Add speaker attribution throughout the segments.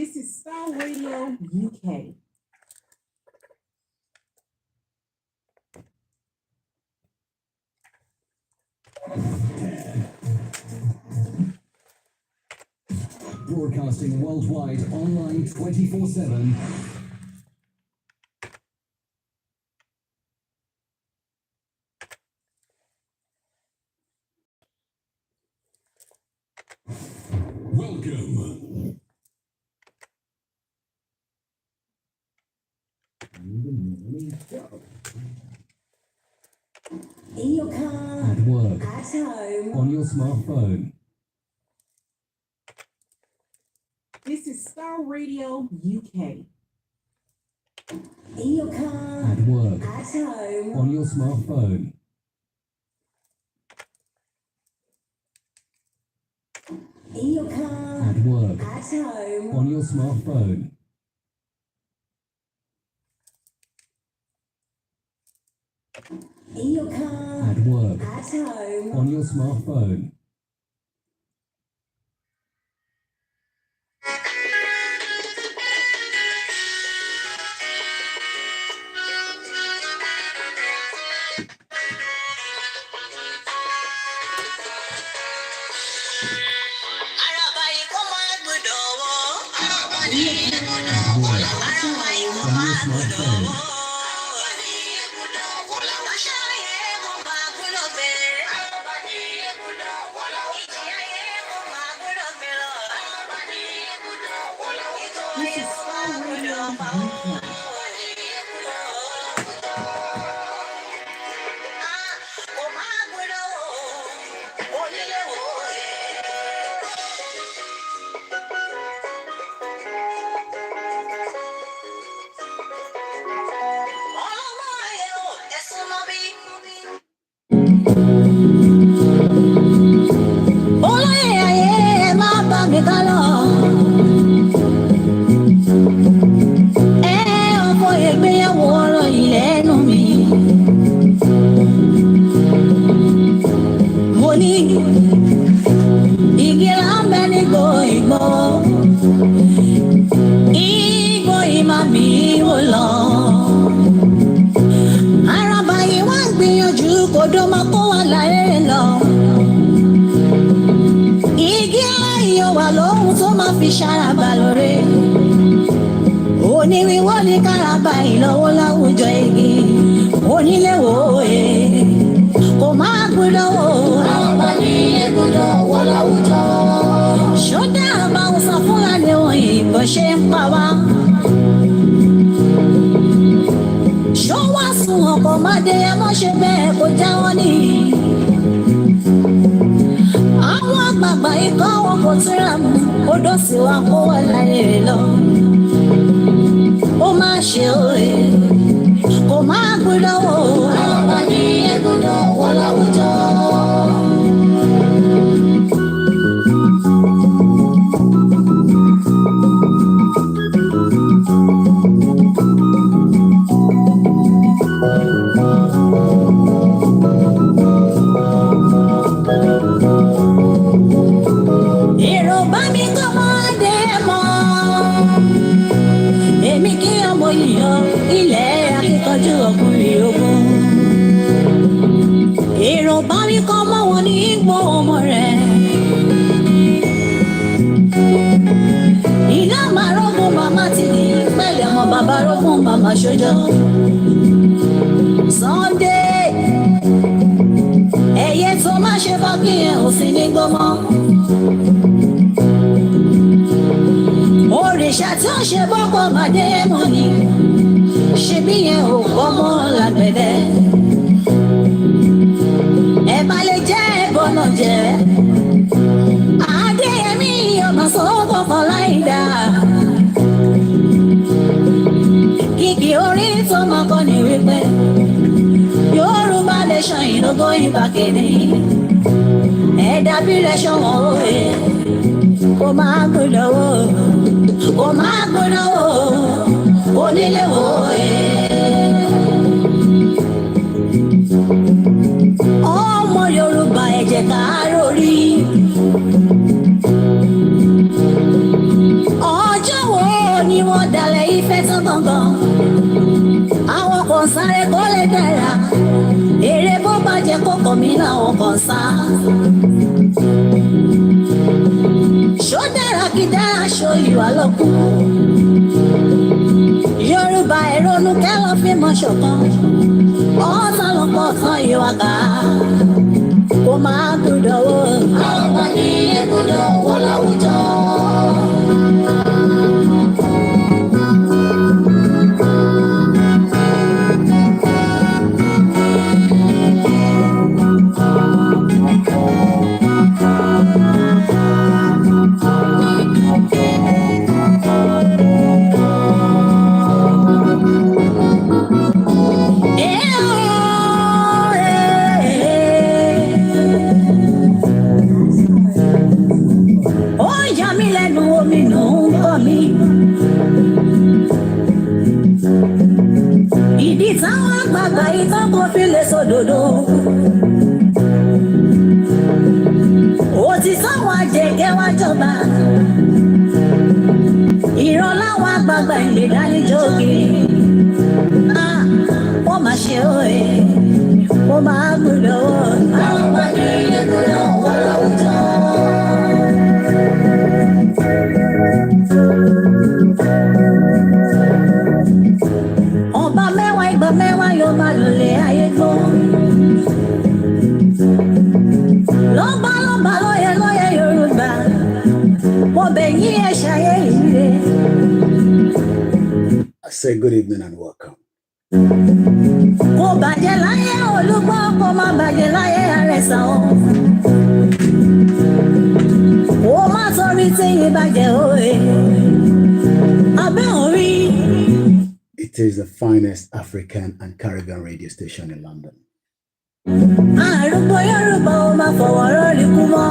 Speaker 1: This is Star Radio UK.
Speaker 2: Broadcasting worldwide, online 24/7. Welcome.
Speaker 3: In your car,
Speaker 2: At work,
Speaker 3: at home,
Speaker 2: on your smartphone.
Speaker 1: This is Star Radio UK.
Speaker 3: in your car,
Speaker 2: At work,
Speaker 3: at home,
Speaker 2: on your smartphone.
Speaker 3: in your car,
Speaker 2: At work,
Speaker 3: at home,
Speaker 2: on your smartphone.
Speaker 3: in your car,
Speaker 2: At work,
Speaker 3: at home,
Speaker 2: on your smartphone.
Speaker 1: This is Star Radio UK.
Speaker 4: Ọmọ Yorùbá ẹ jẹ́ ká rórí. Ọjọ́ wo ìfẹ́ tó gbọ̀ngàn. Àwọn kan sáré kó lè dẹ̀ra. Èrè bó bàjẹ́ kó kọ̀ mí láwọn kan sá. Ṣó dára kí dára ṣó ìwà lọ́kùn. Yorùbá ìrònú kẹ́lọ́ fi mọ̀ ṣọ̀kan. Ọ̀sán lọ́pọ̀ kan ìwà ká. Kó máa gbúdọ̀ wò. Àwọn ọmọ ní gbúdọ̀ wò láwùjọ. Ìdí táwọn àgbààgbà ìtàn kò fi lè sòdodo. Ó ti sáwọn àjẹgẹ́ wá jọba. Ìran láwọn àgbààgbà ìlè dánijọ́ kiri. Wọ́n máa ṣe òye, wọ́n máa gbúdọ̀ wò. Àwọn ọmọdé ilé gbúdọ̀ wọ láwùjọ. Ọba mẹ́wàá ìgbà mẹ́wàá yóò máa lòlẹ̀ ayé gbọ́. Lọ́ba lọ́ba lọ́yẹ lọ́yẹ Yorùbá. Mo bẹ̀ yín ẹ ṣayé ìrè.
Speaker 5: I say good evening and welcome.
Speaker 4: Kò bàjẹ́ láyé olúgbọ́, kò má bàjẹ́ láyé àrẹ̀sà o. Kò má sọrí tí ìbàjẹ́ òye. Abẹ́ orí.
Speaker 5: It is the finest African and Caribbean radio station in London.
Speaker 4: Àrùgbó Yorùbá ó máa fọwọ́ rọ́ọ̀lì kú mọ́.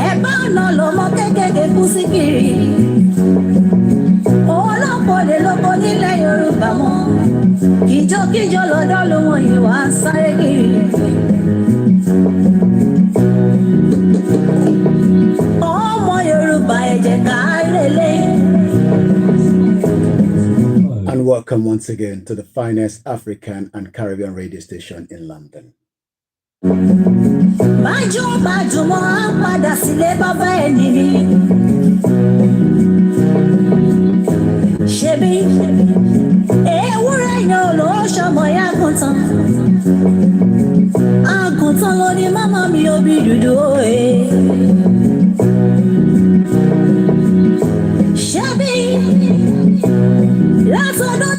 Speaker 4: Ẹ̀gbọ́n ọ̀nà ló mọ kékèké kú sí kiri. Ọlọ́pọ̀ lè lóko nílẹ̀ Yorùbá mọ́. Ìjọkíjọ lọ́dọ̀ ló wọ̀n yìí wá ń sáré kiri. Ọmọ Yorùbá ẹ jẹ́ ká lélẹ̀.
Speaker 5: And welcome once again to the finest African and Caribbean radio station in London.
Speaker 4: Bájúmọ̀ á padà sílé bàbá ẹ̀ nìyí. Ṣebí ewúrẹ́ yẹn ò lọ ṣọmọ ya àgùntàn. Àgùntàn ló ní màmá mi òbí dúdú òye. Ṣebí látọ̀dọ̀.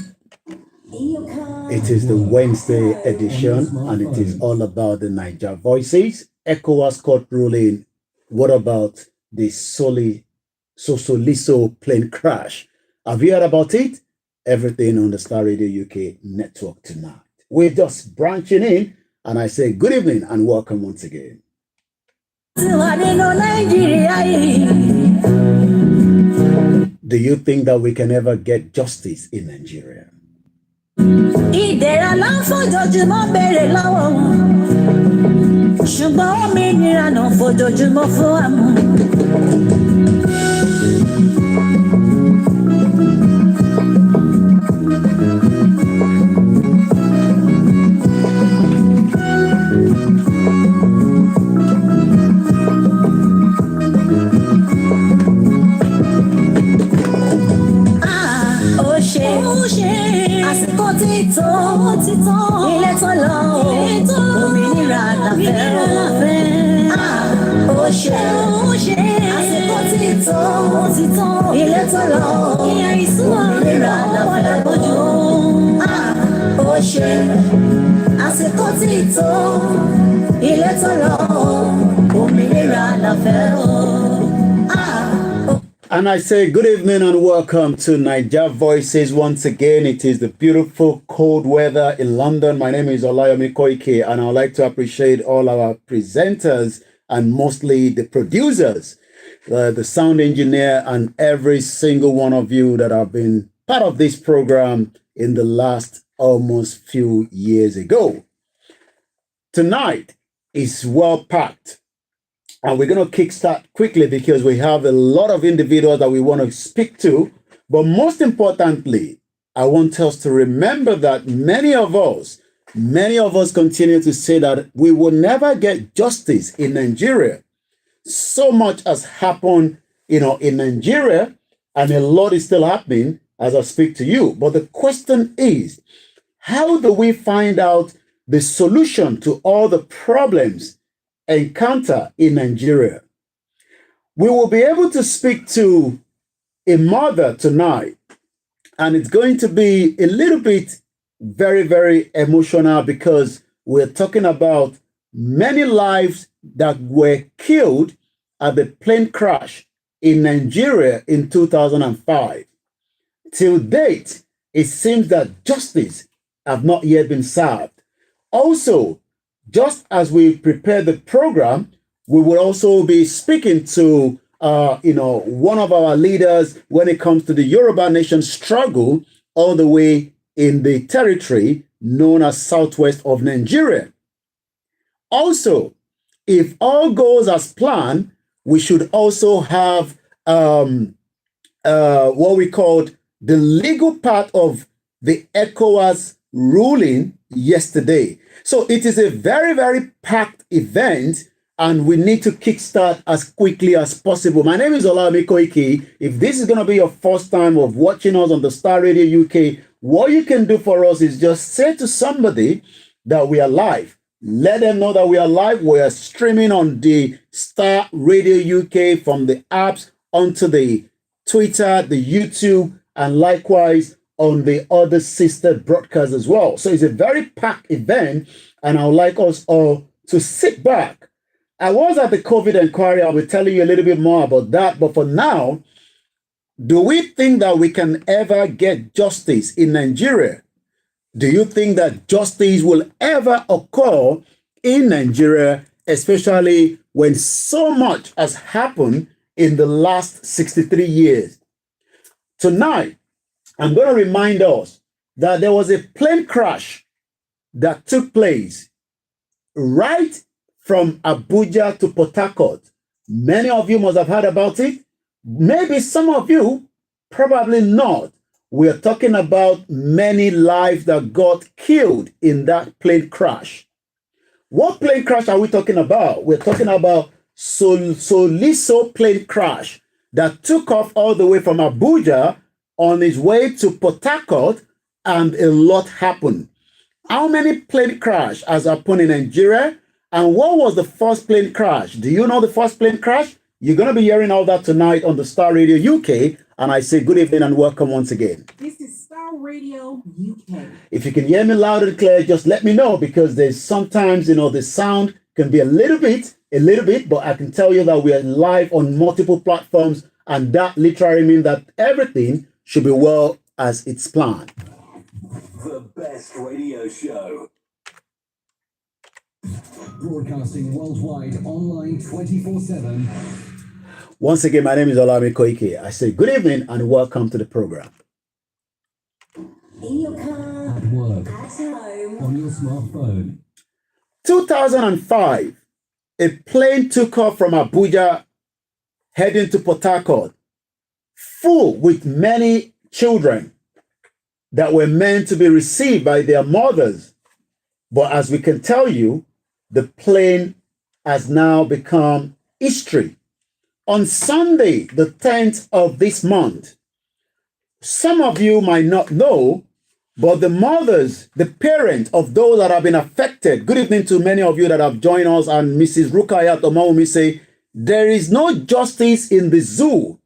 Speaker 5: It is the Wednesday edition and it is all about the Niger Voices. Ecowas court ruling. What about the Sosoliso plane crash? Have you heard about it? Everything on the Star Radio UK network tonight. We're just branching in and I say good evening and welcome once again. Do you think that we can ever get justice in Nigeria?
Speaker 4: Ìdẹ̀ra ló ń fojoojúmọ́ béèrè lọ́wọ́ wọn. Ṣùgbọ́n òmìnira náà fojoojúmọ́ fún àmọ́. Àsìkò ti tó, ilé tó lọ, òmìnira láfẹ́. Ó ṣe, àsìkò ti tó, ilé tó lọ, òmìnira láfẹ́ bójú. Ó ṣe, àsìkò ti tó, ilé tó lọ, òmìnira láfẹ́.
Speaker 5: And I say good evening and welcome to Niger Voices once again. It is the beautiful cold weather in London. My name is Olayomi Koike and I would like to appreciate all our presenters and mostly the producers, the sound engineer and every single one of you that have been part of this program in the last almost few years ago. Tonight is well packed. And we're going to kickstart quickly because we have a lot of individuals that we want to speak to But most importantly, I want us to remember that many of us continue to say that we will never get justice in Nigeria. So much has happened, in Nigeria, and a lot is still happening as I speak to you. But the question is, how do we find out the solution to all the problems encountered in Nigeria? We will be able to speak to a mother tonight, and it's going to be a little bit very, very emotional because we're talking about many lives that were killed at the plane crash in Nigeria in 2005. Till date, it seems that justice have not yet been served. Also, just as we prepare the program, we will also be speaking to one of our leaders when it comes to the Yoruba nation struggle all the way in the territory known as southwest of Nigeria. Also, if all goes as planned, we should also have what we called the legal part of the Ecowas ruling yesterday. So it is a very, very packed event, and we need to kickstart as quickly as possible. My name is Olami Koiki. If this is going to be your first time of watching us on the Star Radio UK, what you can do for us is just say to somebody that we are live. Let them know that we are live. We are streaming on the Star Radio UK from the apps onto the Twitter, the YouTube, and likewise on the other sister broadcasts as well. So it's a very packed event, and I would like us all to sit back. I was at the COVID inquiry. I'll be telling you a little bit more about that. But for now, do we think that we can ever get justice in Nigeria? Do you think that justice will ever occur in Nigeria, especially when so much has happened in the last 63 years? Tonight, I'm going to remind us that there was a plane crash that took place right from Abuja to Port Harcourt. Many of you must have heard about it. Maybe some of you, probably not. We are talking about many lives that got killed in that plane crash. What plane crash are we talking about? We're talking about Sosoliso plane crash that took off all the way from Abuja on its way to Port Harcourt, and a lot happened. How many plane crash has happened in Nigeria? And what was the first plane crash? Do you know the first plane crash? You're going to be hearing all that tonight on the Star Radio UK. And I say good evening and welcome once again.
Speaker 3: This is Star Radio UK.
Speaker 5: If you can hear me loud and clear, just let me know, because there's sometimes, the sound can be a little bit, but I can tell you that we are live on multiple platforms, and that literally means that everything should be well as it's planned.
Speaker 1: The best radio show.
Speaker 2: Broadcasting worldwide, online 24/7.
Speaker 5: Once again, my name is Olami Koike. I say good evening and welcome to the program.
Speaker 3: In your car,
Speaker 2: At work,
Speaker 3: at home,
Speaker 2: on your smartphone.
Speaker 5: 2005, a plane took off from Abuja heading to Port Harcourt, full with many children that were meant to be received by their mothers. But as we can tell you, the plane has now become history. On Sunday, the 10th of this month, some of you might not know, but the mothers, the parents of those that have been affected, good evening to many of you that have joined us, and Mrs. Rukayat Omaumi say, there is no justice in the zoo.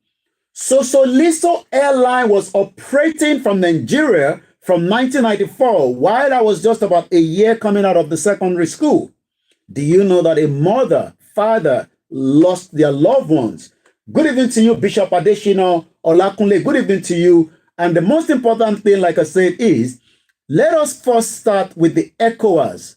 Speaker 5: Sosoliso airline was operating from Nigeria from 1994, while I was just about a year coming out of the secondary school. Do you know that a mother, father lost their loved ones? Good evening to you, Bishop Adeshina Olakunle. Good evening to you. And the most important thing, like I said, is let us first start with the Ecowas.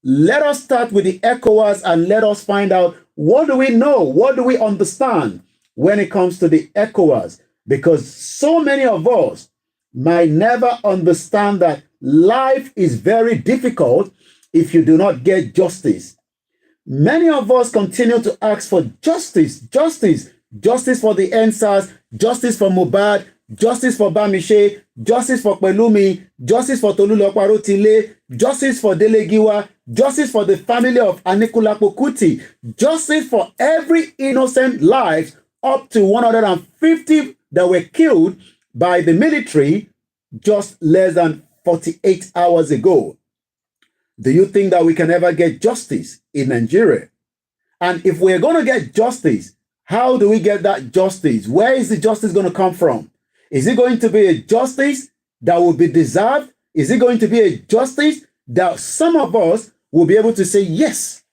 Speaker 5: Let us start with the Ecowas and let us find out, what do we know? What do we understand when it comes to the Ecowas? Because so many of us might never understand that life is very difficult if you do not get justice. Many of us continue to ask for justice for the NSAS, justice for Mohbad, justice for Bamishe, justice for Pelumi, justice for Toluloparotile, justice for Delegiwa, justice for the family of Anikulapo Kuti, justice for every innocent life up to 150 that were killed by the military just less than 48 hours ago. Do you think that we can ever get justice in Nigeria? And if we're going to get justice, how do we get that justice? Where is the justice going to come from? Is it going to be a justice that will be deserved? Is it going to be a justice that some of us will be able to say, yes,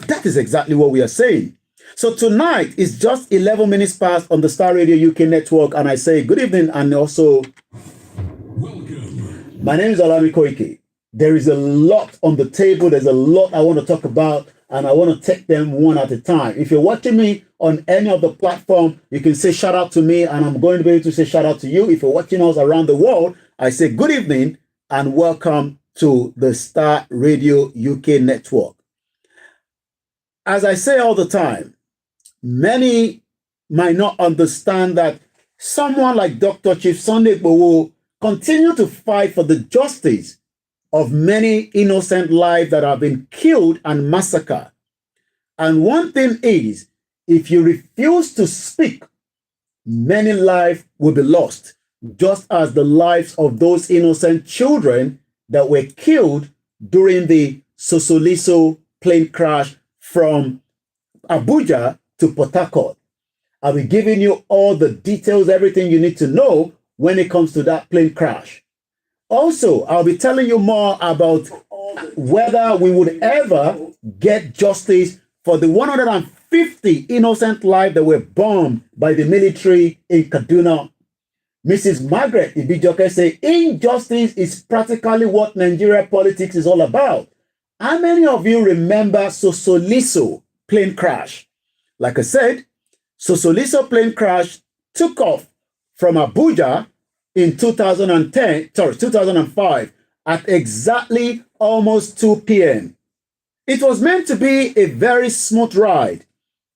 Speaker 5: that is exactly what we are saying? So tonight is just 11 minutes past on the Star Radio UK network. And I say good evening and also
Speaker 2: Welcome.
Speaker 5: my name is Olami Koike. There is a lot on the table. There's a lot I want to talk about, and I want to take them one at a time. If you're watching me on any of the platform, you can say shout out to me, and I'm going to be able to say shout out to you. If you're watching us around the world, I say good evening and welcome to the Star Radio UK network. As I say all the time, many might not understand that someone like Dr. Chief Sunday Igboho continue to fight for the justice of many innocent lives that have been killed and massacred. And one thing is, if you refuse to speak, many lives will be lost, just as the lives of those innocent children that were killed during the Sosoliso plane crash from Abuja to Port Harcourt. I'll be giving you all the details, everything you need to know when it comes to that plane crash. Also, I'll be telling you more about whether we would ever get justice for the 150 innocent lives that were bombed by the military in Kaduna. Mrs. Margaret Ibijoke say injustice is practically what Nigeria politics is all about. How many of you remember Sosoliso plane crash? Like I said, Sosoliso plane crash took off from Abuja in 2005 at exactly almost 2 p.m. It was meant to be a very smooth ride,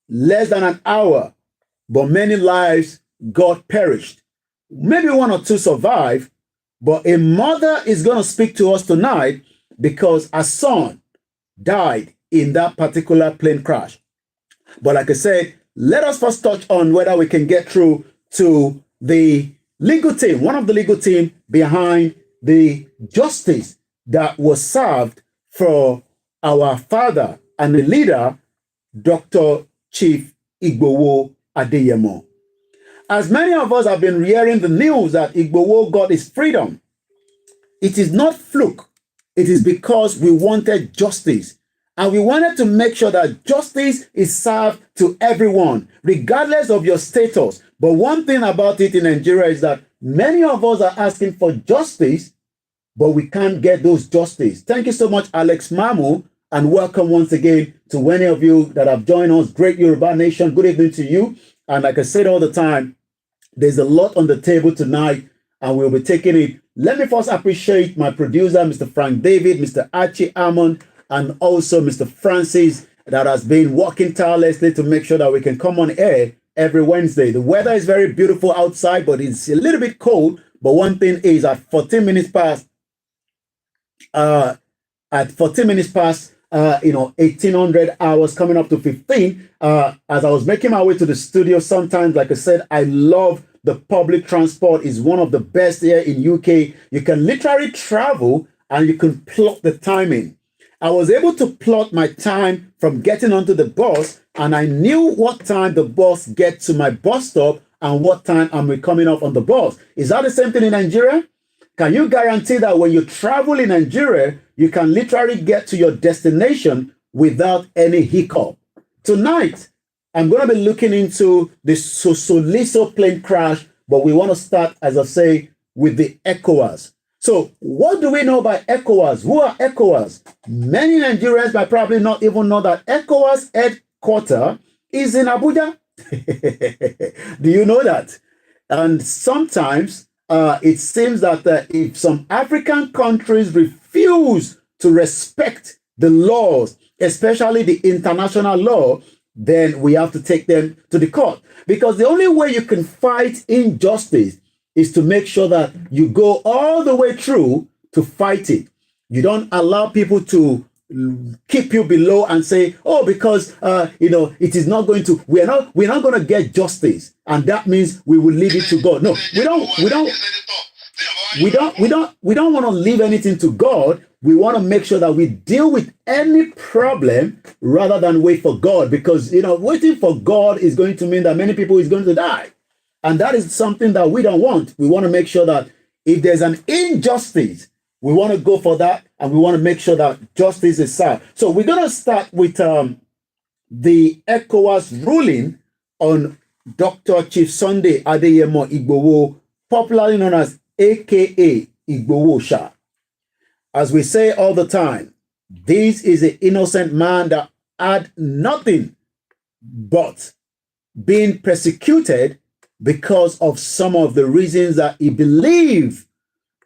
Speaker 5: less than an hour, but many lives got perished. Maybe one or two survived, but a mother is going to speak to us tonight because her son died in that particular plane crash. But like I said, let us first touch on whether we can get through to the legal team, one of the legal team behind the justice that was served for our father and the leader, Dr. Chief Igboho Adeyemo. As many of us have been hearing the news that Igboho got his freedom, it is not fluke. It is because we wanted justice. And we wanted to make sure that justice is served to everyone, regardless of your status. But one thing about it in Nigeria is that many of us are asking for justice, but we can't get those justice. Thank you so much, Alex Mamu, and welcome once again to any of you that have joined us. Great Yoruba Nation, good evening to you. And like I said all the time, there's a lot on the table tonight, and we'll be taking it. Let me first appreciate my producer, Mr. Frank David, Mr. Archie Almond, and also Mr. Francis, that has been working tirelessly to make sure that we can come on air every Wednesday. The weather is very beautiful outside, but it's a little bit cold. But one thing is, at 14 minutes past, 1800 hours coming up to 15, as I was making my way to the studio, sometimes, like I said, I love the public transport. Is one of the best here in UK. You can literally travel and you can plot the timing. I was able to plot my time from getting onto the bus, and I knew what time the bus gets to my bus stop and what time I'm coming off on the bus. Is that the same thing in Nigeria? Can you guarantee that when you travel in Nigeria, you can literally get to your destination without any hiccup? Tonight, I'm going to be looking into the Sosoliso plane crash, but we want to start, as I say, with the Ecowas. So what do we know about Ecowas? Who are Ecowas? Many Nigerians might probably not even know that Ecowas headquarters is in Abuja. Do you know that? And sometimes it seems that if some African countries refuse to respect the laws, especially the international law, then we have to take them to the court. Because the only way you can fight injustice is to make sure that you go all the way through to fight it. You don't allow people to keep you below and say, oh, because it is not going to, we're not going to get justice, and that means we will leave it to God. No, we don't want to leave anything to God. We want to make sure that we deal with any problem rather than wait for God, because waiting for God is going to mean that many people is going to die, and that is something that we don't want. We want to make sure that if there's an injustice, we want to go for that, and we want to make sure that justice is served. So we're going to start with the ECOWAS ruling on Dr. Chief Sunday Adeyemo Igboho, popularly known as AKA Igboho Sha. As we say all the time, this is an innocent man that had nothing but being persecuted because of some of the reasons that he believed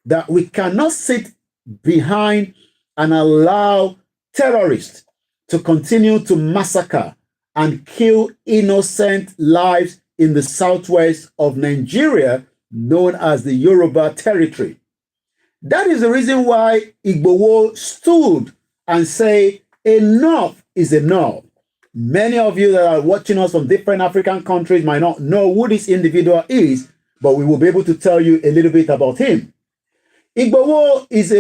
Speaker 5: that we cannot sit behind and allow terrorists to continue to massacre and kill innocent lives in the southwest of Nigeria, known as the Yoruba territory. That is the reason why Igboho stood and say, enough is enough. Many of you that are watching us from different African countries might not know who this individual is, but we will be able to tell you a little bit about him. Igboho is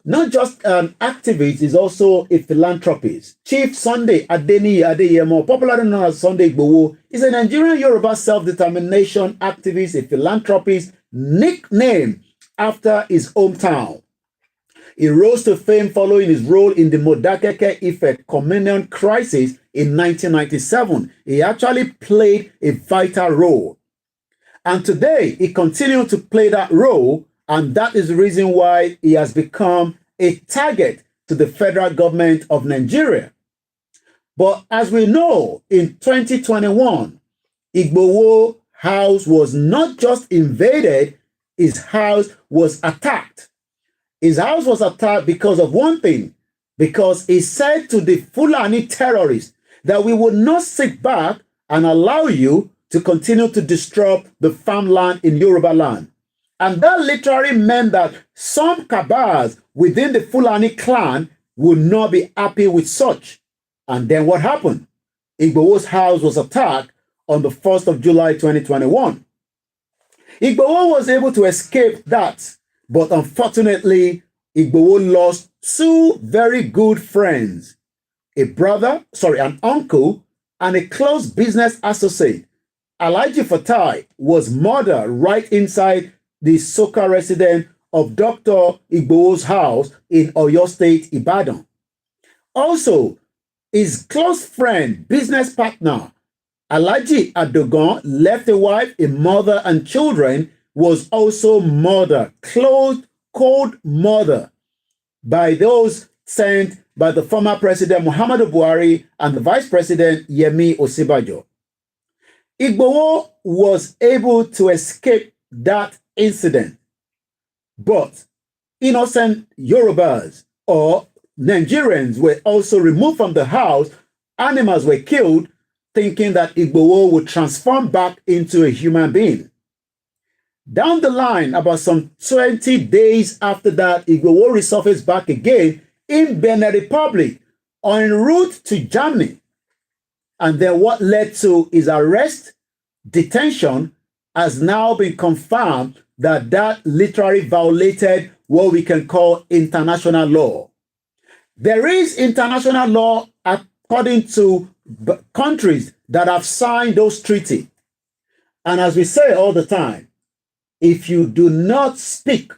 Speaker 5: not just an activist, he's also a philanthropist. Chief Sunday Adeyemo, popularly known as Sunday Igboho, is a Nigerian Yoruba self-determination activist, a philanthropist, nicknamed after his hometown. He rose to fame following his role in the Modakeke Ife communion crisis in 1997. He actually played a vital role. And today, he continues to play that role, and that is the reason why he has become a target to the federal government of Nigeria. But as we know, in 2021, Igboho house was not just invaded, his house was attacked. His house was attacked because of one thing, because he said to the Fulani terrorists that we would not sit back and allow you to continue to disrupt the farmland in Yoruba land. And that literally meant that some cabals within the Fulani clan would not be happy with such. And then what happened? Igboho's house was attacked on the 1st of July 2021. Igboho was able to escape that, but unfortunately, Igboho lost two very good friends, an uncle, and a close business associate. Alhaji Fatai was murdered right inside the Soka residence of Dr. Igboho's house in Oyo State, Ibadan. Also, his close friend, business partner, Alhaji Adogon, left a wife, a mother, and children, was also murdered, cold murder, by those sent by the former President Muhammadu Buhari and the Vice President Yemi Osibajo. Igboho was able to escape that incident, but innocent Yorubas or Nigerians were also removed from the house. Animals were killed, thinking that Igboho would transform back into a human being. Down the line, about some 20 days after that, Igboho resurfaced back again in Benin Republic en route to Germany. And then what led to his arrest, detention, has now been confirmed that literally violated what we can call international law. There is international law according to countries that have signed those treaties. And as we say all the time, if you do not speak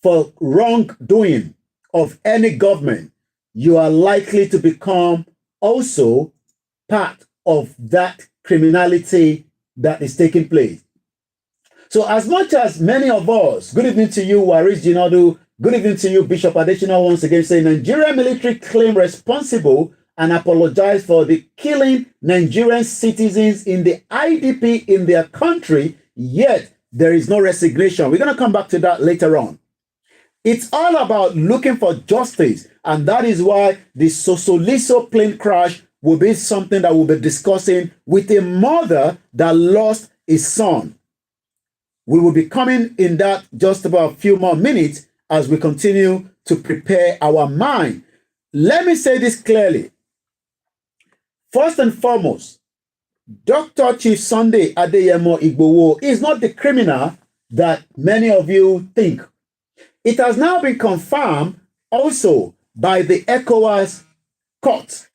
Speaker 5: for wrongdoing of any government, you are likely to become also part of that criminality that is taking place. So as much as many of us, good evening to you, Waris Jinadu, good evening to you, Bishop Adesina, once again saying Nigerian military claim responsible and apologize for the killing Nigerian citizens in the IDP in their country, yet there is no resignation. We're going to come back to that later on. It's all about looking for justice, and that is why the Sosoliso plane crash will be something that we'll be discussing with a mother that lost his son. We will be coming in that just about a few more minutes as we continue to prepare our mind. Let me say this clearly. First and foremost, Dr. Chief Sunday Adeyemo Igboho is not the criminal that many of you think. It has now been confirmed also by the Ecowas court.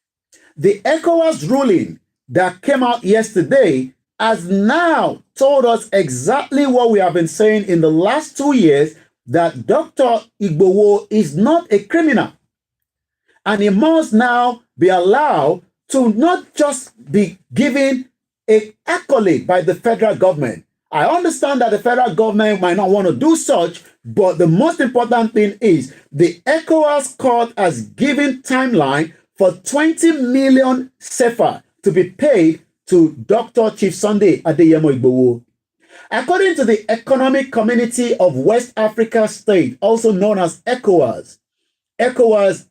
Speaker 5: The Ecowas ruling that came out yesterday has now told us exactly what we have been saying in the last 2 years, that Dr. Igboho is not a criminal. And he must now be allowed to not just be given an accolade by the federal government. I understand that the federal government might not want to do such, but the most important thing is the ECOWAS court has given timeline for 20 million CFA to be paid to Dr. Chief Sunday Adeyemo Igboho. According to the Economic Community of West Africa State, also known as ECOWAS, ECOWAS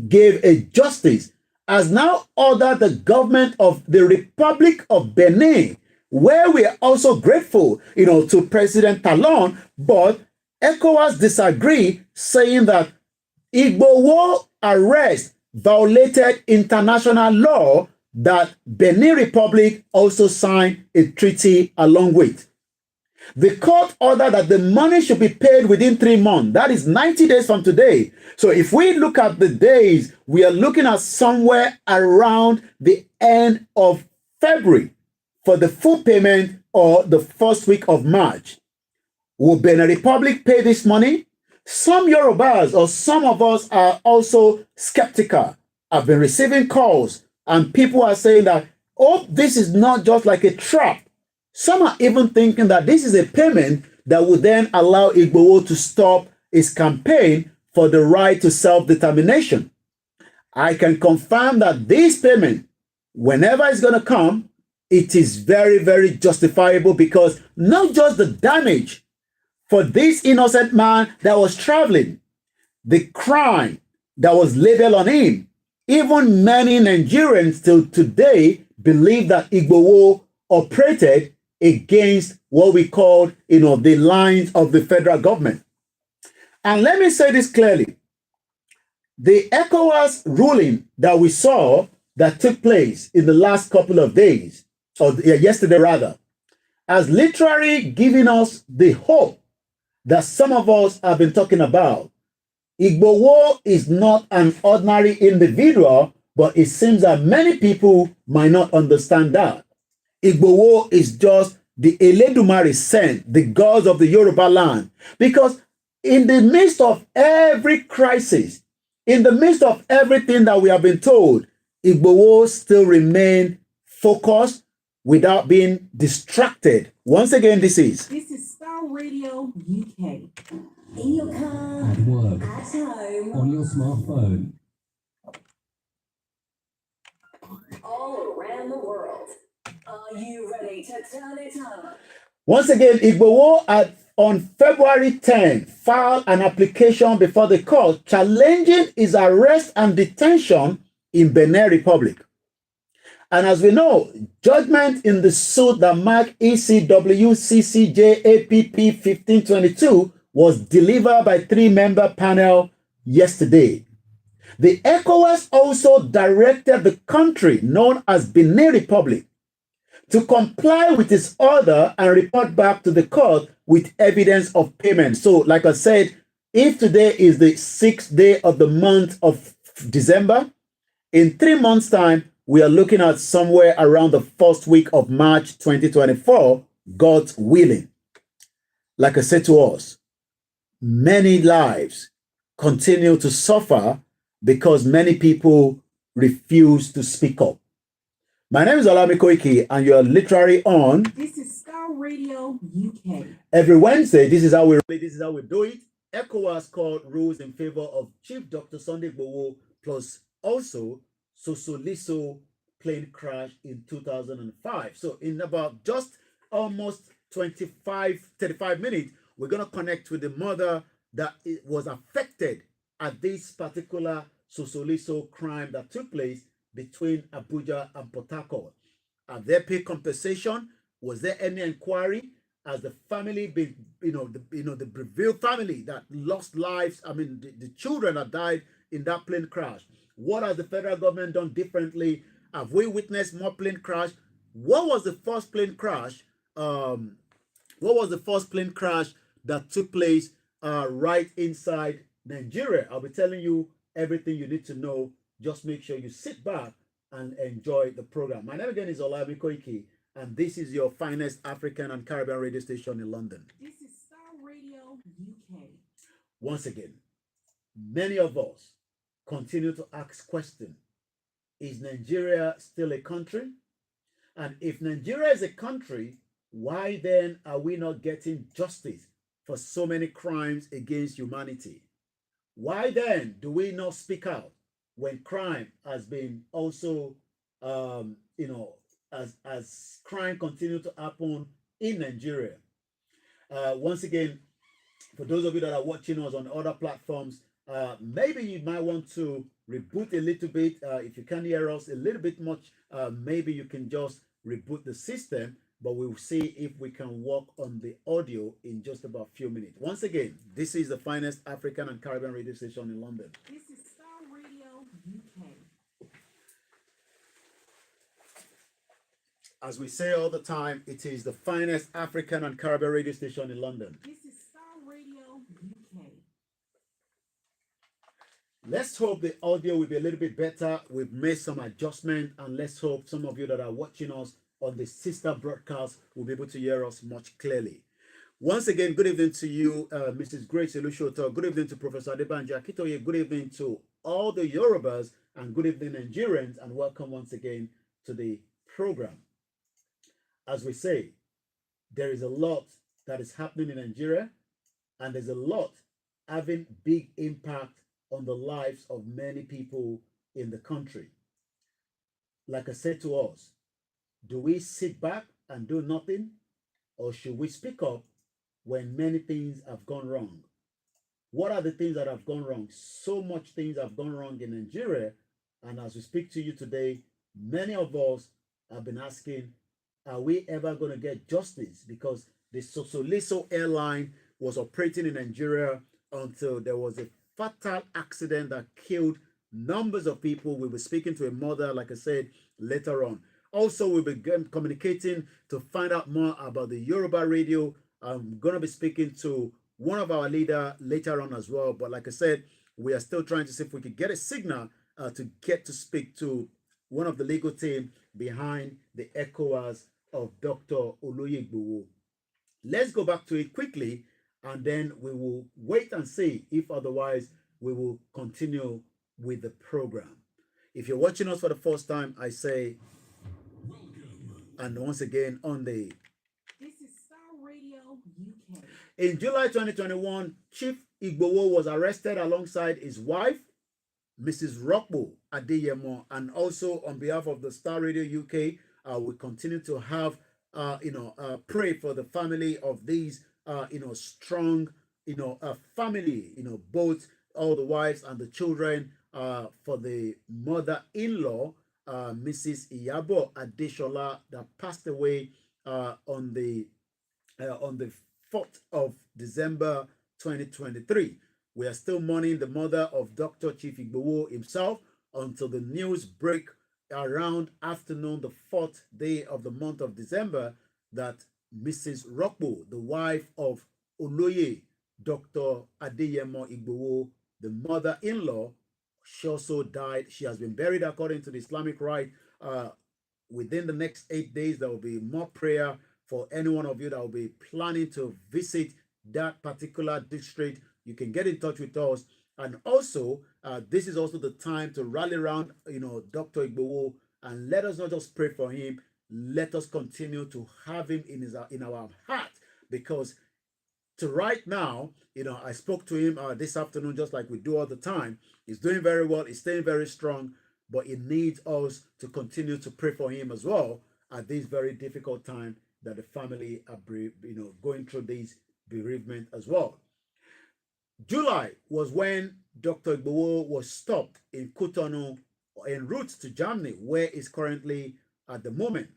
Speaker 5: gave a justice has now ordered the government of the Republic of Benin, where we are also grateful, to President Talon, but ECOWAS disagree, saying that Igboho arrest violated international law that Benin Republic also signed a treaty along with. The court ordered that the money should be paid within 3 months. That is 90 days from today. So if we look at the days, we are looking at somewhere around the end of February for the full payment, or the first week of March. Will Benin Republic pay this money? Some Yorubas or some of us are also skeptical. I've been receiving calls and people are saying that, oh, this is not just like a trap. Some are even thinking that this is a payment that would then allow Igboho to stop his campaign for the right to self-determination. I can confirm that this payment, whenever it's going to come, it is very, very justifiable, because not just the damage for this innocent man that was traveling, the crime that was labeled on him, even many Nigerians till today believe that Igboho operated against what we call, the lines of the federal government. And let me say this clearly. The ECOWAS ruling that we saw that took place in the last couple of days, or yesterday rather, has literally given us the hope that some of us have been talking about. Igboho is not an ordinary individual, but it seems that many people might not understand that. Igboho is just the Eledumare sent, the gods of the Yoruba land. Because in the midst of every crisis, in the midst of everything that we have been told, Igboho still remain focused without being distracted. Once again, this is
Speaker 3: Star Radio UK. In your car,
Speaker 2: At work,
Speaker 3: at home,
Speaker 2: on your smartphone.
Speaker 3: all around the world. Are you ready to turn it on?
Speaker 5: Once again, Igboho on February 10 filed an application before the court challenging his arrest and detention in Benin Republic. And as we know, judgment in the suit that marked ECW CCJ APP 1522 was delivered by 3-member panel yesterday. The ECOWAS also directed the country known as Benin Republic to comply with its order and report back to the court with evidence of payment. So, like I said, if today is the 6th day of the month of December, in 3 months' time, we are looking at somewhere around the first week of March 2024, God's willing. Like I said to us, many lives continue to suffer because many people refuse to speak up. My name is Olami Koiki, and you are literally on.
Speaker 3: This is Star Radio UK.
Speaker 5: Every Wednesday, this is how we do it. ECOWAS court rules in favor of Chief Dr. Sunday Igboho, plus also Sosoliso plane crash in 2005. So in about just almost 35 minutes, we're going to connect with the mother that was affected at this particular Sosoliso crime that took place between Abuja and Port Harcourt. Have they paid compensation? Was there any inquiry? as the family, the Breville family that lost lives. I mean, the children that died in that plane crash. What has the federal government done differently? Have we witnessed more plane crash? What was the first plane crash? What was the first plane crash that took place right inside Nigeria? I'll be telling you everything you need to know. Just make sure you sit back and enjoy the program. My name again is Olami Koiki, and this is your finest African and Caribbean radio station in London.
Speaker 1: This is Star Radio UK.
Speaker 5: Once again, many of us continue to ask question: is Nigeria still a country? And if Nigeria is a country, why then are we not getting justice for so many crimes against humanity? Why then do we not speak out when crime has been also, as crime continue to happen in Nigeria? Once again, for those of you that are watching us on other platforms, maybe you might want to reboot a little bit. If you can hear us a little bit much, maybe you can just reboot the system, but we'll see if we can work on the audio in just about a few minutes. Once again, this is the finest African and Caribbean radio station in London.
Speaker 1: This is Star Radio UK.
Speaker 5: As we say all the time, it is the finest African and Caribbean radio station in London.
Speaker 1: This is Star Radio UK.
Speaker 5: Let's hope the audio will be a little bit better. We've made some adjustment, and let's hope some of you that are watching us on the sister broadcast will be able to hear us much clearly. Once again, good evening to you, Mrs. Grace Elushoto. Good evening to Professor Adebanji Akitoye. Good evening to all the Yorubas, and good evening, Nigerians, and welcome once again to the program. As we say, there is a lot that is happening in Nigeria, and there's a lot having big impact on the lives of many people in the country. Like I said to us, do we sit back and do nothing, or should we speak up when many things have gone wrong? What are the things that have gone wrong? So much things have gone wrong in Nigeria, and as we speak to you today, many of us have been asking, are we ever going to get justice? Because the Sosoliso airline was operating in Nigeria until there was a fatal accident that killed numbers of people. We were speaking to a mother, like I said, later on. Also, we began communicating to find out more about the Yoruba radio. I'm going to be speaking to one of our leaders later on as well. But like I said, we are still trying to see if we could get a signal to get to speak to one of the legal team behind the Ecowas of Dr. Oloyegbowo. Let's go back to it quickly, and then we will wait and see if otherwise we will continue with the program. If you're watching us for the first time, I say welcome. And once again on the
Speaker 1: This is Star Radio UK.
Speaker 5: In July 2021, Chief Igbowo was arrested alongside his wife, Mrs. Rokbo Adeyemo, and also on behalf of the Star Radio UK, we continue to have, pray for the family of these, strong, family, both all the wives and the children, for the mother-in-law, Mrs. Iyabo Adeshola, that passed away on the 4th of December 2023. We are still mourning the mother of Dr. Chief Igbowo himself until the news break around afternoon, the 4th day of the month of December, that Mrs. Rokbo, the wife of Oloye Dr. Adeyemo Igbowo, the mother-in-law, she also died. She has been buried according to the Islamic rite. Within the next 8 days, there will be more prayer for any one of you that will be planning to visit that particular district. You can get in touch with us. And also, this is also the time to rally around, Dr. Igbowo, and let us not just pray for him. Let us continue to have him in our heart, because to right now, I spoke to him this afternoon, just like we do all the time. He's doing very well. He's staying very strong, but it needs us to continue to pray for him as well at this very difficult time that the family are, going through this bereavement as well. July was when Dr. Igbowo was stopped in Cotonou en route to Germany, where he's currently at the moment.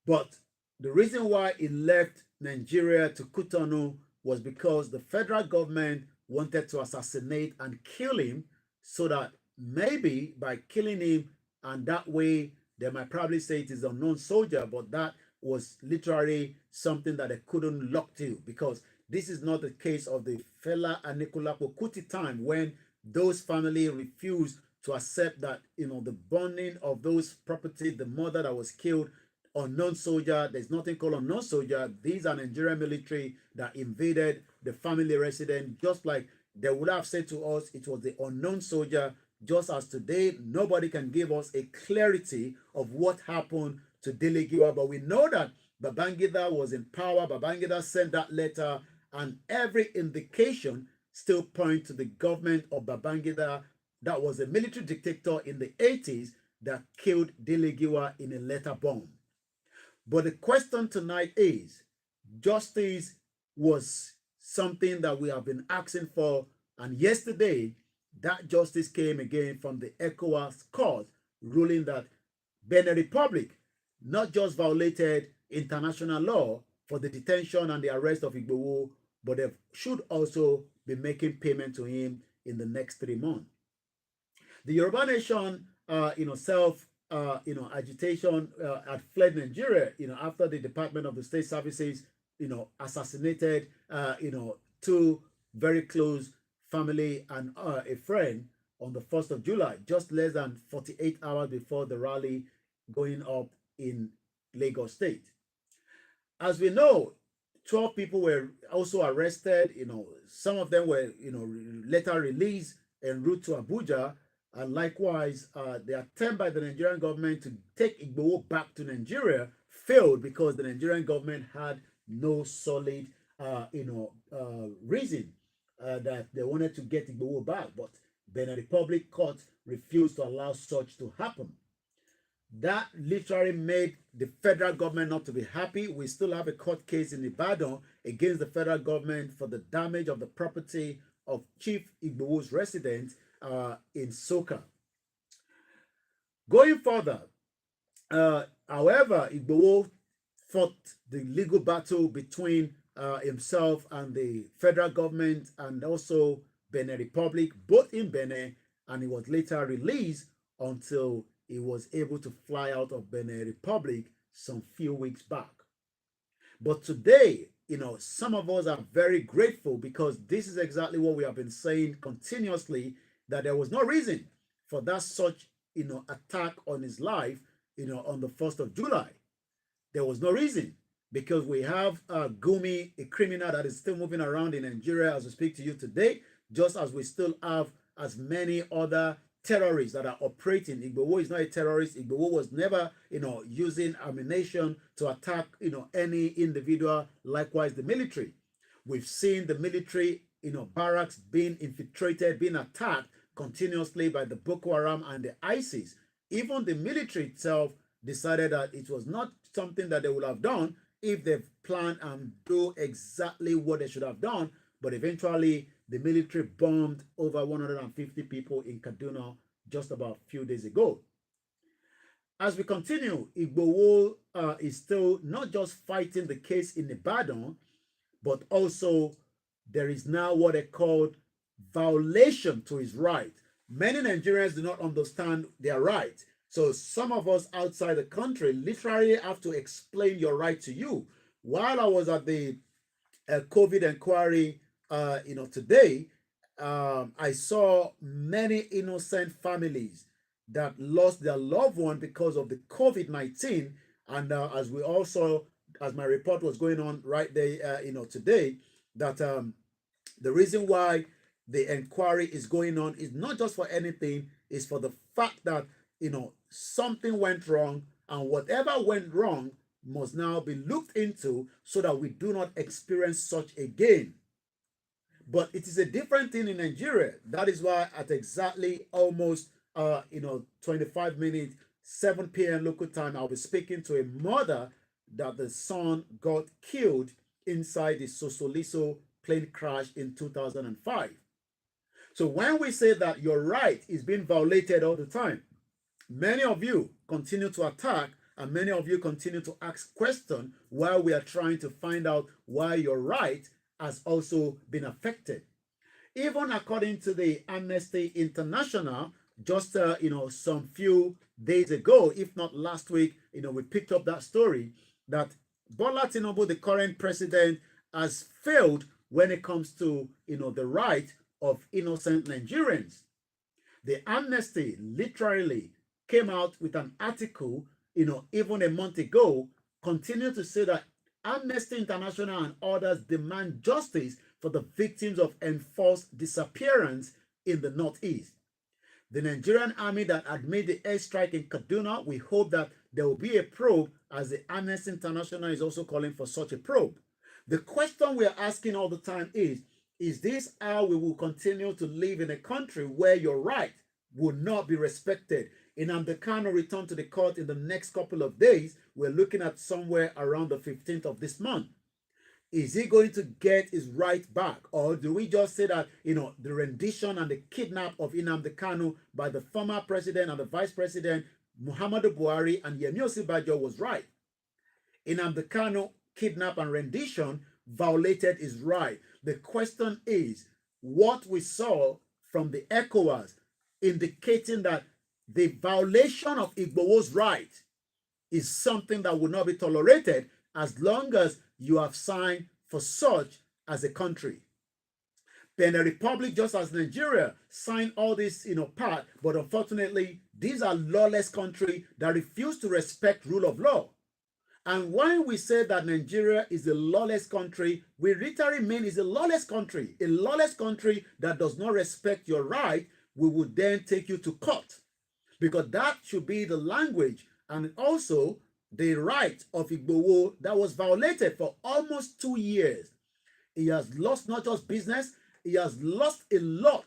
Speaker 5: But the reason why he left Nigeria to Cotonou was because the federal government wanted to assassinate and kill him, so that maybe by killing him, and that way they might probably say it is an unknown soldier, but that was literally something that they couldn't lock to, because this is not the case of the Fela Anikulapo Kuti time, when those family refused to accept that, the burning of those property, the mother that was killed, unknown soldier. There's nothing called unknown soldier. These are Nigerian military that invaded the family residence, just like they would have said to us it was the unknown soldier. Just as today, nobody can give us a clarity of what happened to Delegiwa, but we know that Babangida was in power. Babangida sent that letter, and every indication still point to the government of Babangida, that was a military dictator in the 80s, that killed Delegiwa in a letter bomb. But the question tonight is, justice was something that we have been asking for, and yesterday that justice came again from the Ecowas court, ruling that Benin Republic not just violated international law for the detention and the arrest of Igboho, but they should also be making payment to him in the next 3 months. The Yoruba nation, agitation had fled Nigeria, after the Department of the State Services, assassinated, two very close family and a friend on the 1st of July, just less than 48 hours before the rally going up in Lagos State. As we know, 12 people were also arrested. Some of them were, later released en route to Abuja. And likewise, the attempt by the Nigerian government to take Igboho back to Nigeria failed, because the Nigerian government had no solid, reason that they wanted to get Igboho back. But Benin Republic court refused to allow such to happen. That literally made the federal government not to be happy. We still have a court case in Ibadan against the federal government for the damage of the property of Chief Igboho's residence in Soka. Going further, however, Igboho fought the legal battle between himself and the federal government, and also Benin Republic, both in Benin, and he was later released until he was able to fly out of Benin Republic some few weeks back. But today, some of us are very grateful, because this is exactly what we have been saying continuously, that there was no reason for that such, attack on his life, on the 1st of July. There was no reason, because we have Gumi, a criminal that is still moving around in Nigeria as we speak to you today, just as we still have as many other terrorists that are operating. Igboho is not a terrorist. Igboho was never, using ammunition to attack, any individual. Likewise, the military. We've seen the military, barracks being infiltrated, being attacked continuously by the Boko Haram and the ISIS. Even the military itself decided that it was not something that they would have done if they planned and do exactly what they should have done. But eventually, the military bombed over 150 people in Kaduna just about a few days ago. As we continue, Igboho is still not just fighting the case in Ibadan, but also there is now what they call violation to his right. Many Nigerians do not understand their right. So some of us outside the country literally have to explain your right to you. While I was at the COVID inquiry, today, I saw many innocent families that lost their loved one because of the COVID-19. And as we also, as my report was going on right there, today, that the reason why the inquiry is going on is not just for anything, it's for the fact that, something went wrong, and whatever went wrong must now be looked into so that we do not experience such again. But it is a different thing in Nigeria. That is why at exactly almost 25 minutes, 7 p.m. local time, I'll be speaking to a mother that the son got killed inside the Sosoliso plane crash in 2005. So when we say that your right is being violated all the time, many of you continue to attack And many of you continue to ask questions while we are trying to find out why your right has also been affected. Even according to the Amnesty International, just some few days ago, if not last week, we picked up that story that Bola Tinubu, the current president, has failed when it comes to the right of innocent Nigerians. The Amnesty literally came out with an article, even a month ago, continue to say that Amnesty International and others demand justice for the victims of enforced disappearance in the Northeast. The Nigerian army that had made the airstrike in Kaduna, we hope that there will be a probe, as the Amnesty International is also calling for such a probe. The question we are asking all the time is this how we will continue to live in a country where your right will not be respected? Nnamdi Kanu returned to the court in the next couple of days. We're looking at somewhere around the 15th of this month. Is he going to get his right back? Or do we just say that, the rendition and the kidnap of Nnamdi Kanu by the former president and the vice president, Muhammadu Buhari and Yemi Osinbajo, was right? Nnamdi Kanu kidnap and rendition violated his right. The question is, what we saw from the Ecowas indicating that the violation of Igbowo's right is something that will not be tolerated as long as you have signed for such as a country. Benin Republic, just as Nigeria, signed all this, part, but unfortunately, these are lawless countries that refuse to respect rule of law. And when we say that Nigeria is a lawless country, we literally mean it's a lawless country that does not respect your right. We would then take you to court, because that should be the language and also the right of Igbowo that was violated for almost 2 years. He has lost not just business, he has lost a lot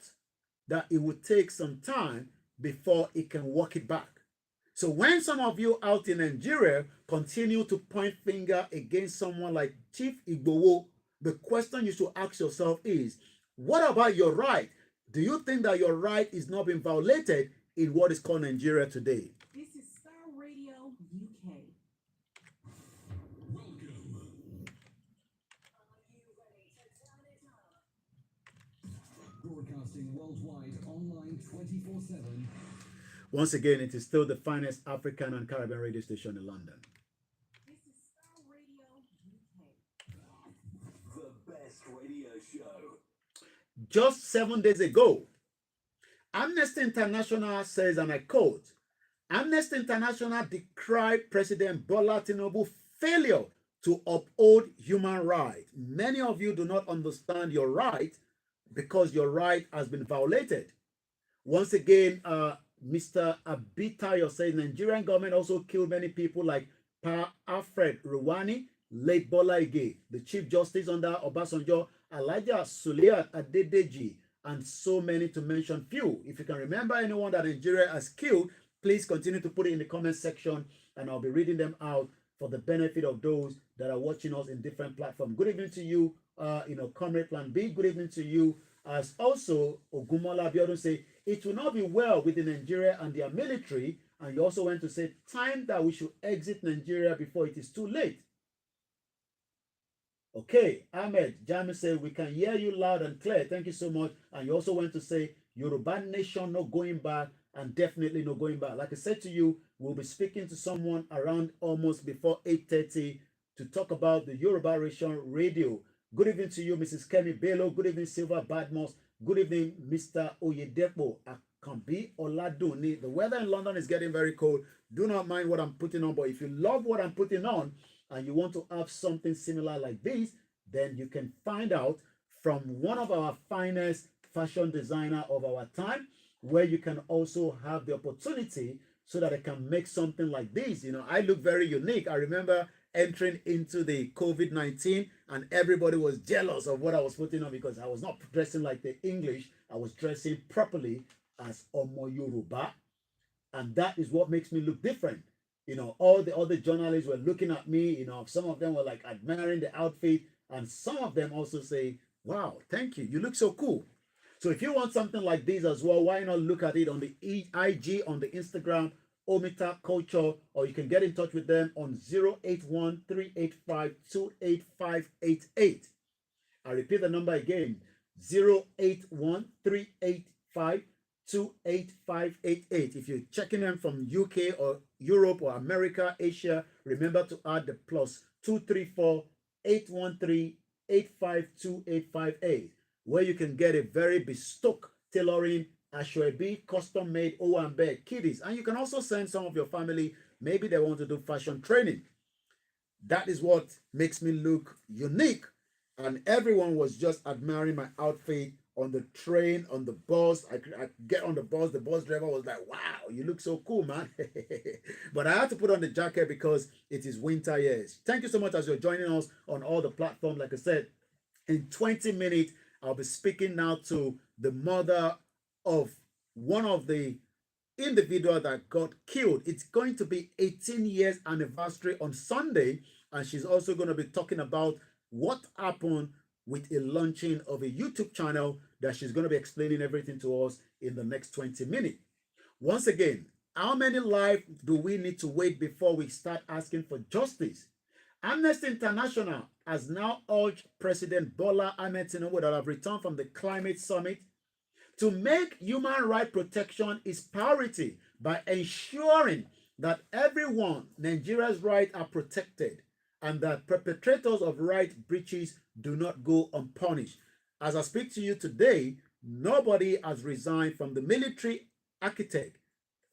Speaker 5: that it would take some time before he can walk it back. So when some of you out in Nigeria continue to point finger against someone like Chief Igbowo, the question you should ask yourself is, what about your right? Do you think that your right is not being violated in what is called Nigeria today?
Speaker 1: This is Star Radio UK.
Speaker 2: Broadcasting worldwide online 24/7.
Speaker 5: Once again, it is still the finest African and Caribbean radio station in London.
Speaker 1: This is Star Radio UK.
Speaker 6: The best radio show.
Speaker 5: Just 7 days ago, Amnesty International says, and I quote, Amnesty International decried President Bola Tinubu's failure to uphold human rights. Many of you do not understand your right because your right has been violated. Once again, Mr. Abitayo says Nigerian government also killed many people like Pa Alfred Ruwani, late Bola Ige, the Chief Justice under Obasanjo, Elijah Suliat Adedeji, and so many to mention few. If you can remember anyone that Nigeria has killed, please continue to put it in the comment section and I'll be reading them out for the benefit of those that are watching us in different platforms. Good evening to you, Comrade Plan B. Good evening to you. As also Ogumola Abiodun say, it will not be well within Nigeria and their military. And you also went to say, time that we should exit Nigeria before it is too late. Okay, Ahmed Jami said, we can hear you loud and clear. Thank you so much. And you also went to say, Yoruba nation not going back and definitely not going back. Like I said to you, we'll be speaking to someone around almost before 8:30 to talk about the Yoruba Nation radio. Good evening to you, Mrs. Kemi Bello. Good evening, Silva Badmos. Good evening, Mr. Oyedepo Akambi Oladuni. The weather in London is getting very cold. Do not mind what I'm putting on, but if you love what I'm putting on and you want to have something similar like this, then you can find out from one of our finest fashion designer of our time, where you can also have the opportunity so that I can make something like this. I look very unique. I remember entering into the COVID-19 and everybody was jealous of what I was putting on because I was not dressing like the English. I was dressing properly as Omo Yoruba. And that is what makes me look different. All the other journalists were looking at me, some of them were like admiring the outfit. And some of them also say, wow, thank you. You look so cool. So if you want something like this as well, why not look at it on the IG, on the Instagram, Omita Culture, or you can get in touch with them on 081-385-28588. I repeat the number again, 081-385-28588. If you're checking them from UK or Europe or America, Asia, remember to add the plus 234-813-852-858, where you can get a very bespoke tailoring, Ashwebi, custom made Owambe kiddies. And you can also send some of your family, maybe they want to do fashion training. That is what makes me look unique. And everyone was just admiring my outfit on the train, on the bus. I get on the bus driver was like, wow, you look so cool, man. But I had to put on the jacket because it is winter years. Thank you so much as you're joining us on all the platforms. Like I said, in 20 minutes, I'll be speaking now to the mother of one of the individual that got killed. It's going to be 18 years anniversary on Sunday, and she's also going to be talking about what happened with a launching of a YouTube channel that she's going to be explaining everything to us in the next 20 minutes. Once again, how many lives do we need to wait before we start asking for justice? Amnesty International has now urged President Bola Ahmed Tinubu that have returned from the climate summit to make human rights protection its priority by ensuring that everyone, Nigeria's rights are protected and that perpetrators of right breaches do not go unpunished. As I speak to you today, nobody has resigned from the military architect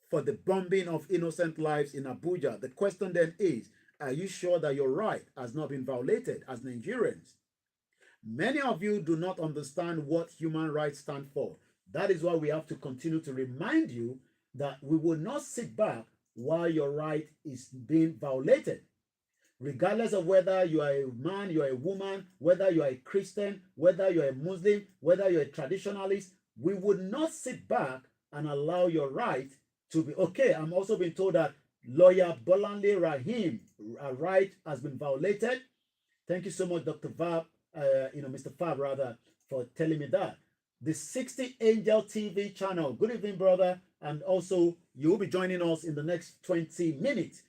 Speaker 5: for the bombing of innocent lives in Abuja. The question then is, are you sure that your right has not been violated as Nigerians? Many of you do not understand what human rights stand for. That is why we have to continue to remind you that we will not sit back while your right is being violated. Regardless of whether you are a man, you are a woman, whether you are a Christian, whether you are a Muslim, whether you're a traditionalist, we would not sit back and allow your right to be okay. I'm also being told that lawyer Bolanle Rahim right has been violated. Thank you so much, Dr. Fab, Mr. Fab rather, for telling me that. The 60 Angel TV channel. Good evening, brother. And also, you will be joining us in the next 20 minutes.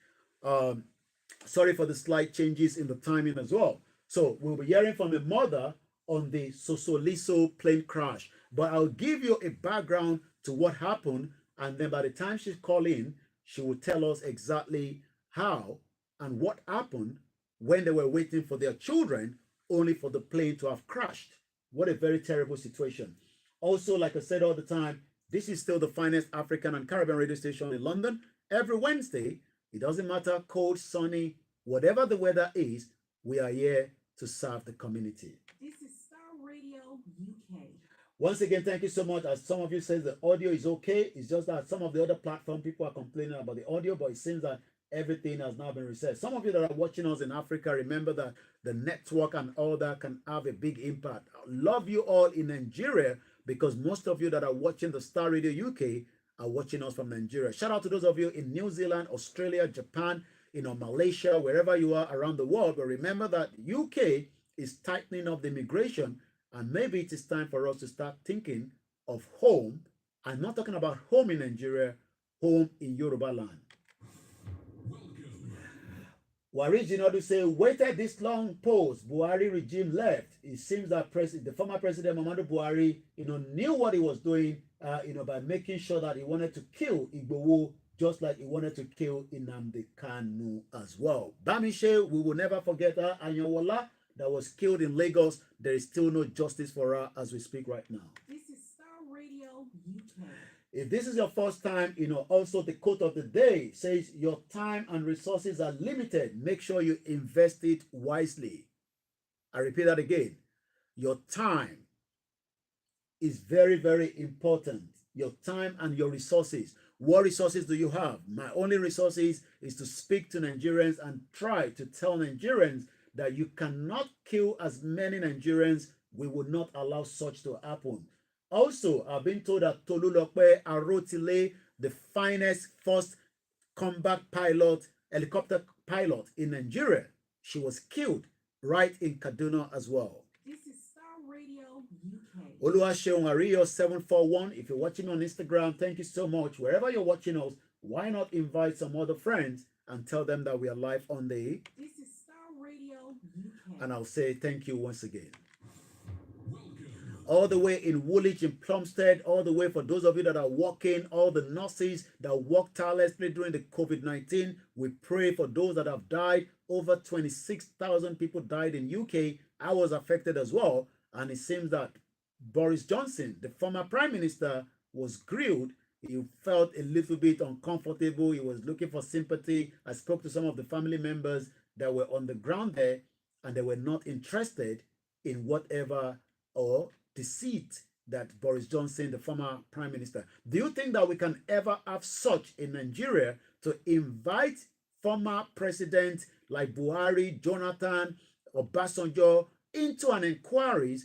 Speaker 5: Sorry for the slight changes in the timing as well. So we'll be hearing from the mother on the Sosoliso plane crash. But I'll give you a background to what happened. And then by the time she's calling, she will tell us exactly how and what happened when they were waiting for their children, only for the plane to have crashed. What a very terrible situation. Also, like I said all the time, this is still the finest African and Caribbean radio station in London. Every Wednesday, it doesn't matter, cold, sunny, whatever the weather is, we are here to serve the community.
Speaker 1: This is Star Radio UK.
Speaker 5: Once again, thank you so much. As some of you says the audio is okay. It's just that some of the other platform people are complaining about the audio, but it seems that everything has now been reset. Some of you that are watching us in Africa, remember that the network and all that can have a big impact. I love you all in Nigeria because most of you that are watching the Star Radio UK are watching us from Nigeria. Shout out to those of you in New Zealand, Australia, Japan, Malaysia, wherever you are around the world. But remember that UK is tightening up the immigration, and maybe it is time for us to start thinking of home. I'm not talking about home in Nigeria, home in Yoruba land. Wari Jinadu say, waited this long pause, Buhari regime left. It seems that the former president Muhammadu Buhari, knew what he was doing, by making sure that he wanted to kill Igboho, just like he wanted to kill Nnamdi Kanu as well. Bamishe, we will never forget her. Anyanwola, that was killed in Lagos. There is still no justice for her as we speak right now.
Speaker 1: This is Star Radio UK.
Speaker 5: If this is your first time, also the quote of the day says, your time and resources are limited. Make sure you invest it wisely. I repeat that again. Your time is very, very important. Your time and your resources. What resources do you have? My only resources is to speak to Nigerians and try to tell Nigerians that you cannot kill as many Nigerians. We will not allow such to happen. Also, I've been told that Tolulope Arotile, the finest first combat pilot, helicopter pilot in Nigeria, she was killed right in Kaduna as well.
Speaker 1: This is Star Radio UK.
Speaker 5: Oluwaseun Ariyo 741. If you're watching me on Instagram, thank you so much. Wherever you're watching us, why not invite some other friends and tell them that we are live on the,
Speaker 1: This is Star Radio UK.
Speaker 5: and I'll say thank you once again.
Speaker 2: Welcome.
Speaker 5: All the way in Woolwich, in Plumstead, all the way for those of you that are working, all the nurses that worked tirelessly during the COVID-19. We pray for those that have died. Over 26,000 people died in UK. I was affected as well. And it seems that Boris Johnson, the former prime minister, was grilled. He felt a little bit uncomfortable. He was looking for sympathy. I spoke to some of the family members that were on the ground there, and they were not interested in whatever or deceit that Boris Johnson, the former prime minister. Do you think that we can ever have such in Nigeria, to invite former presidents like Buhari, Jonathan, Obasanjo into an inquiry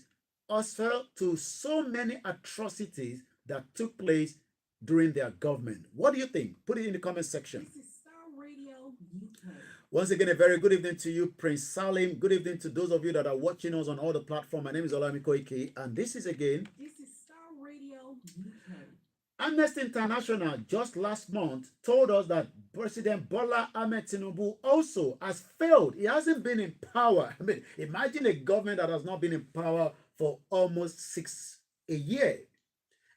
Speaker 5: as well to so many atrocities that took place during their government? What do you think? Put it in the comment section.
Speaker 1: This is Star Radio UK.
Speaker 5: Once again, a very good evening to you, Prince Salim. Good evening to those of you that are watching us on all the platforms. My name is Olamiko Ike, and this is again
Speaker 1: This is Star Radio UK.
Speaker 5: Amnesty International. Just last month told us that President Bola Ahmed Tinubu also has failed. He hasn't been in power. I mean, imagine a government that has not been in power for almost a year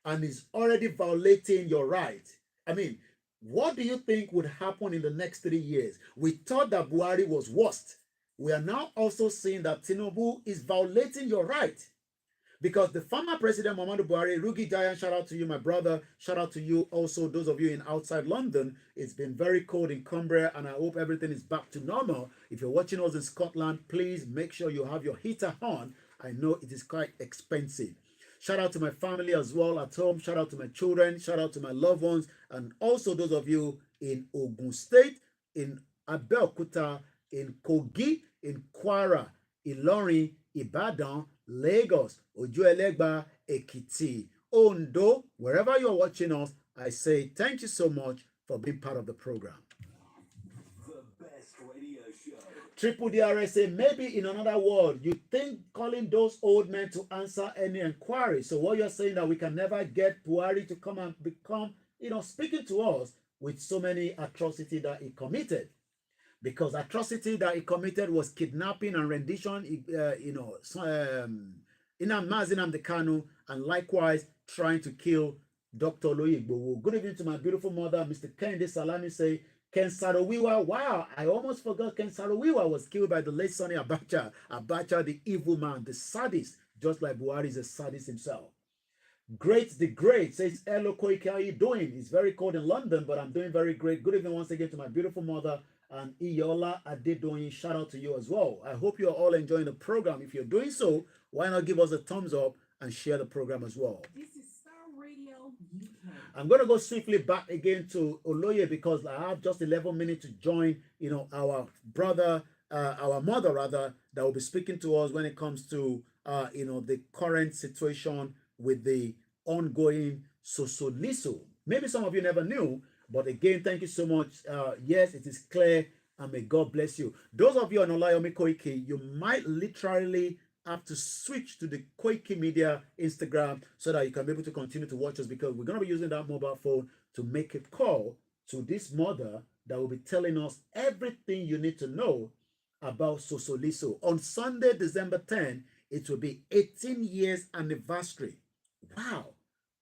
Speaker 5: and is already violating your right. I mean, what do you think would happen in the next 3 years? We thought that Buhari was worst. We are now also seeing that Tinubu is violating your right. Because the former president, Muhammadu Buhari, Rugi Giant, shout out to you, my brother. Shout out to you also, those of you in outside London. It's been very cold in Cumbria, and I hope everything is back to normal. If you're watching us in Scotland, please make sure you have your heater on. I know it is quite expensive. Shout out to my family as well at home. Shout out to my children. Shout out to my loved ones. And also those of you in Ogun State, in Abeokuta, in Kogi, in Kwara, Ilorin, Ibadan, Lagos, Ojuelegba, Ekiti, Ondo, wherever you're watching us, I say thank you so much for being part of the program.
Speaker 6: The best radio show.
Speaker 5: Triple DRSA, maybe in another word, you think calling those old men to answer any inquiry. So what you're saying that we can never get Buhari to come and become, speaking to us with so many atrocity that he committed. Because atrocity that he committed was kidnapping and rendition, Nnamdi Nnamdi Kanu, and likewise trying to kill Dr. Oloyigbowo. Good evening to my beautiful mother, Mr. Kende Salami say, Ken Saro-Wiwa, wow, I almost forgot Ken Saro-Wiwa was killed by the late Sonny Abacha. Abacha, the evil man, the sadist, just like Buhari is a sadist himself. Great the Great says, hello Koike, how are you doing? It's very cold in London, but I'm doing very great. Good evening once again to my beautiful mother, and Iyola Adedoyin, shout out to you as well. I hope you're all enjoying the program. If you're doing so, why not give us a thumbs up and share the program as well.
Speaker 1: This is Star Radio UK.
Speaker 5: I'm going to go swiftly back again to Oloye because I have just 11 minutes to join, our brother, our mother rather, that will be speaking to us when it comes to, the current situation with the ongoing Sosoliso. Maybe some of you never knew, but again, thank you so much. Yes, it is clear, and may God bless you. Those of you on Olayomi Koike, you might literally have to switch to the Koike Media Instagram so that you can be able to continue to watch us, because we're going to be using that mobile phone to make a call to this mother that will be telling us everything you need to know about Sosoliso. On Sunday, December 10, it will be 18 years anniversary. Wow,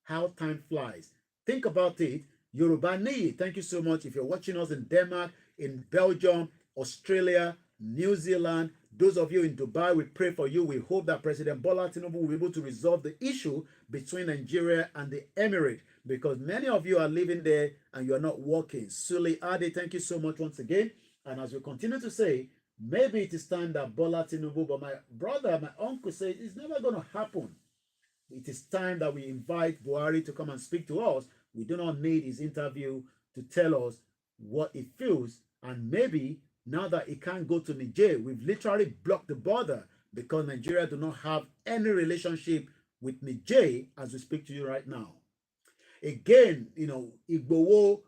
Speaker 5: how time flies. Think about it. Yoruba Ni, thank you so much. If you're watching us in Denmark, in Belgium, Australia, New Zealand, those of you in Dubai, we pray for you. We hope that President Bola Tinubu will be able to resolve the issue between Nigeria and the Emirate, because many of you are living there and you are not working. Suli Ade, thank you so much once again. And as we continue to say, maybe it is time that Bola Tinubu, but my brother, my uncle says it's never going to happen. It is time that we invite Buhari to come and speak to us. We do not need his interview to tell us what he feels. And maybe now that he can't go to Niger, we've literally blocked the border because Nigeria do not have any relationship with Niger as we speak to you right now. Again, Igbowo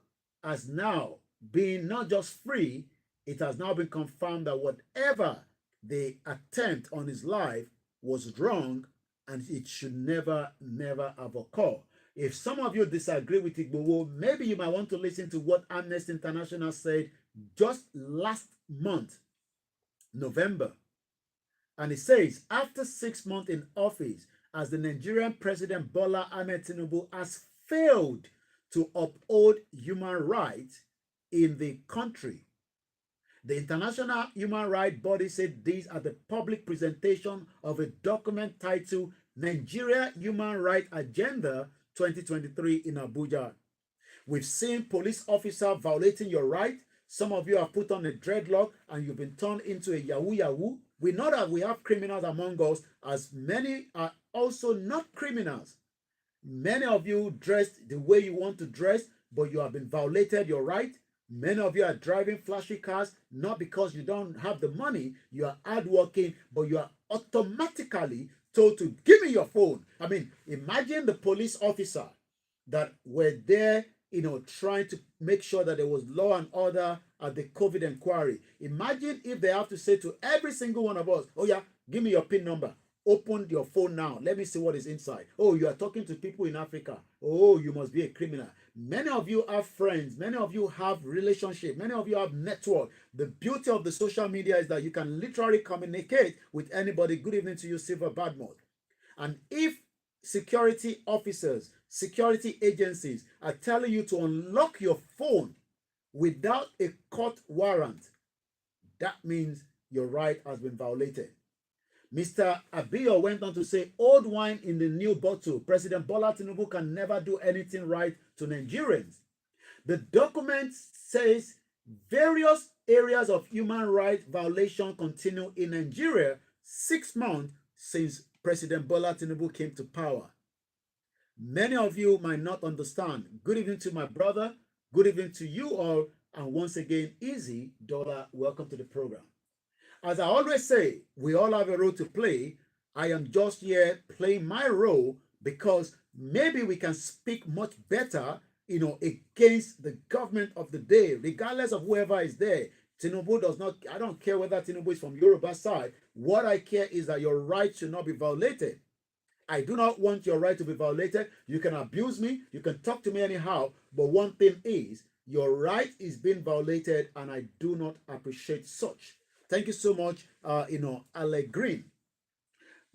Speaker 5: has now been not just free, it has now been confirmed that whatever the attempt on his life was wrong and it should never have occurred. If some of you disagree with Igboho, maybe you might want to listen to what Amnesty International said just last month, November. And it says, after 6 months in office, as the Nigerian President Bola Ahmed Tinubu has failed to uphold human rights in the country. The International Human Rights Body said this at the public presentation of a document titled Nigeria Human Rights Agenda 2023 in Abuja. We've seen police officers violating your right. Some of you have put on a dreadlock and you've been turned into a yahoo yahoo. We know that we have criminals among us, as many are also not criminals. Many of you dressed the way you want to dress, but you have been violated your right. Many of you are driving flashy cars, not because you don't have the money, you are hardworking, but you are automatically told to give me your phone. I mean, imagine the police officer that were there, trying to make sure that there was law and order at the COVID inquiry. Imagine if they have to say to every single one of us, oh yeah, give me your PIN number. Open your phone now. Let me see what is inside. Oh, you are talking to people in Africa. Oh, you must be a criminal. Many of you have friends. Many of you have relationship. Many of you have network. The beauty of the social media is that you can literally communicate with anybody. Good evening to you, Silver Badmouth. And if security officers, security agencies are telling you to unlock your phone without a court warrant, that means your right has been violated. Mr. Abiyo went on to say, old wine in the new bottle. President Bola Tinubu can never do anything right to Nigerians. The document says various areas of human rights violation continue in Nigeria 6 months since President Bola Tinubu came to power. Many of you might not understand. Good evening to my brother. Good evening to you all. And once again, Easy Dollar, welcome to the program. As I always say, we all have a role to play. I am just here playing my role because maybe we can speak much better, against the government of the day, regardless of whoever is there. Tinubu does not, I don't care whether Tinubu is from Yoruba side. What I care is that your right should not be violated. I do not want your right to be violated. You can abuse me. You can talk to me anyhow. But one thing is, your right is being violated, and I do not appreciate such. Thank you so much, Ale Green.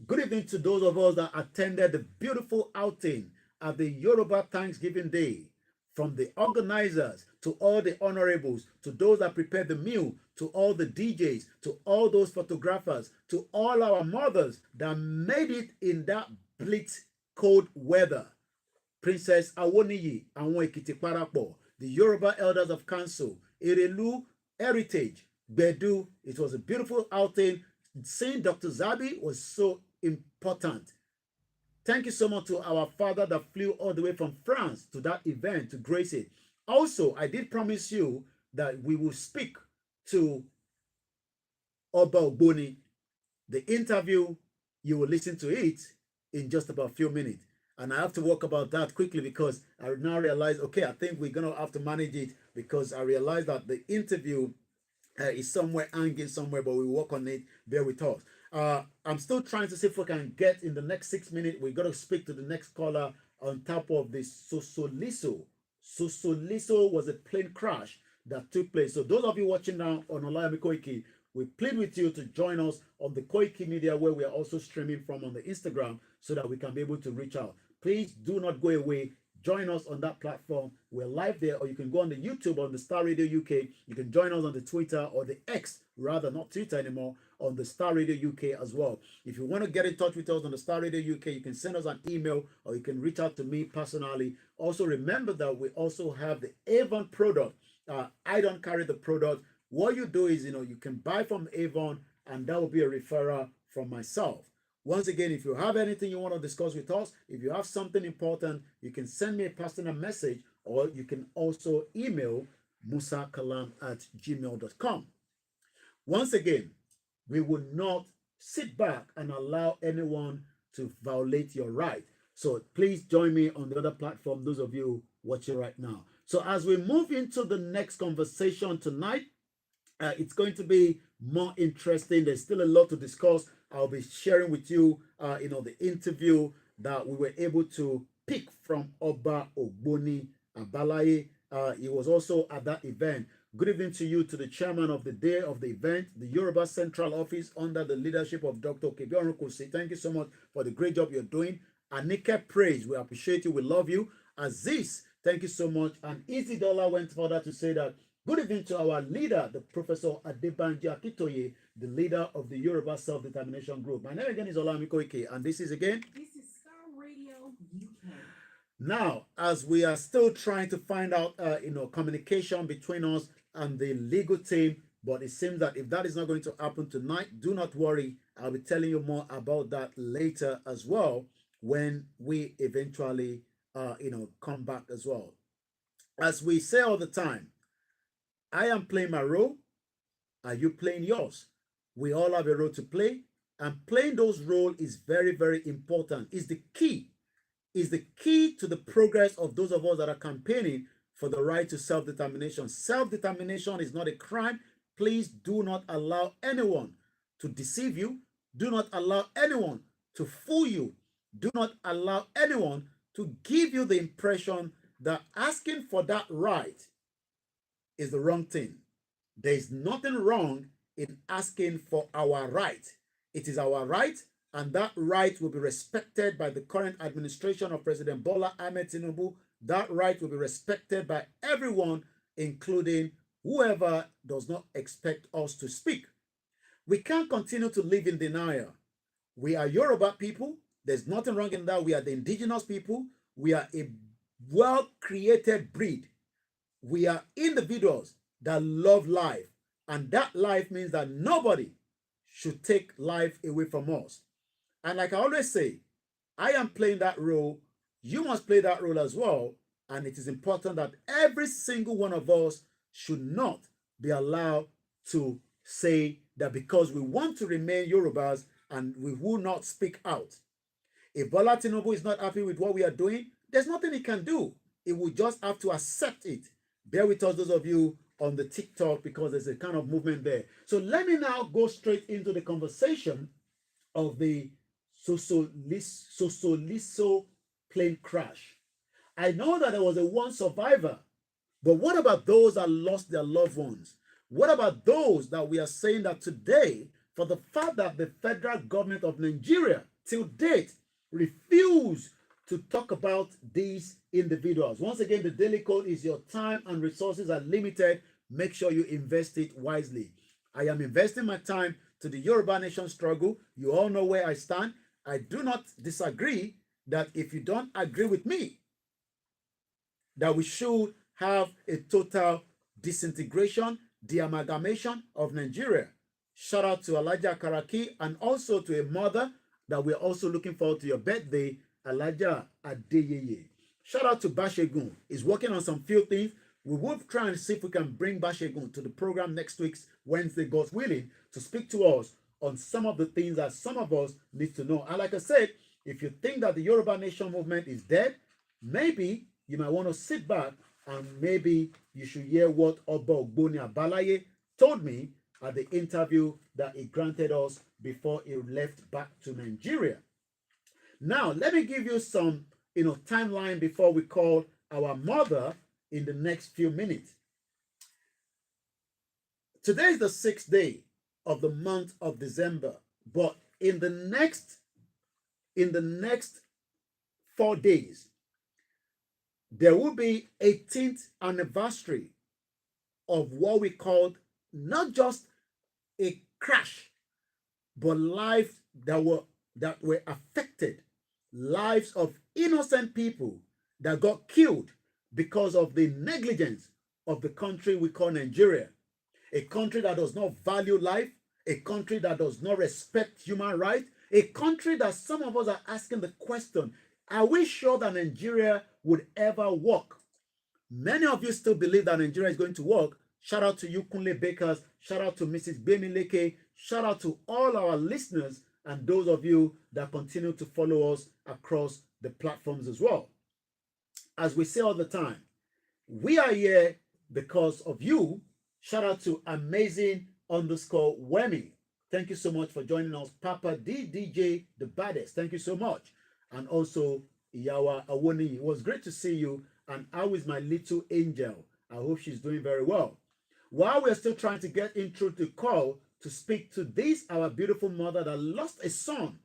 Speaker 5: Good evening to those of us that attended the beautiful outing at the Yoruba Thanksgiving Day. From the organizers to all the honorables, to those that prepared the meal, to all the DJs, to all those photographers, to all our mothers that made it in that blitz cold weather. Princess Awoniyi, Awon Ekiti Parapo, the Yoruba Elders of Council, Erelu Heritage, Bedu. It was a beautiful outing. Seeing Dr. Zabi was so important. Thank you so much to our father that flew all the way from France to that event to grace it. Also, I did promise you that we will speak to Oba Ogboni. The interview, you will listen to it in just about a few minutes. And I have to work about that quickly because I now realize, okay, I think we're going to have to manage it because I realize that the interview is somewhere hanging somewhere, but we work on it. Bear with us. I'm still trying to see if we can get in the next 6 minutes. We're going to speak to the next caller on top of the Sosoliso. Sosoliso was a plane crash that took place. So those of you watching now on Olayemi Koiki, we plead with you to join us on the Koiki Media, where we are also streaming from on the Instagram, so that we can be able to reach out. Please do not go away. Join us on that platform. We're live there, or you can go on the YouTube on the Star Radio UK. You can join us on the Twitter or the X, rather, not Twitter anymore, on the Star Radio UK as well. If you want to get in touch with us on the Star Radio UK, you can send us an email or you can reach out to me personally. Also, remember that we also have the Avon product. I don't carry the product. What you do is, you can buy from Avon, and that will be a referral from myself. Once again, if you have anything you want to discuss with us, if you have something important, you can send me a personal message, or you can also email musakalam@gmail.com. Once again, we will not sit back and allow anyone to violate your right. So please join me on the other platform, those of you watching right now. So as we move into the next conversation tonight, it's going to be more interesting. There's still a lot to discuss. I'll be sharing with you, the interview that we were able to speak from Oba Ogboni Abalaye. He was also at that event. Good evening to you, to the chairman of the day of the event, the Yoruba Central Office under the leadership of Dr. Kebiorun Kosi. Thank you so much for the great job you're doing. Anike Praise, we appreciate you, we love you. Aziz, thank you so much. And Easy Dollar went further to say that, good evening to our leader, the Professor Adebanji Akitoye, the leader of the Yoruba Self-Determination Group. My name again is Olamiko Ike, and this is again?
Speaker 1: This is Star Radio UK.
Speaker 5: Now, as we are still trying to find out, communication between us and the legal team, but it seems that if that is not going to happen tonight, do not worry. I'll be telling you more about that later as well when we eventually, come back as well. As we say all the time, I am playing my role. Are you playing yours? We all have a role to play, and playing those roles is very, very important. Is the key to the progress of those of us that are campaigning for the right to self-determination. Self-determination is not a crime. Please do not allow anyone to deceive you. Do not allow anyone to fool you. Do not allow anyone to give you the impression that asking for that right is the wrong thing. There is nothing wrong in asking for our right. It is our right, and that right will be respected by the current administration of President Bola Ahmed Tinubu. That right will be respected by everyone, including whoever does not expect us to speak. We can't continue to live in denial. We are Yoruba people. There's nothing wrong in that. We are the indigenous people. We are a well-created breed. We are individuals that love life. And that life means that nobody should take life away from us. And like I always say, I am playing that role. You must play that role as well. And it is important that every single one of us should not be allowed to say that because we want to remain Yorubas and we will not speak out. If Bola Tinubu is not happy with what we are doing, there's nothing he can do. He will just have to accept it. Bear with us, those of you on the TikTok, because there's a kind of movement there. So let me now go straight into the conversation of the Sosoliso plane crash. I know that there was a one survivor, but what about those that lost their loved ones? What about those that we are saying that today, for the fact that the federal government of Nigeria till date refuse to talk about these individuals? Once again, the daily code is your time and resources are limited. Make sure you invest it wisely. I am investing my time to the Yoruba nation struggle. You all know where I stand. I do not disagree that if you don't agree with me, that we should have a total disintegration, de-amalgamation of Nigeria. Shout out to Alaja Karaki and also to a mother that we're also looking forward to your birthday, Alaja Adeyeye. Shout out to Bashegun. He's working on some few things. We will try and see if we can bring Bashegun to the program next week, Wednesday, God's willing, to speak to us on some of the things that some of us need to know. And like I said, if you think that the Yoruba Nation movement is dead, maybe you might want to sit back and maybe you should hear what Oba Ogboni Abalaye told me at the interview that he granted us before he left back to Nigeria. Now, let me give you some, timeline before we call our mother in the next few minutes. Today is the 6th day of the month of December, but in the next 4 days, there will be 18th anniversary of what we called not just a crash, but lives that were affected, lives of innocent people that got killed because of the negligence of the country we call Nigeria, a country that does not value life, a country that does not respect human rights, a country that some of us are asking the question, are we sure that Nigeria would ever work? Many of you still believe that Nigeria is going to work. Shout out to you, Kunle Bakers. Shout out to Mrs. Bemileke. Shout out to all our listeners and those of you that continue to follow us across the platforms as well. As we say all the time, we are here because of you. Shout out to amazing_Wemi. Thank you so much for joining us. Papa D DJ the baddest. Thank you so much. And also Iyawa Awoni. It was great to see you. And how is my little angel? I hope she's doing very well. While we're still trying to get in through the call to speak to this, our beautiful mother that lost a son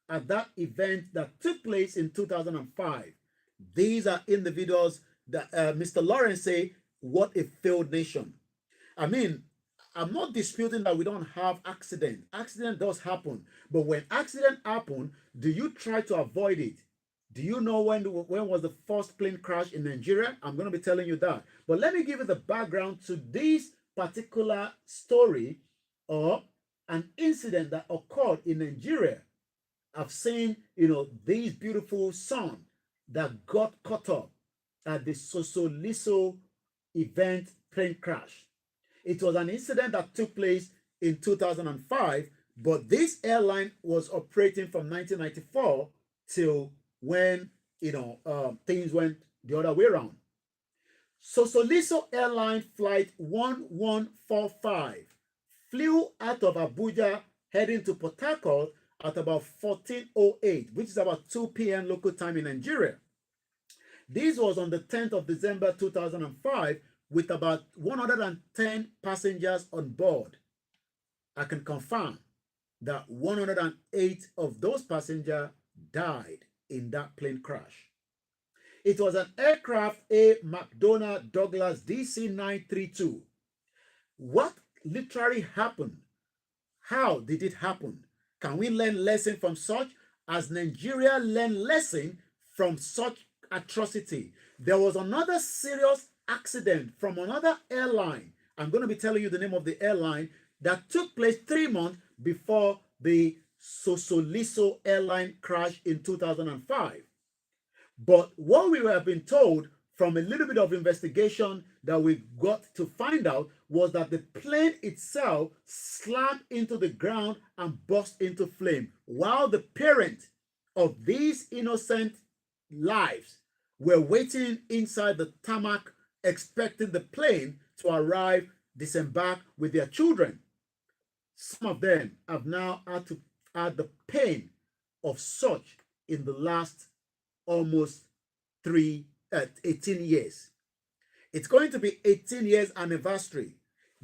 Speaker 5: at that event that took place in 2005. These are individuals that Mr. Lawrence say, what a failed nation. I mean, I'm not disputing that we don't have accident. Accident does happen. But when accident happen, do you try to avoid it? Do you know when was the first plane crash in Nigeria? I'm going to be telling you that. But let me give you the background to this particular story or an incident that occurred in Nigeria. I've seen, these beautiful son that got caught up at the Sosoliso event plane crash. It was an incident that took place in 2005, but this airline was operating from 1994 till when things went the other way around. Sosoliso Airline Flight 1145 flew out of Abuja heading to Port Harcourt at about 14:08, which is about 2 p.m. local time in Nigeria. This was on the 10th of December 2005 with about 110 passengers on board. I can confirm that 108 of those passengers died in that plane crash. It was an aircraft A McDonnell Douglas DC-932. What literally happened? How did it happen? Can we learn lesson from such? As Nigeria learned lesson from such atrocity. There was another serious accident from another airline. I'm going to be telling you the name of the airline that took place 3 months before the Sosoliso airline crash in 2005. But what we have been told from a little bit of investigation that we got to find out was that the plane itself slammed into the ground and burst into flame while the parents of these innocent lives were waiting inside the tarmac expecting the plane to arrive, disembark with their children. Some of them have now had to add the pain of such in the last almost 18 years. It's going to be 18 years anniversary.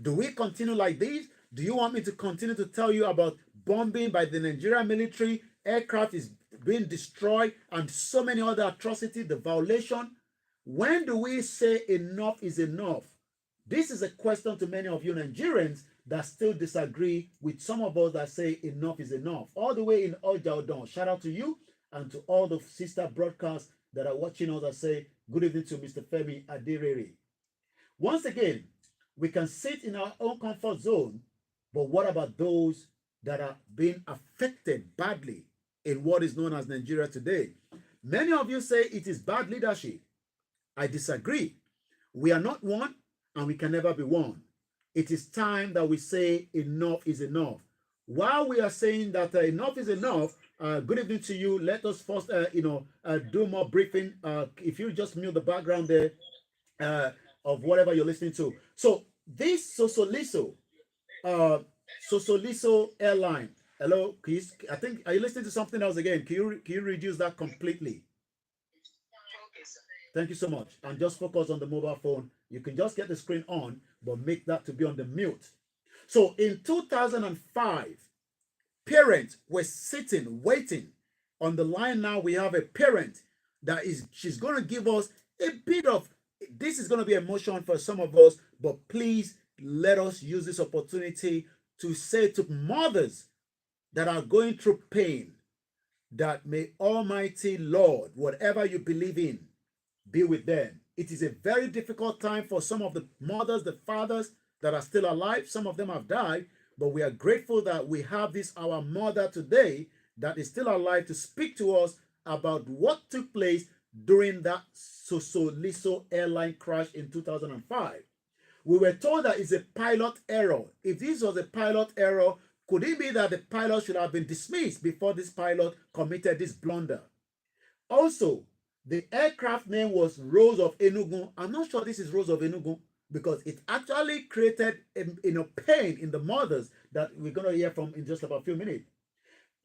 Speaker 5: Do we continue like this? Do you want me to continue to tell you about bombing by the Nigerian military, aircraft is being destroyed, and so many other atrocities, the violation? When do we say enough is enough? This is a question to many of you Nigerians that still disagree with some of us that say enough is enough. All the way in Ojaodon, shout out to you and to all the sister broadcasts that are watching us that say good evening to Mr. Femi Adirere. Once again, we can sit in our own comfort zone, but what about those that are being affected badly in what is known as Nigeria today? Many of you say it is bad leadership. I disagree. We are not one and we can never be one. It is time that we say enough is enough. While we are saying that enough is enough, good evening to you. Let us first, do more briefing. If you just mute the background there of whatever you're listening to. So this Sosoliso airline. Hello, please. I think are you listening to something else again? Can you reduce that completely? Thank you so much. And just focus on the mobile phone. You can just get the screen on, but make that to be on the mute. So in 2005, parents were sitting, waiting. On the line now, we have a parent she's going to give us a bit of, this is going to be emotional for some of us, but please let us use this opportunity to say to mothers that are going through pain, that may Almighty Lord, whatever you believe in, be with them. It is a very difficult time for some of the mothers, the fathers that are still alive. Some of them have died, but we are grateful that we have our mother today that is still alive to speak to us about what took place during that Sosoliso airline crash in 2005. We were told that it's a pilot error. If this was a pilot error, could it be that the pilot should have been dismissed before this pilot committed this blunder? Also, the aircraft name was Rose of Enugu. I'm not sure this is Rose of Enugu because it actually created pain in the mothers that we're going to hear from in just about a few minutes.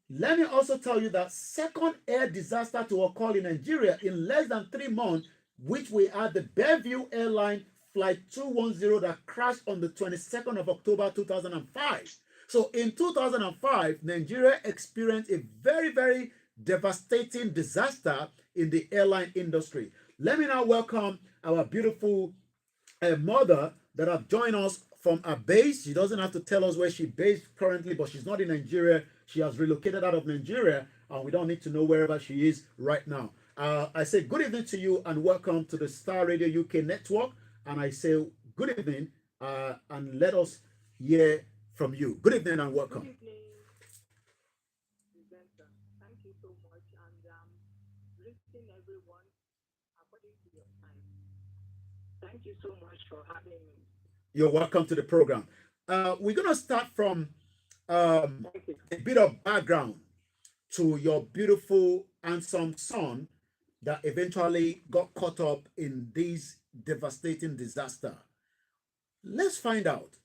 Speaker 5: Let me also tell you that second air disaster to occur in Nigeria in less than 3 months, which we had the Bellevue Airline Flight 210 that crashed on the 22nd of October 2005. So in 2005, Nigeria experienced a very, very devastating disaster in the airline industry. Let me now welcome our beautiful mother that have joined us from a base. She doesn't have to tell us where she's based currently, but she's not in Nigeria. She has relocated out of Nigeria, and we don't need to know wherever she is right now. I say good evening to you and welcome to the Star Radio UK network. And I say good evening and let us hear from you. Good evening and welcome.
Speaker 7: Good evening, presenter. Thank you so much, and greeting everyone according to your time. Thank you so much for having me.
Speaker 5: You're welcome to the program. We're going to start from
Speaker 7: Thank you.
Speaker 5: a bit of background to your beautiful, handsome son that eventually got caught up in this devastating disaster. Let's find out,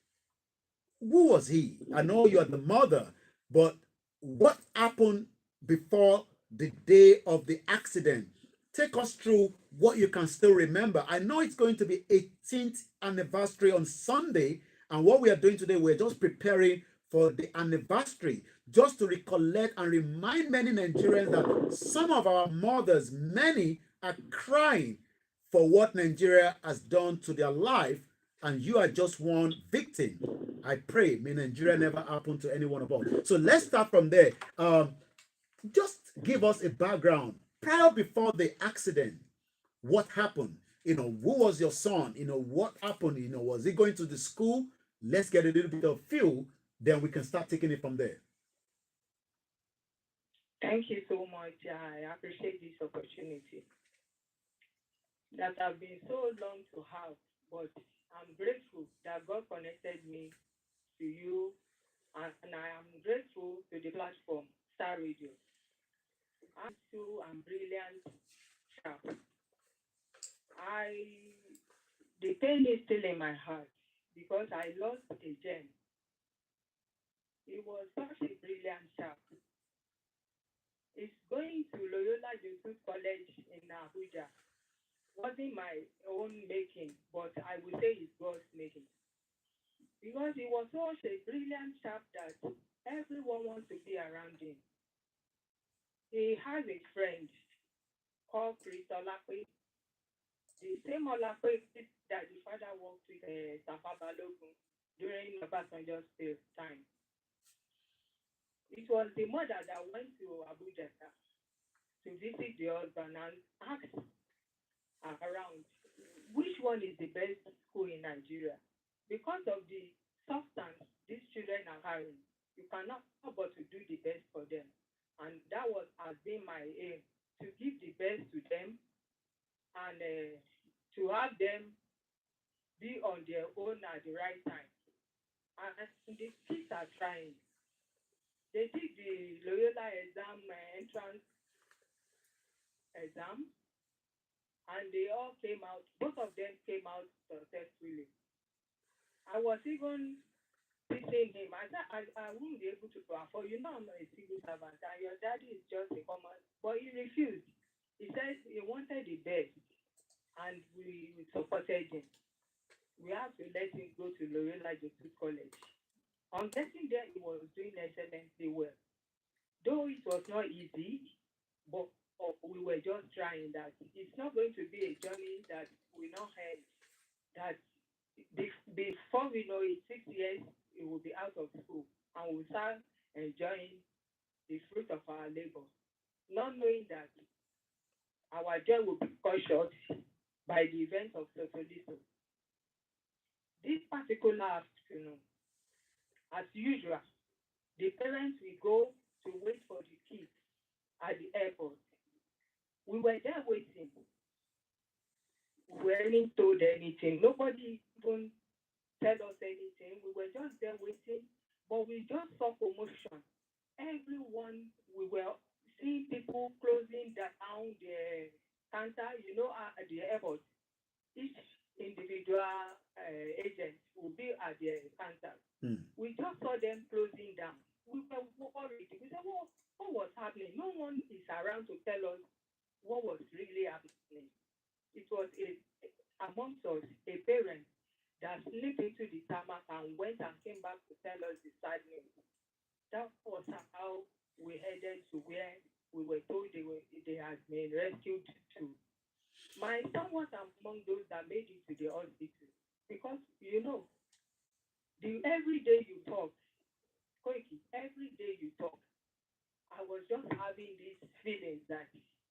Speaker 5: who was he? I know you're the mother, but what happened before the day of the accident? Take us through what you can still remember. I know it's going to be 18th anniversary on Sunday, and what we are doing today, we're just preparing for the anniversary, just to recollect and remind many Nigerians that some of our mothers, many are crying for what Nigeria has done to their life, and you are just one victim. I pray may Nigeria never happen to any one of us. So let's start from there. Just give us a background prior before the accident. What happened? Who was your son? What happened? Was he going to the school? Let's get a little bit of feel, then we can start taking it from there.
Speaker 7: Thank you so much. I appreciate this opportunity that I've been so long to have, but I'm grateful that God connected me to you, and I am grateful to the platform, Star Radio. I'm too, I'm brilliant, sharp. I the pain is still in my heart because I lost a gem. He was such a brilliant chap. He's going to Loyola Joseph College in Abuja. Wasn't my own making, but I would say it's God's making. Because he was such a brilliant chap that everyone wants to be around him. He has a friend called Chris Olape, the same Olape that the father worked with Tafa Balogun during Obasanjo's time. It was the mother that went to Abuja to visit the husband and asked around which one is the best school in Nigeria. Because of the substance these children are having, you cannot help but to do the best for them. And that has been my aim, to give the best to them and to have them be on their own at the right time. And the kids are trying. They did the Loyola exam, entrance exam, and they all came out. Both of them came out successfully. I was even teaching him. I said, I won't be able to afford. I'm not a civil servant, and your daddy is just a common. But he refused. He said he wanted the best, and we supported him. We have to let him go to Loyola Joseph College. On getting there, he was doing excellently well. Though it was not easy, but we were just trying that. It's not going to be a journey that will not end. That before we know it, 6 years, it will be out of school and we'll start enjoying the fruit of our labor, not knowing that our joy will be cut short by the event of Sosoliso. This particular afternoon, as usual, the parents will go to wait for the kids at the airport. We were there waiting. We weren't told anything. Nobody even tell us anything. We were just there waiting, but we just saw commotion. Everyone, we were seeing people closing down the counter, at the airport. Each individual agent will be at the counter. We just saw them closing down. We were worried. We said, what what was happening. No one is around to tell us what was really happening. It was amongst us, a parent that slipped into the tarmac and went and came back to tell us the sad news. That was how we headed to where we were told they had been rescued to. My son was among those that made it to the hospital because every day you talk, Koiki, every day you talk, I was just having this feeling that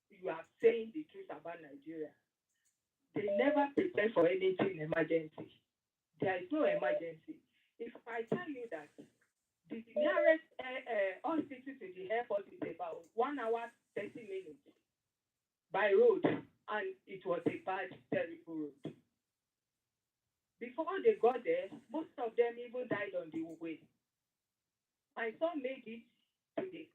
Speaker 7: you are saying the truth about Nigeria. They never prepare for anything emergency. There is no emergency. If I tell you that the nearest hospital to the airport is about 1 hour 30 minutes by road, and it was a bad, terrible road. Before they got there, most of them even died on the way. My son made it to the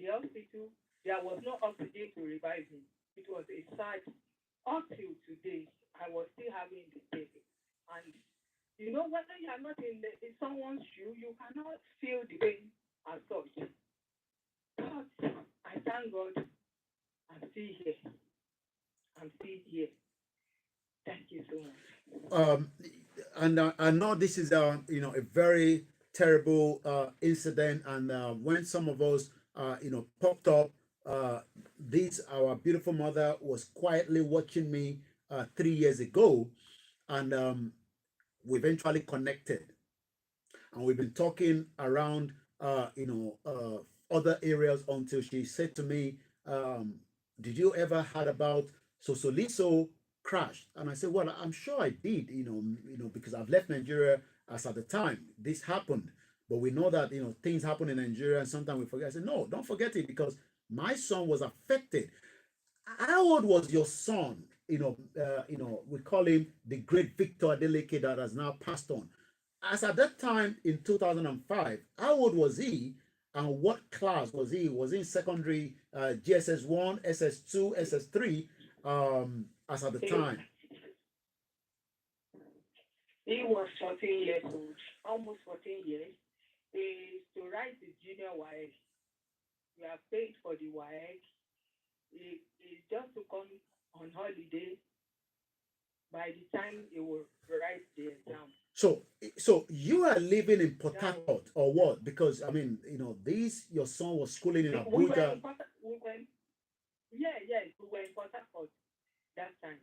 Speaker 7: hospital. There was no oxygen to revive him. It was a sad. Up till today, I was still having the pain. And whether you are not in someone's shoe, you cannot feel the pain as such. But I thank God I'm still here. I'm still here. Thank you so much.
Speaker 5: And I know this is a very terrible incident, and when some of us popped up, this our beautiful mother was quietly watching me 3 years ago, and we eventually connected, and we've been talking around other areas until she said to me, did you ever heard about Sosoliso crash? And I said, well, I'm sure I did, because I've left Nigeria as at the time this happened. But we know that things happen in Nigeria and sometimes we forget. I said, no, don't forget it, because my son was affected. How old was your son? We call him the great Victor Adeleke that has now passed on. As at that time in 2005, how old was he, and what class was he? Was he in secondary, GSS 1, SS 2, SS 3, as at the time?
Speaker 7: He was 14 years old, almost 14 years. He is to write the junior WAEC. We have paid for the WAEC. He is just to come on holiday by the time he will write the exam.
Speaker 5: So you are living in Port Harcourt or what? Because I mean, your son was schooling in Abuja.
Speaker 7: We were in Port Harcourt that time.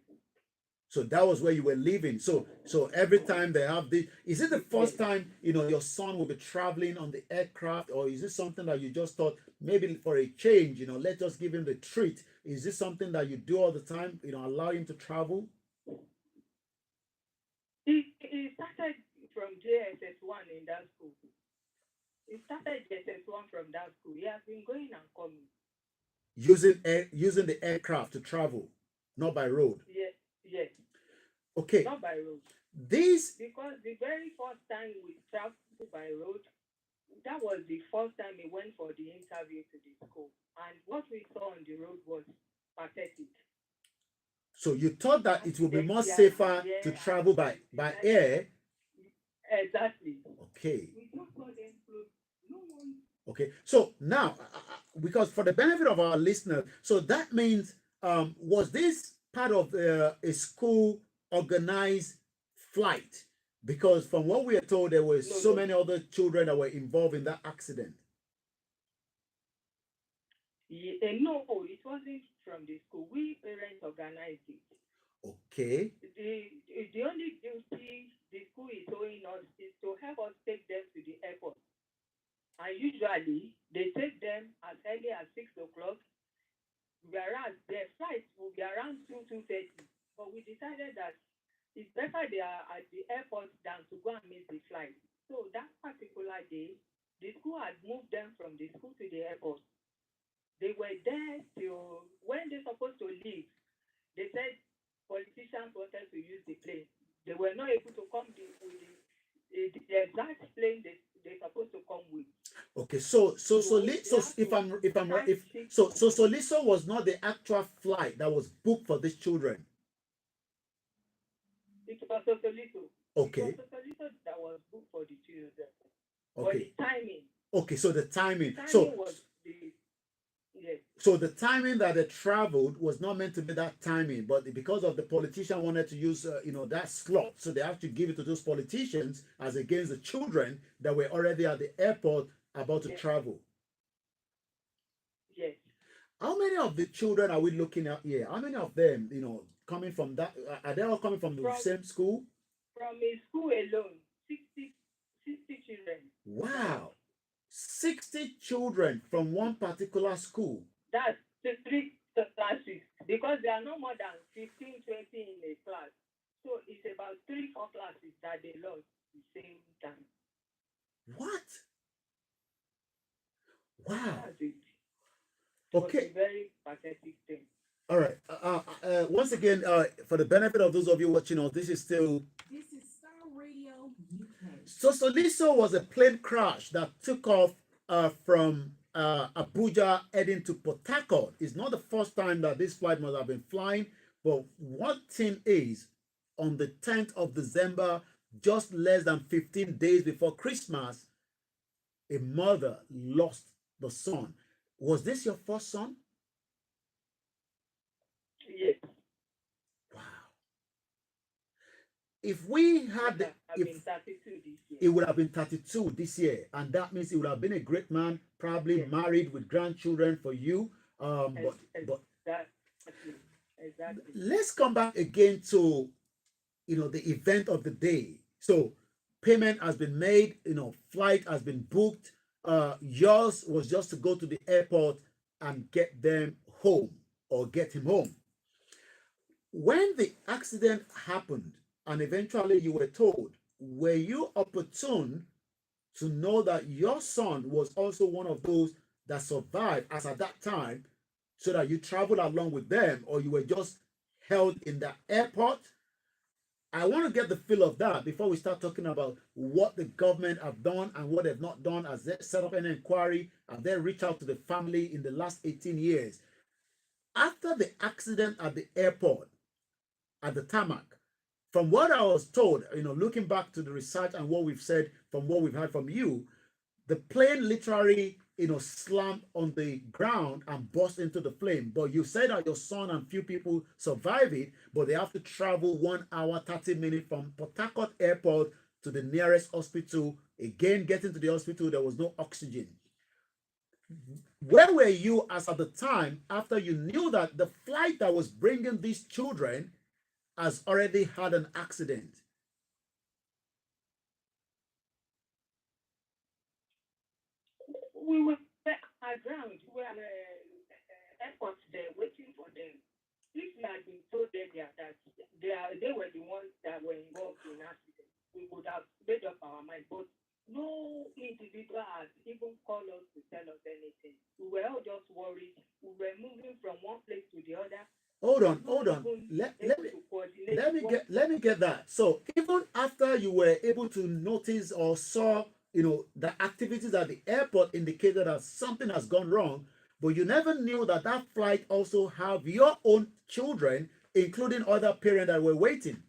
Speaker 5: So that was where you were living. So every time they have this, is it the first time your son will be traveling on the aircraft, or is it something that you just thought maybe for a change, let's just give him the treat? Is this something that you do all the time? Allow him to travel?
Speaker 7: He started from JSS 1 in that school. He started JSS 1 from that school. He has been going and coming.
Speaker 5: Using the aircraft to travel, not by road.
Speaker 7: Yes.
Speaker 5: Okay.
Speaker 7: Not by road.
Speaker 5: Because
Speaker 7: the very first time we traveled by road, that was the first time he went for the interview to the school. And what we saw on the road was pathetic.
Speaker 5: So you thought that it would be more safer to travel by air?
Speaker 7: Exactly.
Speaker 5: Okay.
Speaker 7: We just saw them close. No one.
Speaker 5: Okay. So now, because for the benefit of our listeners, so that means, was this part of a school organized flight? Because from what we are told, there were so many other children that were involved in that accident.
Speaker 7: No, it wasn't from the school. We parents organized it.
Speaker 5: Okay.
Speaker 7: The only duty the school is owing us is to help us take them to the airport. And usually, they take them as early as 6 o'clock, whereas their flight will be around 2:30. But we decided that it's better they are at the airport than to go and miss the flight. So that particular day, the school had moved them from the school to the airport. They were there till when they're supposed to leave. They said politicians wanted to use the plane. They were not able to come with the exact plane they're supposed to come with.
Speaker 5: Okay, so Sosoliso was not the actual flight that was booked for these children.
Speaker 7: It was Sosoliso.
Speaker 5: Okay.
Speaker 7: It was Sosoliso that was booked for the children.
Speaker 5: Okay.
Speaker 7: For the timing.
Speaker 5: Okay, so the timing.
Speaker 7: Was Yes.
Speaker 5: So the timing that they traveled was not meant to be that timing, but because of the politician wanted to use, that slot, so they have to give it to those politicians as against the children that were already at the airport about to
Speaker 7: Yes.
Speaker 5: travel.
Speaker 7: Yes.
Speaker 5: How many of the children are we looking at here? How many of them, coming from that? Are they all coming from the
Speaker 7: From
Speaker 5: same school?
Speaker 7: a school alone, 60 children. Died.
Speaker 5: Wow, 60 children from one particular school.
Speaker 7: That's the three classes because there are no more than 15, 20 in a class. So it's about 3, 4 classes that they lost the same time.
Speaker 5: What? Wow.
Speaker 7: That's it. It was
Speaker 5: Okay.
Speaker 7: a very pathetic thing.
Speaker 5: All right. Once again, for the benefit of those of you watching us, this is still.
Speaker 1: This is Star Radio UK.
Speaker 5: Sosoliso was a plane crash that took off from Abuja heading to Port Harcourt. It's not the first time that this flight must have been flying, but one thing is, on the 10th of December, just less than 15 days before Christmas, a mother lost the son. Was this your first son?
Speaker 7: Yes.
Speaker 5: Wow. If we had,
Speaker 7: I've been 32 this year.
Speaker 5: it would have been 32 this year, and that means he would have been a great man, probably
Speaker 7: Yes.
Speaker 5: married with grandchildren for you. But
Speaker 7: Exactly.
Speaker 5: let's come back again to the event of the day. So payment has been made, flight has been booked. Yours was just to go to the airport and get them home or get him home. When the accident happened and eventually you were told, were you opportune to know that your son was also one of those that survived as at that time, so that you traveled along with them, or you were just held in the airport? I want to get the feel of that before we start talking about what the government have done and what they've not done. Has they set up an inquiry? Have they reached out to the family in the last 18 years? After the accident at the airport, at the tarmac, from what I was told, looking back to the research and what we've said, from what we've heard from you, the plane literally, slammed on the ground and burst into the flame. But you said that your son and few people survived it, but they have to travel 1 hour, 30 minutes from Port Harcourt Airport to the nearest hospital. Again, getting to the hospital, there was no oxygen. Where were you as at the time after you knew that the flight that was bringing these children has already had an accident?
Speaker 7: We were aground. We were at the airport there waiting for them. If we had been told earlier that they were the ones that were involved in accident, we would have made up our mind. But no individual has even called us to tell us anything. We were all just worried. We were moving from one place to the other.
Speaker 5: Hold on. Let me get that. So even after you were able to notice or saw, the activities at the airport indicated that something has gone wrong, but you never knew that that flight also have your own children, including other parents that were waiting.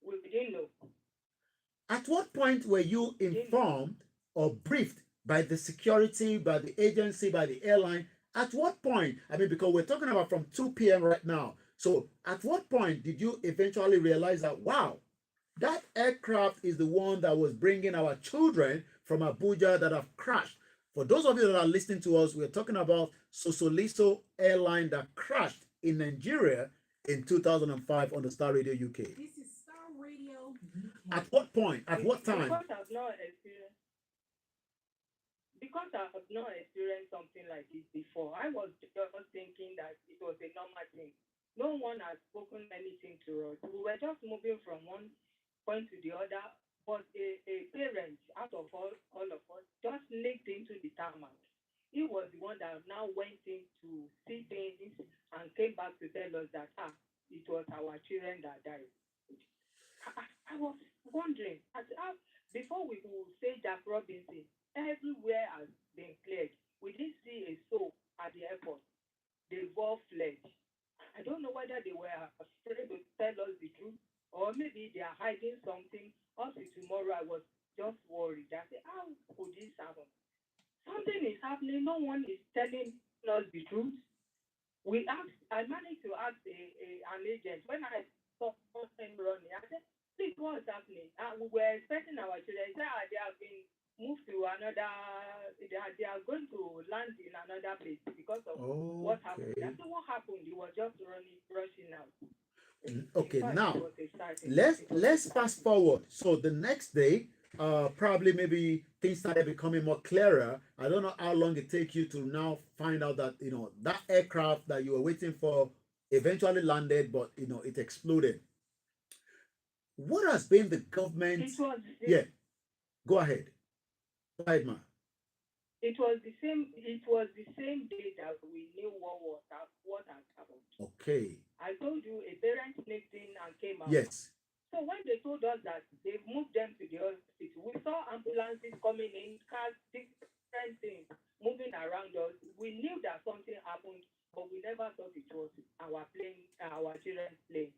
Speaker 7: We didn't know.
Speaker 5: At what point were you informed or briefed by the security, by the agency, by the airline? At what point? I mean, because we're talking about from 2 p.m. right now. So at what point did you eventually realize that, wow, that aircraft is the one that was bringing our children from Abuja that have crashed? For those of you that are listening to us, we're talking about Sosoliso airline that crashed in Nigeria in 2005 on the Star Radio UK.
Speaker 1: This is Star Radio UK.
Speaker 5: At what point? At what time?
Speaker 7: Because I've not experienced something like this before. I was just thinking that it was a normal thing. No one has spoken anything to us. We were just moving from one point to the other, but a parent out of all of us just sneaked into the tarmac. He was the one that now went in to see things and came back to tell us that it was our children that died. I was wondering, before we will say Jack Robinson, everywhere has been cleared. We didn't see a soul at the airport. They all fled. I don't know whether they were afraid to tell us the truth, or maybe they are hiding something. Also, tomorrow I was just worried. I said, how could this happen? Something is happening. No one is telling other place because of what happened.
Speaker 5: Okay.
Speaker 7: That's what happened. He was just rushing out.
Speaker 5: Okay,
Speaker 7: In fact,
Speaker 5: now
Speaker 7: it was a start.
Speaker 5: let's fast forward. So the next day, probably maybe things started becoming more clearer. I don't know how long it take you to now find out that that aircraft that you were waiting for eventually landed, but it exploded. What has been the government?
Speaker 7: It was
Speaker 5: Yeah, go ahead. Go ahead, ma.
Speaker 7: it was the same. It was the same day that we knew what had happened.
Speaker 5: Okay.
Speaker 7: I told you a parent sneaked in and came out.
Speaker 5: Yes.
Speaker 7: So when they told us that they moved them to the hospital, we saw ambulances coming in, cars, different things moving around us. We knew that something happened, but we never thought it was our plane, our children's plane.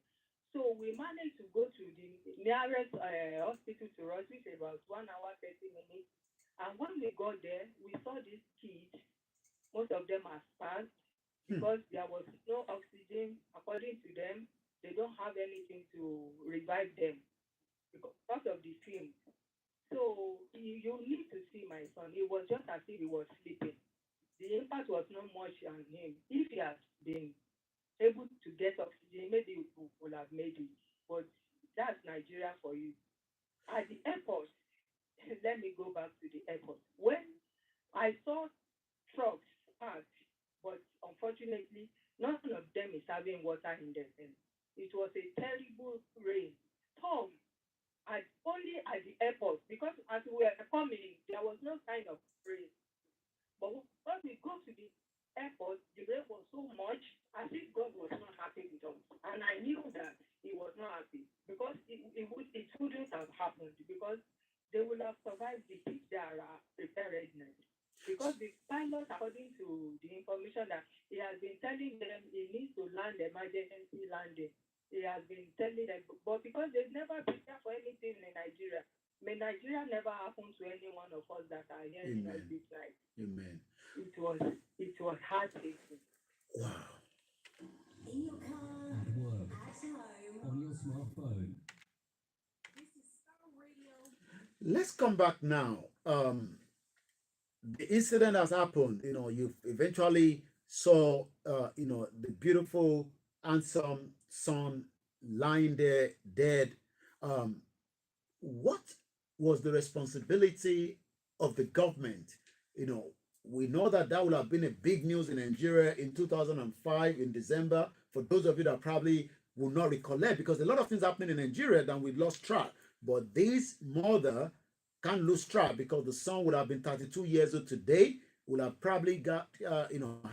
Speaker 7: So we managed to go to the nearest hospital to us, which is about 1 hour 30 minutes. And when we got there, we saw these kids. Most of them are spars because there was no oxygen. According to them, they don't have anything to revive them because of the film. So you need to see my son. It was just as if he was sleeping. The impact was not much on him. If he had been able to get oxygen, maybe we would have made it. But that's Nigeria for you. At the airport, let me go back to the airport. When I saw trucks parked, but unfortunately, none of them is having water in them. It was a terrible rain, storm, only at the airport because as we were coming, there was no sign of rain. But when we go to the airport, the rain was so much as if God was not happy with us. And I knew that He was not happy because it wouldn't have happened because they would have survived the if there are preparedness. Because the pilot, according to the information that he has been telling them, he needs to land emergency landing. He has been telling them, but because they've never prepared for anything in Nigeria, may Nigeria never happen to any one of us that are here in this night.
Speaker 5: Amen.
Speaker 7: It was heartbreaking.
Speaker 5: Wow.
Speaker 3: In your car,
Speaker 2: At work,
Speaker 3: at home.
Speaker 2: on your smartphone.
Speaker 3: This is Star Radio.
Speaker 5: Let's come back now. The incident has happened. You eventually saw, the beautiful, handsome son lying there dead. What was the responsibility of the government? We know that would have been a big news in Nigeria in 2005 in December. For those of you that probably will not recollect, because a lot of things happening in Nigeria that we lost track. But this mother can't lose track because the son would have been 32 years old today, would have probably got,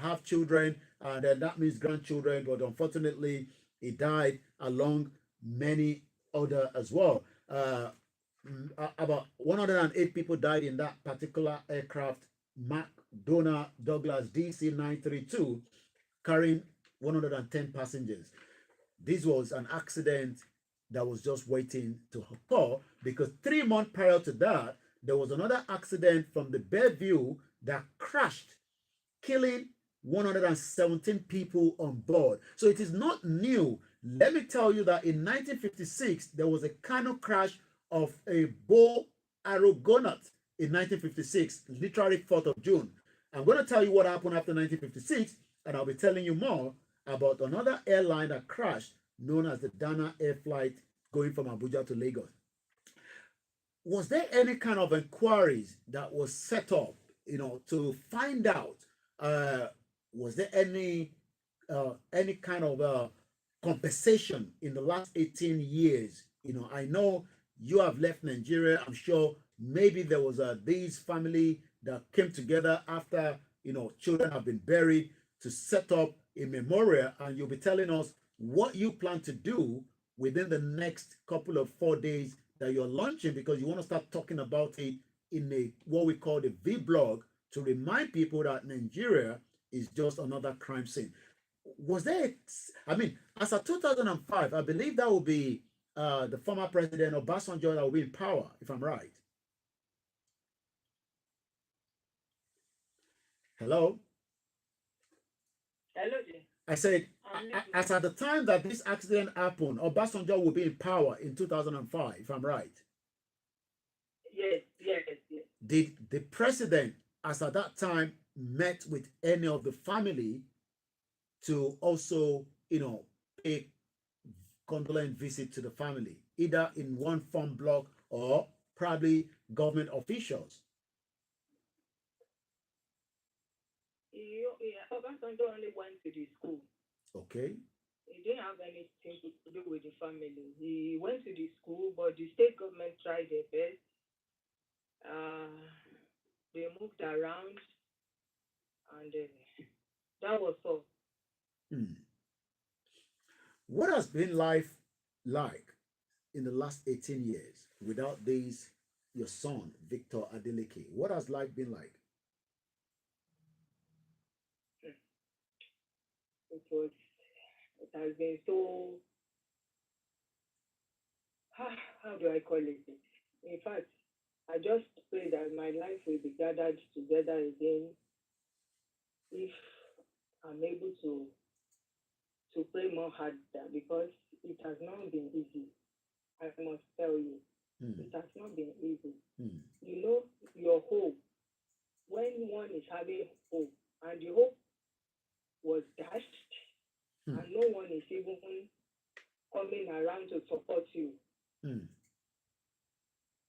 Speaker 5: have children, and then that means grandchildren. But unfortunately, he died along many other as well. About 108 people died in that particular aircraft, McDonnell Douglas DC-932, carrying 110 passengers. This was an accident that was just waiting to occur because 3 months prior to that, there was another accident from the Bellevue that crashed, killing 117 people on board. So it is not new. Let me tell you that in 1956, there was a canoe crash of a Bow Argonaut in 1956, literally 4th of June. I'm going to tell you what happened after 1956, and I'll be telling you more about another airline that crashed known as the Dana Air Flight going from Abuja to Lagos. Was there any kind of inquiries that was set up, to find out, was there any kind of compensation in the last 18 years? I know you have left Nigeria. I'm sure maybe there was these family that came together after, children have been buried to set up a memorial, and you'll be telling us what you plan to do within the next couple of 4 days that you're launching, because you want to start talking about it in what we call the V-blog to remind people that Nigeria is just another crime scene. Was there, as of 2005, I believe that will be the former president Obasanjo that will be in power, if I'm right. Hello?
Speaker 7: Hello, Jay.
Speaker 5: I said, as at the time that this accident happened, Obasanjo will be in power in 2005, if I'm right.
Speaker 7: Yes.
Speaker 5: Did the president, as at that time, met with any of the family to also, pay condolence visit to the family, either in one form block or probably government officials.
Speaker 7: Obasanjo only went to the school.
Speaker 5: Okay.
Speaker 7: He didn't have anything to do with the family. He went to the school, but the state government tried their best. They moved around, and that was all.
Speaker 5: Hmm. What has been life like in the last 18 years without this, your son, Victor Adeleke? What has life been like?
Speaker 7: It was. It has been so. How do I call it? In fact, I just pray that my life will be gathered together again if I'm able to pray more harder, because it has not been easy. I must tell you,
Speaker 5: Hmm.
Speaker 7: it has not been easy.
Speaker 5: Hmm.
Speaker 7: You know, your hope, when one is having hope and the hope was dashed,
Speaker 5: Hmm.
Speaker 7: and no one is even coming around to support you
Speaker 5: Hmm.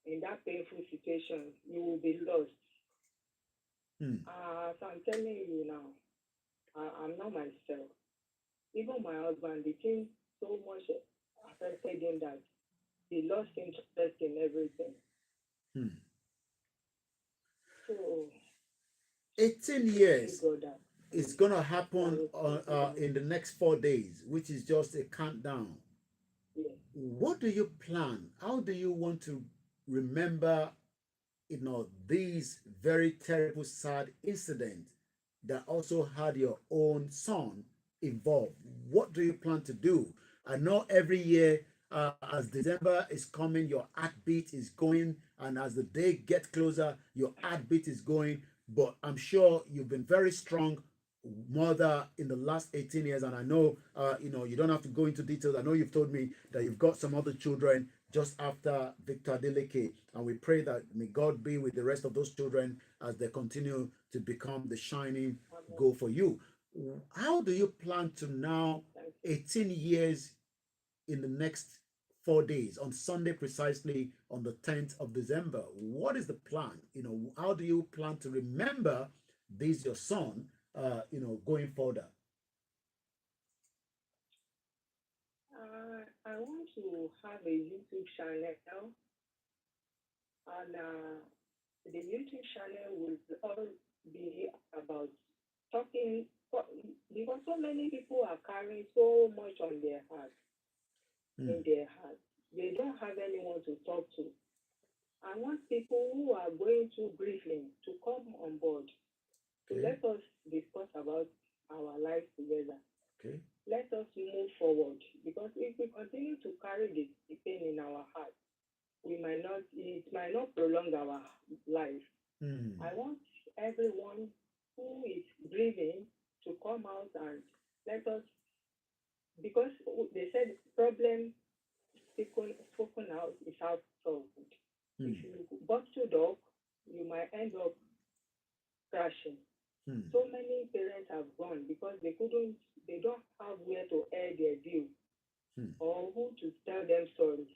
Speaker 7: in that painful situation, you will be lost.
Speaker 5: Hmm.
Speaker 7: So I'm telling you now, I'm not myself. Even my husband, the thing so much affected him that he lost interest in everything.
Speaker 5: Hmm.
Speaker 7: So
Speaker 5: 18
Speaker 7: we thank
Speaker 5: years
Speaker 7: God that
Speaker 5: is going to
Speaker 7: yeah,
Speaker 5: happen
Speaker 7: we thank God.
Speaker 5: in the next 4 days, which is just a countdown.
Speaker 7: Yeah.
Speaker 5: What do you plan? How do you want to remember, these very terrible, sad incidents that also had your own son involved? What do you plan to do? I know every year, as December is coming, your heartbeat is going, and as the day gets closer, your heartbeat is going. But I'm sure you've been very strong mother in the last 18 years, and I know, you don't have to go into details. I know you've told me that you've got some other children just after Victor Adeleke, and we pray that may God be with the rest of those children as they continue to become the shining goal for you. How do you plan to now, 18 years in the next 4 days, on Sunday precisely, on the 10th of December? What is the plan? How do you plan to remember this, your son, going further?
Speaker 7: I want to have a YouTube channel, and the YouTube channel will all be about talking, because so many people are carrying so much on their heart,
Speaker 5: Hmm.
Speaker 7: in their heart. They don't have anyone to talk to. I want people who are going through grieving to come on board, to
Speaker 5: Okay.
Speaker 7: let us discuss about our life together.
Speaker 5: Okay.
Speaker 7: Let us move forward, because if we continue to carry the pain in our heart, it might not prolong our life.
Speaker 5: Hmm.
Speaker 7: I want everyone who is grieving to come out and let us, because they said problem spoken out is half solved.
Speaker 5: Hmm.
Speaker 7: If you bottled up, you might end up crashing.
Speaker 5: Hmm.
Speaker 7: So many parents have gone because they don't have where to air their view
Speaker 5: Hmm.
Speaker 7: or who to tell them stories.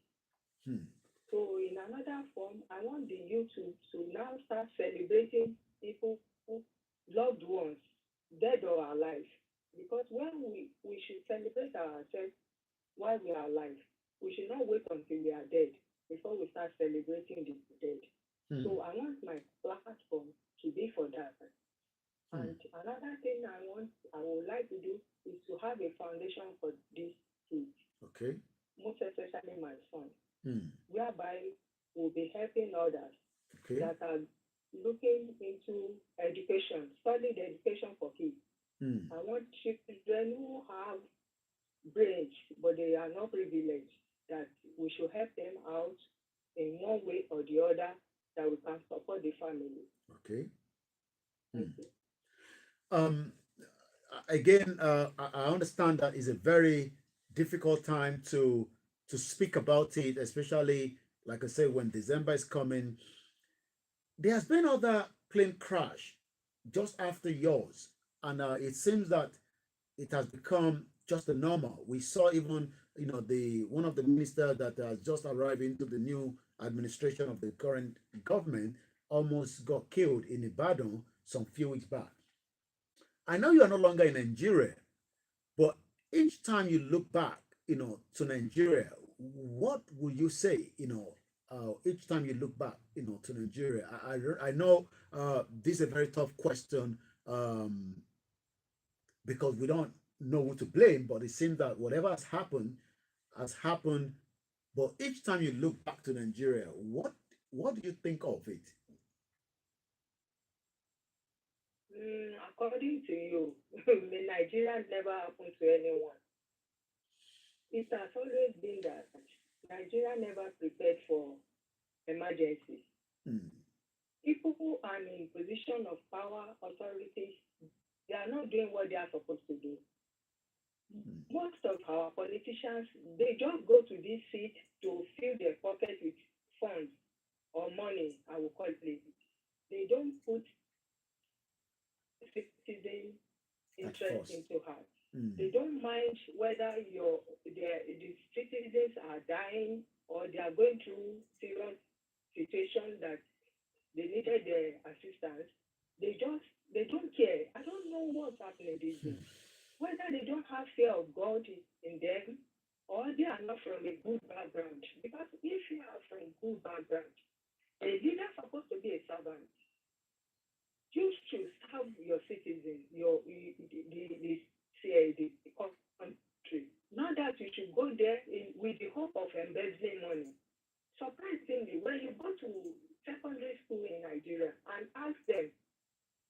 Speaker 5: Hmm.
Speaker 7: So in another form, I want the YouTube to now start celebrating people who loved ones, dead or alive. Because when we should celebrate ourselves while we are alive, we should not wait until we are dead before we start celebrating the dead.
Speaker 5: Hmm.
Speaker 7: So I want my platform to be for that.
Speaker 5: Hmm.
Speaker 7: And another thing I would like to do is to have a foundation for these kids,
Speaker 5: Okay.
Speaker 7: most especially my son,
Speaker 5: Hmm.
Speaker 7: whereby we'll be helping others
Speaker 5: Okay.
Speaker 7: that are looking into education, solid education for kids.
Speaker 5: Hmm.
Speaker 7: I want children who have brains, but they are not privileged, that we should help them out in one way or the other, that we can support the family.
Speaker 5: Okay.
Speaker 7: Thank
Speaker 5: Hmm.
Speaker 7: you.
Speaker 5: Um. Again, I understand that is a very difficult time to speak about it, especially like I say when December is coming. There has been other plane crash just after yours, and it seems that it has become just a normal. We saw even the one of the ministers that has just arrived into the new administration of the current government almost got killed in Ibadan some few weeks back. I know you are no longer in Nigeria, but each time you look back, to Nigeria, what will you say, each time you look back, to Nigeria? I know this is a very tough question, because we don't know who to blame, but it seems that whatever has happened. But each time you look back to Nigeria, what do you think of it?
Speaker 7: According to you, Nigeria never happened to anyone. It has always been that Nigeria never prepared for emergencies.
Speaker 5: Hmm.
Speaker 7: People who are in position of power, authorities, they are not doing what they are supposed to do. Most of our politicians, they just go to this seat to fill their pocket with funds or money, I will call it. They don't put citizen
Speaker 5: At
Speaker 7: interest
Speaker 5: first.
Speaker 7: into heart.
Speaker 5: Hmm.
Speaker 7: They don't mind whether the citizens are dying or they are going through serious situation that they needed their assistance. They don't care. I don't know what's happening these days. Whether they don't have fear of God in them or they are not from a good background. Because if you are from good background, a leader is supposed to be a servant. You should serve your citizens, the country. Not that you should go there with the hope of embezzling money. Surprisingly, when you go to secondary school in Nigeria and ask them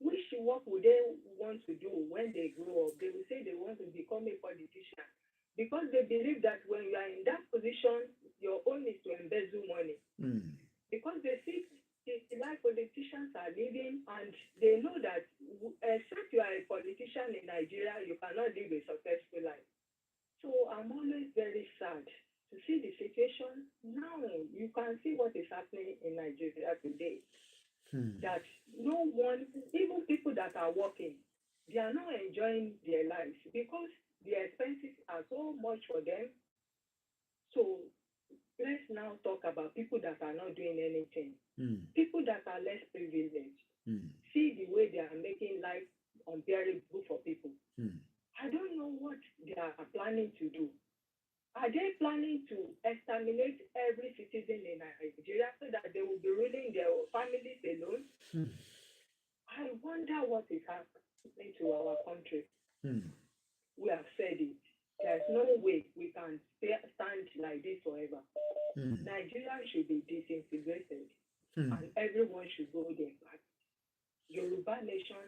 Speaker 7: which work would they want to do when they grow up, they will say they want to become a politician because they believe that when you are in that position, your own is to embezzle money.
Speaker 5: Hmm.
Speaker 7: Because they see the life politicians are living and they know that except you are a politician in Nigeria, you cannot live a successful life. So I'm always very sad to see the situation. Now you can see what is happening in Nigeria today.
Speaker 5: Hmm.
Speaker 7: That no one, even people that are working, they are not enjoying their lives because the expenses are so much for them. So let's now talk about people that are not doing anything.
Speaker 5: Hmm.
Speaker 7: People that are less privileged.
Speaker 5: Hmm.
Speaker 7: See the way they are making life unbearable for people.
Speaker 5: Hmm.
Speaker 7: I don't know what they are planning to do. Are they planning to exterminate every citizen in Nigeria so that they will be ruling their families alone?
Speaker 5: Hmm.
Speaker 7: I wonder what is happening to our country.
Speaker 5: Hmm.
Speaker 7: We have said it. There's no way we can stand like this forever.
Speaker 5: Hmm.
Speaker 7: Nigeria should be disintegrated
Speaker 5: Hmm.
Speaker 7: and everyone should go there back. Yoruba nation,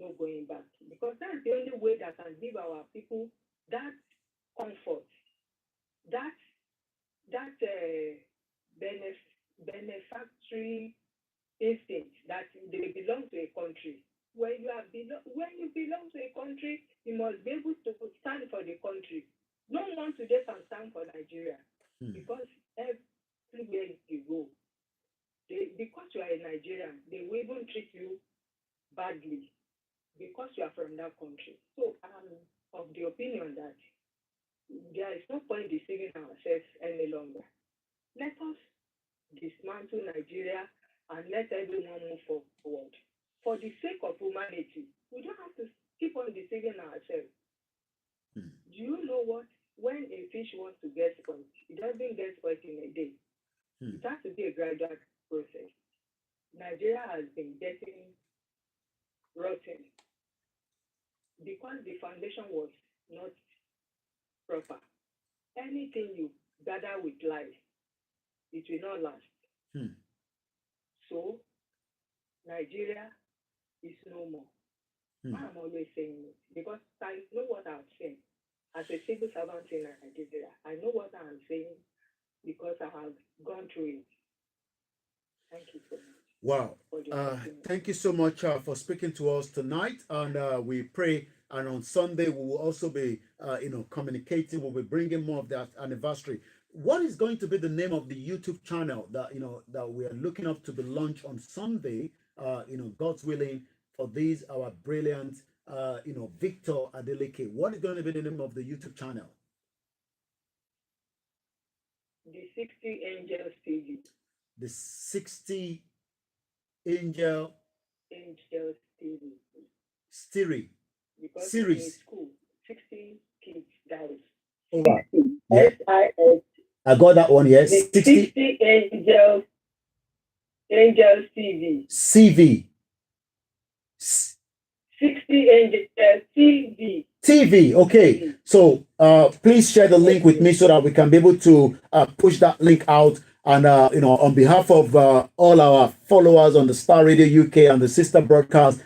Speaker 7: no going back. Because that's the only way that can give our people that comfort, that that benefactory instinct that they belong to a country. When you belong to a country, you must be able to stand for the country. No one today can stand for Nigeria
Speaker 5: Hmm.
Speaker 7: because everywhere you go, because you are a Nigerian, they will even treat you badly because you are from that country. So I'm of the opinion that there is no point deceiving ourselves any longer. Let us dismantle Nigeria and let everyone move forward. For the sake of humanity, we don't have to keep on deceiving ourselves.
Speaker 5: Hmm.
Speaker 7: Do you know what? When a fish wants to get spoiled, it doesn't get spoiled in a day.
Speaker 5: Hmm.
Speaker 7: It has to be a gradual process. Nigeria has been getting rotten because the foundation was not proper. Anything you gather with life, it will not last.
Speaker 5: Hmm.
Speaker 7: So Nigeria is no more.
Speaker 5: Hmm.
Speaker 7: I'm always saying it because I know what I'm saying. As a civil servant in Nigeria, I know what I'm saying because I have gone through it. Thank you so much
Speaker 5: Wow.
Speaker 7: for the opportunity.
Speaker 5: Thank you so much for speaking to us tonight. And we pray. And on Sunday, we will also be, communicating. We'll be bringing more of that anniversary. What is going to be the name of the YouTube channel that, that we are looking up to be launched on Sunday, God's willing, for this, our brilliant, Victor Adeleke. What is going to be the name of the YouTube channel?
Speaker 7: The 60 Angels TV.
Speaker 5: The 60 Angels
Speaker 7: TV.
Speaker 5: Series.
Speaker 7: Because
Speaker 5: Series.
Speaker 7: in school, 60 kids died.
Speaker 5: All right. Yeah.
Speaker 7: SIS.
Speaker 5: I got that one, yes.
Speaker 7: The 60 Angels TV.
Speaker 5: CV.
Speaker 7: 60 Angels TV.
Speaker 5: TV, okay. So please share the link with me so that we can be able to push that link out. And, on behalf of all our followers on the Star Radio UK and the sister broadcast,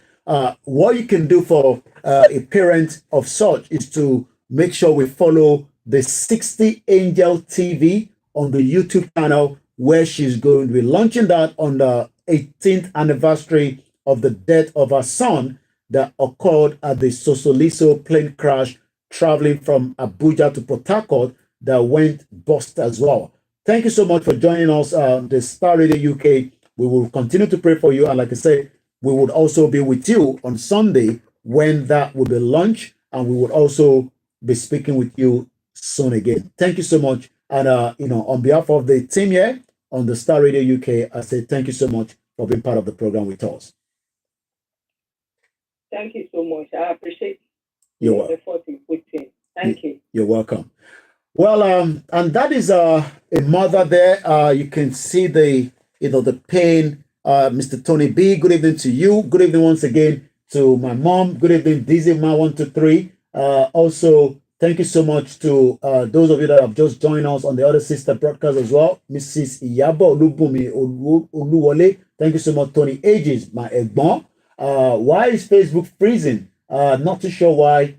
Speaker 5: what you can do for a parent of such is to make sure we follow the 60 Angel TV on the YouTube channel, where she's going to be launching that on the 18th anniversary of the death of her son that occurred at the Sosoliso plane crash traveling from Abuja to Port Harcourt that went bust as well. Thank you so much for joining us, the Star Radio UK. We will continue to pray for you. And like I said, we would also be with you on Sunday when that will be launched. And we would also be speaking with you soon again. Thank you so much. And, on behalf of the team here on the Star Radio UK, I say thank you so much for being part of the program with us.
Speaker 7: Thank you so much. I appreciate
Speaker 5: your
Speaker 7: effort you put in. Thank you.
Speaker 5: You're welcome. Well, and that is a mother there. You can see the pain. Mr. Tony B, good evening to you. Good evening once again to my mom. Good evening, Dizzy Ma 123. Also, thank you so much to those of you that have just joined us on the other sister broadcast as well. Mrs. Iyabo Olubumi Oluwole. Thank you so much, Tony Ages, my egbon. Why is Facebook freezing? Not too sure why.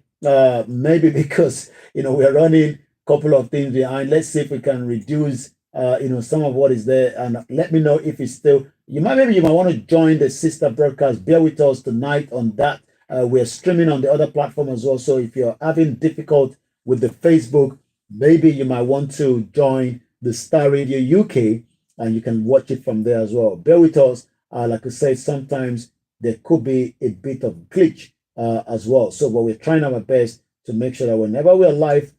Speaker 5: Maybe because we are running couple of things behind. Let's see if we can reduce some of what is there, and let me know if it's still you might want to join the sister broadcast. Bear with us tonight on that. We're streaming on the other platform as well, so if you're having difficult with the Facebook, maybe you might want to join the Star Radio UK and you can watch it from there as well. Bear with us. Like I said, sometimes there could be a bit of glitch as well, but we're trying our best to make sure that whenever we're live,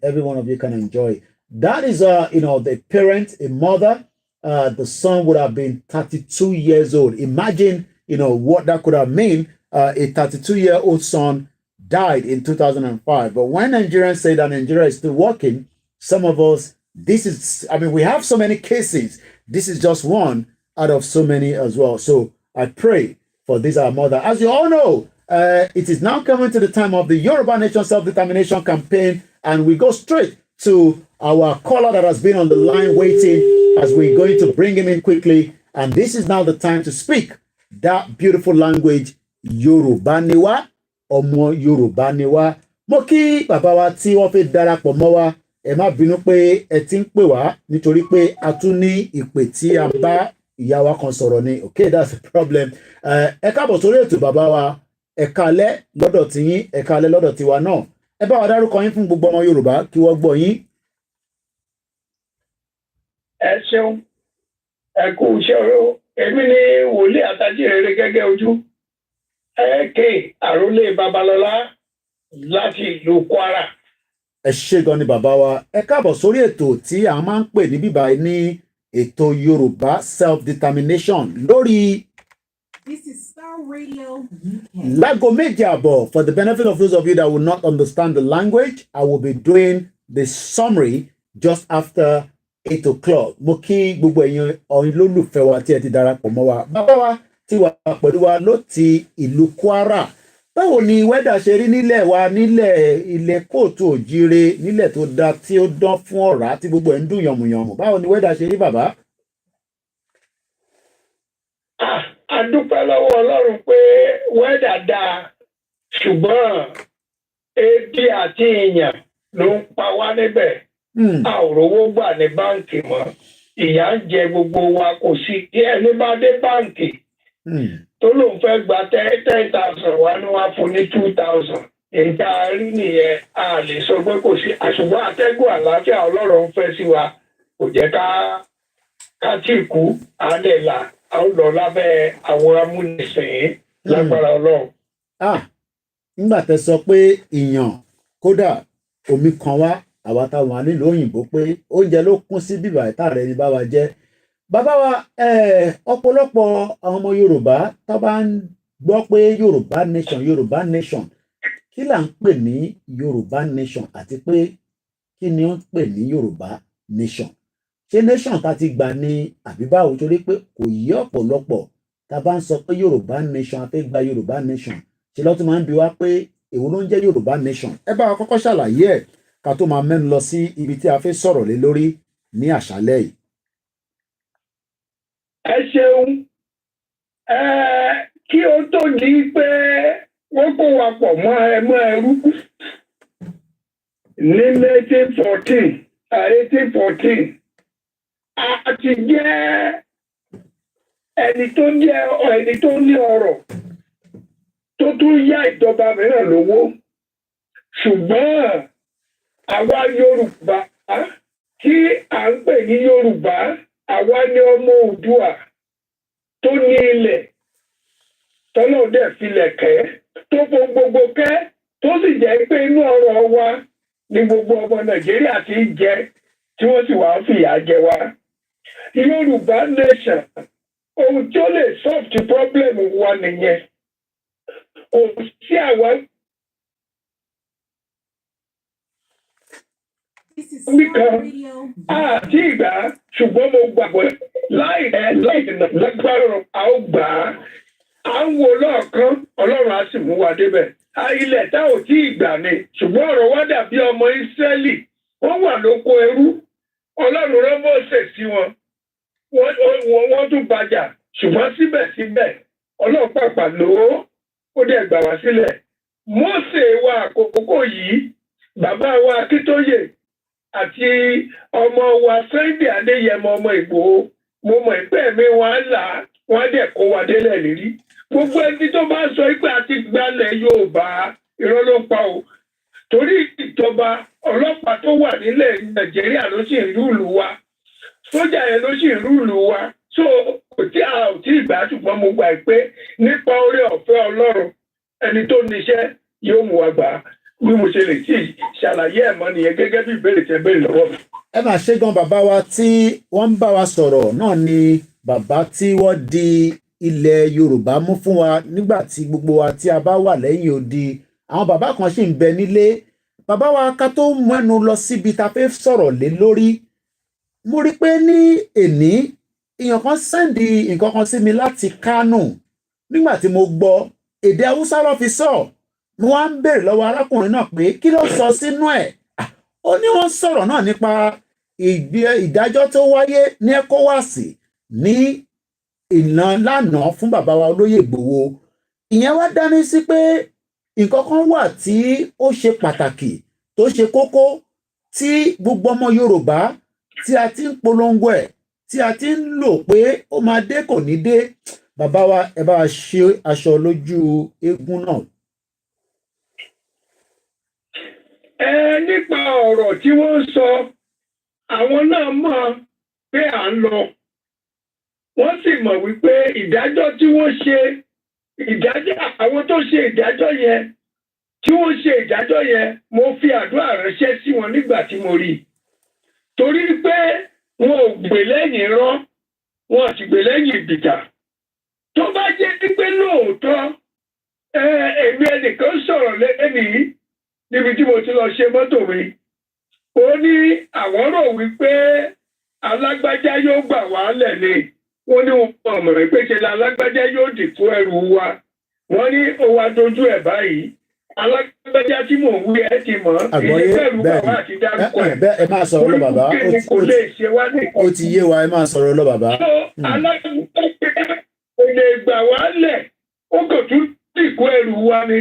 Speaker 5: every one of you can enjoy. That is, the parent, a mother. The son would have been 32 years old. Imagine, what that could have meant. A 32-year-old son died in 2005. But when Nigerians say that Nigeria is still working, some of us, we have so many cases. This is just one out of so many as well. So I pray for this, our mother. As you all know, it is now coming to the time of the Yoruba Nation Self-Determination Campaign. And we go straight to our caller that has been on the line waiting as we're going to bring him in quickly. And this is now the time to speak that beautiful language, Yoruba niwa, Omo Yoruba niwa. Mo kí bàbá wa tí wọ́n fi darapọ̀ mọ́ wa. Ẹ má bínú pé ẹ ti ń pè wá nítorí pé a tún ní ìpè tí a bá ìyá wa kan sọ̀rọ̀ ni. Okay, that's the problem. Ẹ káàbọ̀ sórí ètò bàbá wa. Ẹ káalẹ́ lọ́dọ̀ tiyín, ẹ káalẹ́ lọ́dọ̀ tiwa náà. Ẹ bá wa dárúkọ yín fún gbogbo ọmọ Yorùbá kí wọ́n gbọ́ yín.
Speaker 8: Ẹ ṣeun, ẹ kú iṣẹ́ o. Èmi ni wòlíì àtàjìrere gẹ́gẹ́ ojú. Ẹ àrólé Babalọ́lá láti ìlú Kwara.
Speaker 5: Ẹ ṣé gan ni bàbá wa. Ẹ káàbọ̀ sórí ètò tí a máa ń pè ní bíbá ní ètò Yorùbá self-determination lórí.
Speaker 1: This is Star Radio UK.
Speaker 5: Láago méje àbọ̀, for the benefit of those of you that will not understand the language, I will be doing the summary just after 8 o'clock. Mo kí gbogbo ẹ̀yin olólùfẹ́ wa tí ẹ ti darapọ̀ mọ́ wa. Bàbá wa ti wà pẹ̀lú wa ló ti ìlú Kwara. Báwo ni wẹ́dà ṣe rí nílẹ̀ wa, nílẹ̀ ilẹ̀ kóòtù òjíire, nílẹ̀ tó dá tí ó dán fún ọ̀rá tí gbogbo ẹ̀ ń dùn yànmùyànmù? Báwo ni wẹ́dà ṣe rí bàbá?
Speaker 8: A dúpẹ́ lọ́wọ́ Ọlọ́run pé wẹ́dà dáa, ṣùgbọ́n ebi àti ìyàn ló ń pa wá níbẹ̀. A ò rówó gbà ní báǹkì mọ́. Ìyà ń jẹ gbogbo wa, kò sí tí ẹni bá dé báǹkì tó lóun fẹ́ gba 10,000 wá ní wá fún ní 2,000. Ìta rí nìyẹn, a lè sọ pé kò sí. Àṣùgbọ́n atẹ́gùn àlàáfíà Ọlọ́run ń fẹ́ sí wa, kò jẹ́ ká tí kú, á lè là. A ó lọ lábẹ́ àwọn amúnisìn. lágbára Ọlọ́run.
Speaker 5: Nígbà tẹ́ sọ pé ìyàn kódà omi kan wá àwa táwọn wà nílùú òyìnbó pé oúnjẹ ló kún sí bíbà ìta rẹ̀ ní bá wa jẹ́. Bàbá wa ọ̀pọ̀lọpọ̀ àwọn ọmọ Yorùbá tó bá ń gbọ́ pé Yorùbá nation kí là ń pè ní Yorùbá nation àti pé kí ni ó ń pè ní Yorùbá nation? Ṣé nation ta ti gbà ní àbí báwo? Torí pé kò yí ọ̀pọ̀lọpọ̀ tá a bá ń sọ pé Yorùbá nation a fẹ́ gba Yorùbá nation ṣe lọ́tún máa ń bi wá pé èwo ló ń jẹ́ Yorùbá nation. Ẹ bá wa kọ́kọ́ ṣàlàyé ẹ̀ ká tó máa mẹ́nu lọ sí ibi tí a fẹ́ sọ̀rọ̀ lé lórí ní àṣálẹ́ yìí.
Speaker 8: Ẹ ṣeun, kí o tó di pé wọ́n kó wa pọ̀ mọ́ ẹrú ní 1814 a ti jẹ́ ẹni tó ní ọrọ̀ tó tún yá ìjọba mìíràn lówó, ṣùgbọ́n àwa Yorùbá tí à ń pè ní Yorùbá, àwa ni ọmọ Oòduà tó ní ilẹ̀ tọ́lọ́ dẹ̀ filẹ̀ kẹ́ tó fo gbogbo kẹ́ tó sì jẹ́ pé inú ọrọ̀ wa ni gbogbo ọmọ Nàìjíríà ti ń jẹ tí wọ́n sì wá fìyà jẹ wa. Yorùbá nation ohun tí ó lè solve the problem wa nìyẹn. Kò sí àwa nìkan àti ìgbà ṣùgbọ́n mo gbàgbọ́ láì lágbára a ó gbà á. À ń wo lọ́ọ̀kan Ọlọ́run á sì mú wa débẹ̀. Ilẹ̀ tá ò tí ì gbà ni ṣùgbọ́n ọ̀rọ̀ wa dàbí ọmọ Ísírẹ́lì wọ́n wà lóko ẹrú Ọlọ́run rán Mósè sí wọn wọ́n tún bàjà ṣùgbọ́n síbẹ̀síbẹ̀ Ọlọ́run pàpà lò ó dẹ̀ gbà wá sílẹ̀. Mósè wa àkókò yìí bàbá wa Akíntóyè àti ọmọ wa Sunday Adéyẹmọ ọmọ Ìgbòho mo mọ̀ pé ẹ̀mí wọn á là wọ́n á dẹ̀ kó wa délẹ̀ lérí. Gbogbo ẹni tó bá sọ pé a ti gbalẹ̀ Yorùbá irọ́ ló pa o, torí ìjọba ọlọ́pàá tó wà nílẹ̀ Nàìjíríà ló sì ń rúùlù wa, sójà yẹn ló sì ń rúùlù wa. So kò tí a ò tí ì gbà ṣùgbọ́n mo gbà pé nípa oore ọ̀fẹ́ Ọlọ́run ẹni tó níṣẹ́ yóò mú wa gbà bí mo ṣe lè tí ì ṣàlàyé ẹ̀ mọ́ nìyẹn gẹ́gẹ́ bí ìbéèrè tẹ́ béèrè lọ́wọ́ mi.
Speaker 5: Ẹ máa ṣe gan bàbá wa tí wọ́n ń bá wa sọ̀rọ̀ náà ni bàbá tí wọ́n di ilẹ̀ Yorùbá mú fún wa nígbà tí gbogbo wa tí a bá wà lẹ́yìn odi. Àwọn bàbá kan sì ń bẹ nílé. Bàbá wa ká tó mẹ́nu lọ síbi tá a fẹ́ sọ̀rọ̀ lé lórí, mo rí pé ní èní èèyàn kan sẹ́ndì nǹkan kan sí mi láti Kánò. Nígbà tí mo gbọ́ èdè Haúsá ló fi sọ, mo wá ń béèrè lọ́wọ́ arákùnrin náà pé kí ló sọ sínú ẹ̀. Ó ní wọ́n sọ̀rọ̀ náà nípa ìdájọ́ tó wáyé ní Ecowas ní lánàá fún bàbá wa olóyè Ìgbòho. Ìyẹn wá dání sí pé nǹkan kan wà tí ó ṣe pàtàkì tó ṣe kókó tí gbogbo ọmọ Yorùbá tí a ti ń polongo ẹ̀ tí a ti ń lò pé ó máa dé kò ní dé. Bàbá wa ẹ bá ṣe aṣọ lójú eégún náà.
Speaker 8: Nípa ọ̀rọ̀ tí wọ́n ń sọ àwọn náà mọ̀ pé à ń lọ, wọ́n sì mọ̀ wípé ìdájọ́ tí wọ́n ṣe àwọn tó ṣe ìdájọ́ yẹn tí wọ́n ṣe ìdájọ́ yẹn mo fi àdúrà ránṣẹ́ sí wọn nígbà tí mo rí i, torí pé wọn ò gbè lẹ́yìn rán wọn àti gbè lẹ́yìn ìbìjà. Tó bá jẹ́ pé lóòótọ́ èmi ẹnìkan sọ̀rọ̀ lẹ́nìí níbi tí mo ti lọ ṣe mọ́tò mi, ó ní àwọn rò wípé alágbájá yóò gbà wá lẹ́lẹ̀, wọ́n ní wọn mọ̀ pé ṣe la alágbájá yóò dìkú ẹrù wa. Wọ́n ní ó wá dojú ẹ̀ báyìí, alágbájá tí mò ń wí ẹ ti mọ̀ èyí pẹ̀lú bàbá àti dárúkọ ẹ̀.
Speaker 5: Ẹ máa sọ̀rọ̀ lọ bàbá, ó ti yé wa, ẹ máa sọ̀rọ̀ lọ bàbá.
Speaker 8: Alágbájá kò lè gbà wá lẹ̀, ó kò tún dìkú ẹrù wa ni.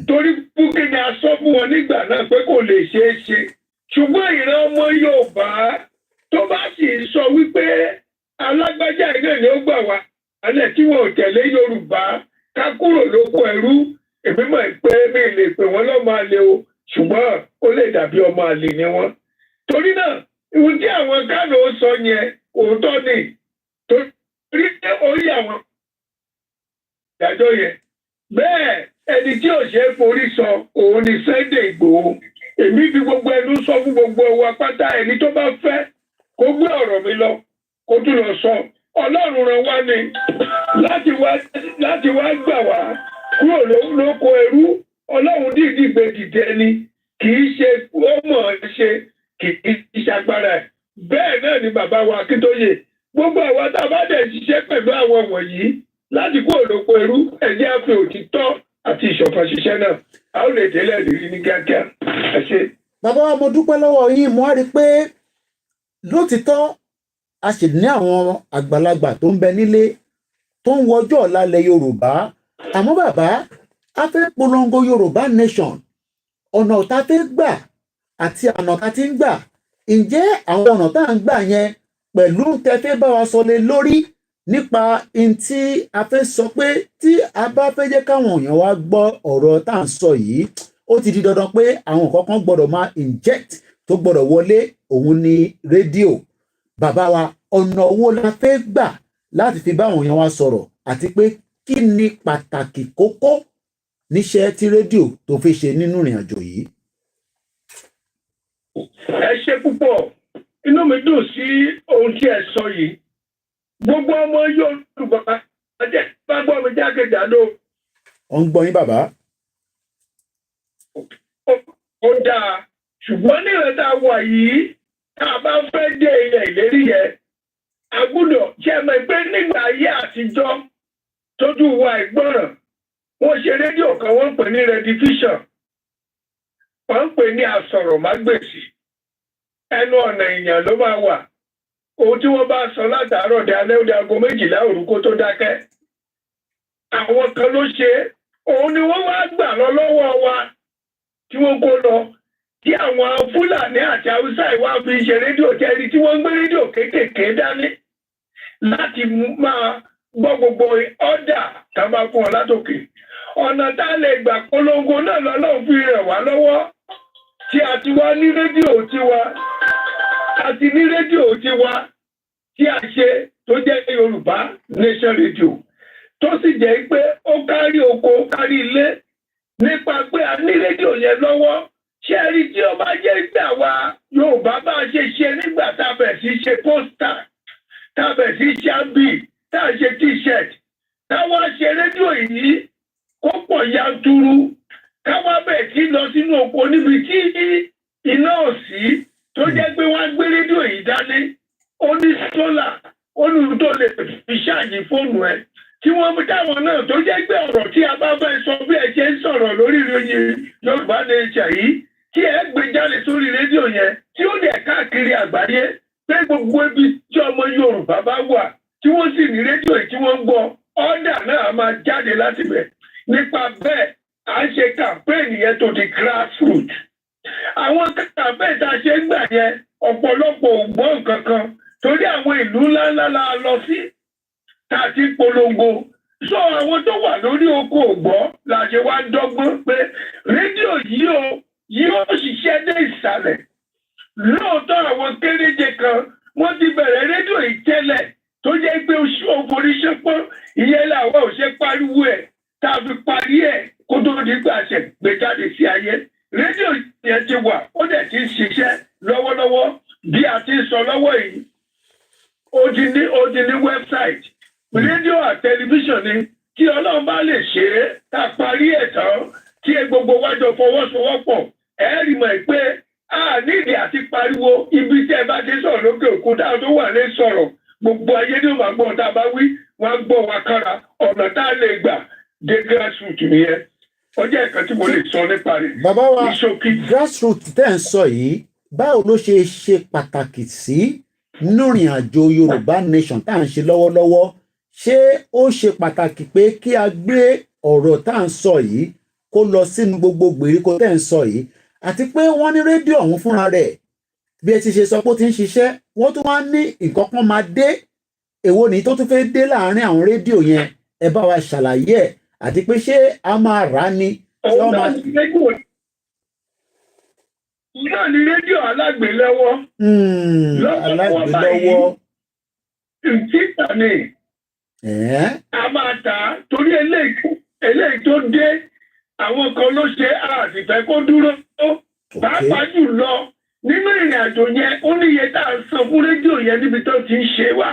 Speaker 8: Torí búkí ni a sọ fún wọn nígbà náà pé kò lè ṣeé ṣe. Ṣùgbọ́n ìran ọmọ Yorùbá tó bá sì sọ wípé alágbájá iná ni ó gbà wá alẹ́ tí wọn ò tẹ̀lé Yorùbá ká kúrò lóko ẹrú, èmi mọ̀ pé mi lè pè wọ́n lọ́mọ àlè o, ṣùgbọ́n ó lè dàbí ọmọ àlè ni wọ́n. Torí náà ìwọ̀n tí àwọn Kánò sọ yẹn òótọ́ ni, torí pé orí àwọn ìdájọ́ yẹn bẹ́ẹ̀ ẹni tí ò ṣe é forí sọ òun ni Sunday Igboho. Èmi fi gbogbo ẹnu sọ fún gbogbo wa pátá ẹni tó bá fẹ́ kó gbé ọ̀rọ̀ mi lọ kó tún lọ sọ. Ọlọ́run rán wá ni láti wá gbà wá kúrò lóko ẹrú. Ọlọ́run dìídì gbé dìde ni kì í ṣe ó mọ̀ ẹ́ ṣe kì í ṣagbára ẹ̀. Bẹ́ẹ̀ náà ni bàbá wa Akíntóyè. Gbogbo àwa tá a bá dẹ̀ ṣiṣẹ́ pẹ̀lú àwọn wọ̀nyí láti kúrò lóko ẹrú ẹ̀jẹ̀ á fi òtítọ́ àti ìṣọ̀kan ṣiṣẹ́ náà. A ó lè délẹ̀ lérí ní kíákíá. Ẹ ṣé.
Speaker 5: Bàbá wa mo dúpẹ́ lọ́wọ́ yín, mo á rí i pé lótìtọ́ a sì ní àwọn àgbàlagbà tó ń bẹ nílé tó ń wọjọ́ ọ̀la ilẹ̀ Yorùbá. Àmọ́ bàbá, a fẹ́ polongo Yorùbá nation, ọ̀nà tá a fẹ́ gbà àti ọ̀nà tá a ti ń gbà. Ǹjẹ́ àwọn ọ̀nà tá à ń gbà yẹn pẹ̀lú tẹ́fẹ́ bá wa sọ lé lórí nípa in tí a fẹ́ sọ pé tí a bá fẹ́ jẹ́ káwọn èèyàn wá gbọ́ ọ̀rọ̀ tá à ń sọ yìí, ó ti di dandan pé àwọn nǹkan kan gbọ́dọ̀ máa inject tó gbọ́dọ̀ wọlé, òun ni rédíò. Bàbá wa, ọ̀nà owó la fẹ́ gbà láti fi bá àwọn èèyàn wa sọ̀rọ̀ àti pé kí ni pàtàkì kókó níṣẹ́ tí rédíò tó fi ṣe nínú ìrìn àjò yìí.
Speaker 8: Ẹ ṣé púpọ̀. Inú mi dùn sí ohun tí ẹ sọ yìí. Gbogbo ọmọ Yorùbá ajẹ́ bá gbọ́ mi jákèjádò.
Speaker 5: Ó ń gbọ́ yín bàbá.
Speaker 8: Ó dáa, ṣùgbọ́n ní ìrẹ̀ta wà yìí tá a bá fẹ́ dé ilẹ̀ ìlérí yẹn, a gbọ́dọ̀ jẹ́ mọ̀ pé nígbà ayé àtijọ́ tójú wa ìgbọ́ràn, wọ́n ṣe rédíò kan wọ́n pè ní redivision, wọ́n pè ní asọ̀rọ̀mágbèsì. Ẹnu ọ̀nà èèyàn ló máa wà. Ohun tí wọ́n bá sọ látàárọ̀ di alẹ́ òde aago 12 òru kó tó dákẹ́. Àwọn kan ló ṣe é. Òun ni wọ́n wá gbà lọ lọ́wọ́ wa tí wọ́n kó lọ. Tí àwọn Fúlàní àti Haúsá ìwà fi ṣe rédíò jẹ́rí tí wọ́n gbé rédíò kéékèèké dání láti máa gbọ́ gbogbo ọ́dà tá a bá fún ọ látòkè. Ọ̀nà tá a lè gbà polongo náà lọ́lọ́run fi ràn wá lọ́wọ́. Tí a ti wá ní rédíò tiwa, àti ní rédíò tiwa tí a ṣe tó jẹ́ Yorùbá Nation Radio, tó sì jẹ́ pé ó kárí oko kárí ilé nípa pé a ní rédíò yẹn lọ́wọ́. Ṣé rí tí ó bá jẹ́ pé àwa Yorùbá bá ṣe ṣe nígbà tá a bẹ̀ sí ṣe pósítà, tá a bẹ̀ sí ṣe àbí, tá a ṣe t-shirt, táwa ṣe rédíò yìí kó pọ̀ yanturu, káwa bẹ̀ sí lọ sínú oko níbi tí iná ò sí, tó jẹ́ pé wọ́n gbé rédíò yìí dání, ó ní sólà, ó ní tó lè fi ṣáàjì fóònù ẹ̀, tí wọ́n mú táwọn náà tó jẹ́ pé ọ̀rọ̀ tí a bá fẹ́ sọ bí ẹ ṣe ń sọ̀rọ̀ lórí ìròyìn Yorùbá Nation yìí, tí ẹ gbé jáde sórí rédíò yẹn, tí ó dẹ̀ káàkiri àgbáyé, pé gbogbo ibi tí ọmọ Yorùbá bá wà, tí wọ́n sì ní rédíò yìí tí wọ́n ń gbọ́, ọ́dà náà máa jáde láti bẹ̀. Nípa bẹ́ẹ̀, à ń ṣe kàmpéènì yẹn tó di grassroots. Àwọn kàmpéènì tá a ṣe ń gbà yẹn, ọ̀pọ̀lọpọ̀ ò gbọ́ nǹkan kan, torí àwọn ìlú ńláńlá la lọ sí tá a ti polongo. So àwọn tó wà lórí oko ògbọ́ la ṣe wá dọ́gbọ́n pé rédíò yìí o yóò ṣiṣẹ́ dé ìsàlẹ̀. Lóòótọ́ àwọn kéréje kan wọ́n ti bẹ̀rẹ̀ rédíò yìí tẹ́lẹ̀ tó jẹ́ pé òforíṣẹ́ pọ́n ìyẹn làwọn ò ṣe pariwo ẹ̀ tá a fi parí ẹ̀ kó tó di pé àṣẹ gbé jáde sí ayé. Rédíò yẹn ti wà, ó dẹ̀ ti ń ṣiṣẹ́ lọ́wọ́lọ́wọ́ bí a ti ń sọ lọ́wọ́ yìí. Ó ti ní wẹ́bsáìtì. Rédíò àti tẹlifíṣàn ni tí Ọlọ́run bá lè ṣe é tá a parí ẹ̀ tán tí gbogbo wájọ fọwọ́sowọ́pọ̀ ẹ rí mọ̀ pé a nídìí àti pariwo ibi tí ẹ bá ti sọ̀rọ̀ lókè òkun táwọn tó wà lè sọ̀rọ̀ gbogbo ayé ní òmà gbọ́n tá a bá wí wọ́n á gbọ́ wa kára ọ̀nà tá a lè gbà dé grassroots nìyẹn. Ọjọ́ ẹ̀kan tí mo lè sọ nípa rẹ̀.
Speaker 5: Bàbá wa, grassroots tẹ́ ń sọ yìí, báwo ló ṣe ṣe pàtàkì sí nínú ìrìn àjò Yorùbá Nation tá à ń ṣe lọ́wọ́lọ́wọ́? Ṣé ó ṣe pàtàkì pé kí a gbé ọ̀rọ̀ tá à ń sọ yìí kó lọ sínú gbogbo gbèríko tẹ́ ń sọ yìí, àti pé wọ́n ní rédíò ọ̀hún fúnra rẹ̀ bí ẹ ti ṣe sọ pé ó ti ń ṣiṣẹ́, wọ́n tún wá ní nǹkan kan máa dé, èwo ni tó tún fẹ́ dé láàárín àwọn rédíò yẹn, ẹ bá wa ṣàlàyé ẹ̀, àti pé ṣé a máa rà á ni?
Speaker 8: Náà ni rédíò alágbèlọ́wọ́.
Speaker 5: Alágbèlọ́wọ́.
Speaker 8: Títà ni. A máa tà á torí eléyìí eléyìí tó dé àwọn kan ló ṣe àtìfẹ́ kó dúró pàápàá jùlọ nínú ìrìn àjò yẹn ó ní iye tá à ń san fún rédíò yẹn níbi tó ti ń ṣe wá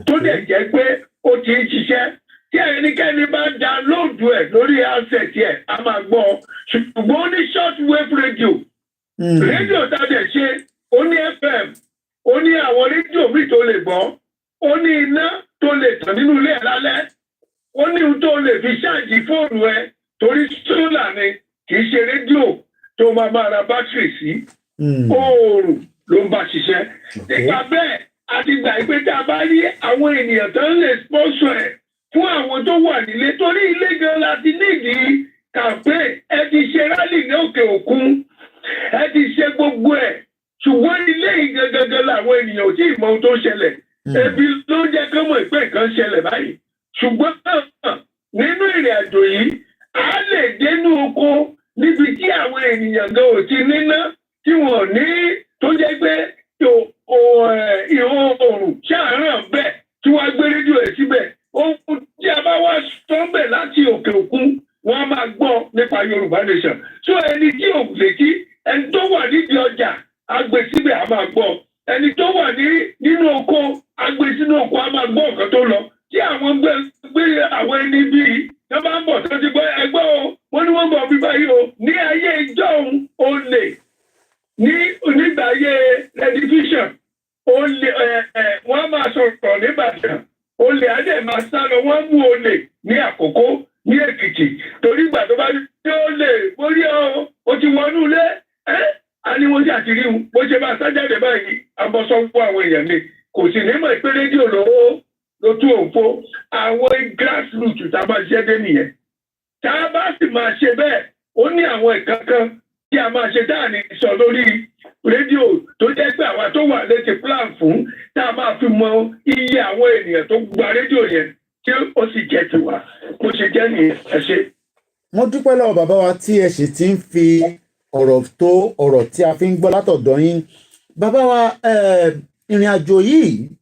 Speaker 8: tó dẹ̀ jẹ́ pé ó ti ń ṣiṣẹ́ tí ẹnikẹ́ni bá download ẹ̀ lórí asset ẹ̀ a máa gbọ́ ṣùgbọ́n ó ní short wave radio rédíò tá a dẹ̀ ṣe ó ní FM ó ní àwọn rédíò míì tó lè gbọ́ ó ní iná tó lè tàn nínú ilé ẹ̀ lálẹ́ ó ní ohun tó lè fi ṣáàjì fóònù ẹ̀ torí sólà ni kì í ṣe rédíò tó máa ra bátìrì sí oòrùn ló ń bá ṣiṣẹ́ nípa bẹ́ẹ̀ a ti gbà pé tá a bá rí àwọn ènìyàn tó ń lè sponsor ẹ̀ fún àwọn tó wà nílé torí ilé gan láti nídìí campaign ẹ ti ṣe rálì ní òkè òkun ẹ ti ṣe gbogbo ẹ̀ ṣùgbọ́n ilé yìí gangan làwọn ènìyàn ò tí ì mọ ohun tó ṣẹlẹ̀ ebi ló jẹ́ kí wọ́n mọ̀ pé nǹkan ṣẹlẹ̀ báyìí ṣùgbọ́n nínú ìrìn àjò yìí a lè dénú oko níbi tí àwọn ènìyàn gan ò ti níná tí wọ́n ní tó jẹ́ pé ìhòòhùn ṣàáràn bẹ́ẹ̀ tí wọ́n gbé rédíò ẹ̀ síbẹ̀ ohun tí a bá wá sọ́ńbẹ̀ láti òkè òkun wọ́n á máa gbọ́ nípa Yorùbá Nation so ẹni tí ò létí ẹni tó wà nídìí ọjà agbè síbẹ̀ á máa gbọ́ ẹni tó wà nínú oko agbè sínú oko á máa gbọ́ nǹkan tó lọ tí àwọn gbé àwọn ẹni bíi wọ́n bá ń bọ̀ tó ti gbọ́ ẹgbẹ́ o wọ́n ní wọ́n bọ̀ bí báyìí o ní ayé ìjọ́un olè nígbà ayé redivision olè wọ́n máa sọ̀rọ̀ nígbàdàn olè adé máa sá lọ wọ́n mú olè ní Àkókó ní Èkìtì torí ìgbà tó bá ní olè borí o ti wọnú ilé a ní wọ́n ṣe àtìrí bó ṣe máa sájáde báyìí abọ́sọ́ fún àwọn èèyàn ni kò sì ní mọ̀ pé rédíò ló tún òfo àwọn grassroots tá a máa ṣe dé nìyẹn tá a bá sì máa ṣe bẹ́ẹ̀ ó ní àwọn ìkankan tí a máa ṣe dáàní sọ lórí rédíò tó jẹ́ pé àwa tó wà létí plan fún tá a máa fi mọ iye àwọn ènìyàn tó gba rédíò yẹn tí ó sì jẹ́ tiwa bó ṣe jẹ́ nìyẹn ẹ ṣe.
Speaker 5: mo dúpẹ́ lọ́wọ́ bàbá wa tí ẹ sì ti ń fi ọ̀rọ̀ tó ọ̀rọ̀ tí a fi ń gbọ́ látọ̀dọ̀ yín bàbá wa ìrìn àjò yìí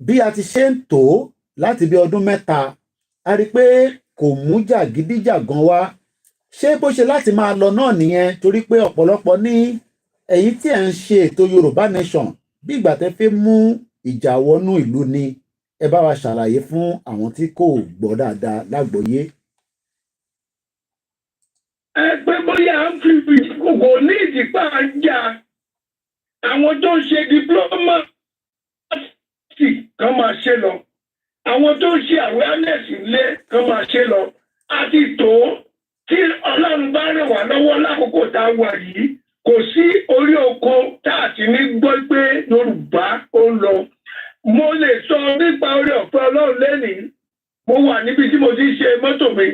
Speaker 5: bí a ti ṣe ń tò láti bí ọdún mẹ́ta a rí i pé kò mú jàgídíjàgan wá ṣé bó ṣe láti máa lọ náà nìyẹn torí pé ọ̀pọ̀lọpọ̀ ní ẹ̀yin tí ẹ̀ ń ṣe ètò Yorùbá Nation bí ìgbà tẹ́ fẹ́ mú ìjà wọnú ìlú ni ẹ bá wa ṣàlàyé fún àwọn tí kò gbọ́ dáadáa lágbọ́yé.
Speaker 8: ẹ pé bóyá ń fi kòkò ní ìdìpá jà àwọn tó ń ṣe diploma kan máa ṣe lọ àwọn tó ń ṣe awareness ilé kan máa ṣe lọ àti tó tí Ọlọ́run bá ràn wá lọ́wọ́ lákòókò tá a wà yìí kò sí orí oko tá a ti ní gbọ́ pé Yorùbá ó ń lọ mo lè sọ nípa orí ọ̀fẹ́ Ọlọ́run lẹ́nìí mo wà níbi tí mo ti ń ṣe mọ́tò mi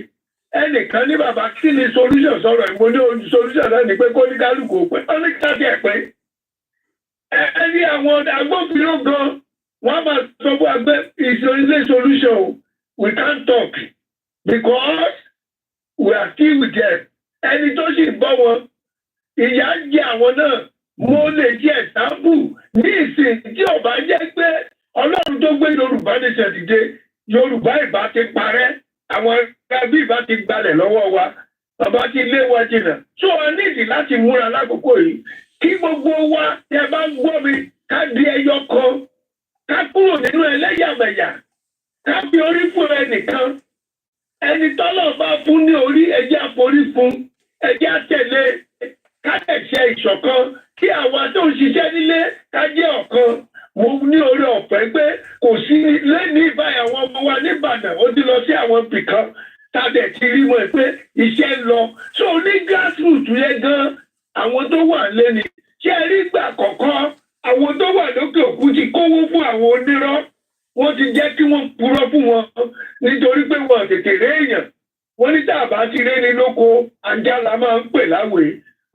Speaker 8: ẹnìkan ní bàbá kí ni solution sọ̀rọ̀ ẹ̀ mo ní solution náà ni pé kó ní kálukú pé ó ní káàdì ẹ̀ pé ẹni àwọn agbófinró gan wọ́n máa sọ fún agbẹ́ ìṣòro solution we can't talk because we are still with them ẹni tó sì bọ́ wọn ìyà ń jẹ àwọn náà mo lè jẹ ẹ̀sáǹpù ní ìsìn tí ó bá jẹ́ pé Ọlọ́run tó gbé Yorùbá Nation dìde Yorùbá ìbá ti parẹ́ àwọn ẹbí ìbá ti gbalẹ̀ lọ́wọ́ wa bàbá ti lé wa jìnnà tó o nídìí láti múra lákòókò yìí kí gbogbo wa tẹ bá ń gbọ́ mi ká di ẹyọ kan ká kúrò nínú ẹlẹ́yàmẹ̀yà ká fi orí fún ẹnìkan ẹni tọ́lọ̀ bá fún ní orí ẹjẹ́ àforí fún ẹjẹ́ àtẹ̀lé ká tẹ̀sẹ̀ ìṣọ̀kan kí àwa tó ń ṣiṣẹ́ nílé ká jẹ́ ọ̀kan mo ní orí ọ̀fẹ́ pé kò sí lẹ́ni ìbáyà àwọn ọmọ wa nìbàdàn ó ti lọ sí àwọn ibìkan tàbí ti rí wọn pé iṣẹ́ ń lọ so ní grassroots yẹn gan àwọn tó wà lẹ́ni ṣé ẹ rí gbà kọ̀ọ̀kan àwọn tó wà lókè òkun ti kówó fún àwọn onírọ́ wọ́n ti jẹ́ kí wọ́n purọ́ fún wọn nítorí pé wọ́n tètè rí èèyàn wọ́n ní tàbá ti rí ní lóko ajá la máa ń pè láwèé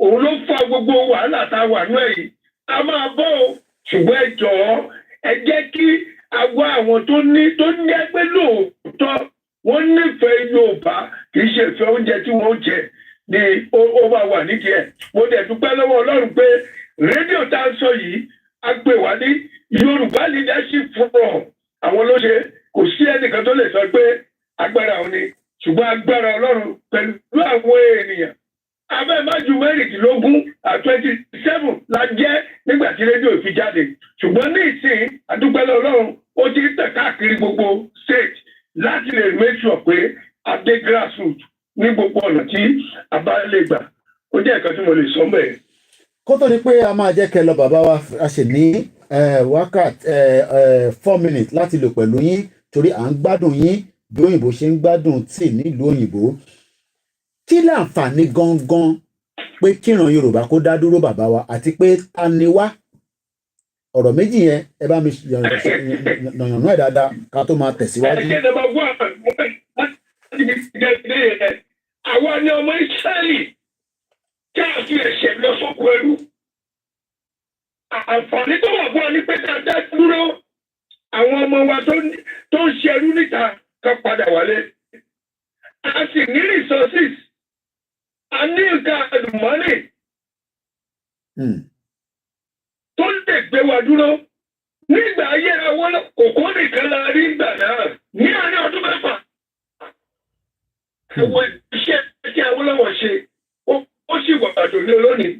Speaker 8: òun ló fa gbogbo wàhálà tá a wà náà yìí a máa bọ́ o ṣùgbọ́n ẹ jọ̀ọ́ ẹ jẹ́ kí àwa àwọn tó ní ẹgbẹ́ lóòótọ́ wọ́n nífẹ̀ẹ́ Yorùbá kì í ṣe ìfẹ́ oúnjẹ tí wọ́n jẹ ni ó máa wà nídìí ẹ̀ mo dẹ̀ dúpẹ́ lọ́wọ́ Ọlọ́run pé rédíò tá a sọ yìí a pè wá ní Yorùbá Leadership Forum àwọn ló ṣe kò sí ẹnìkan tó lè sọ pé agbára òun ni ṣùgbọ́n agbára Ọlọ́run pẹ̀lú àwọn ènìyàn abẹ́ májú mẹ́rìndínlógún 27 la jẹ́ nígbà tí rédíò fi jáde ṣùgbọ́n ní ìsìn adúpẹ́lẹ́ Ọlọ́run ó ti tẹ̀ káàkiri gbogbo state láti lè make sure pé adé grassroots ní gbogbo ọ̀nà tí a bá lè gbà ó jẹ́ nǹkan tí mo lè sọ bẹ́ẹ̀.
Speaker 5: kó tó di pé a máa jẹ́ kẹ́ lọ bàbá wa a sì ní wákàtí 4 minutes láti lò pẹ̀lú yín torí à ń gbádùn yín bí òyìnbó ṣe ń gbádùn tí nílùú òyìnbó kí láǹfààní gangan pé kíran Yorùbá kó dá dúró bàbá wa àti pé ta ni wá ọ̀rọ̀ méjì yẹn ẹ bá mi yànnàná ẹ̀ dáadáa ká tó máa tẹ̀síwájú.
Speaker 8: àwa ni ọmọ Ísírẹ́lì tí a fi ẹ̀ṣẹ̀ lọ sóko ẹrú àǹfààní tó wà fún ọ ní pé ká dá dúró àwọn ọmọ wa tó ń ṣerú níta ká padà wálé a sì ní resources a ní nǹkan àlùmọ́nì tó lè gbé wa dúró nígbà ayé àwọn kòkó nìkan la rí ìgbà náà ní àárín ọdún 6. àwọn iṣẹ́ tí Awólọ́wọ̀ ṣe ó sì wà pàtó lé lónìí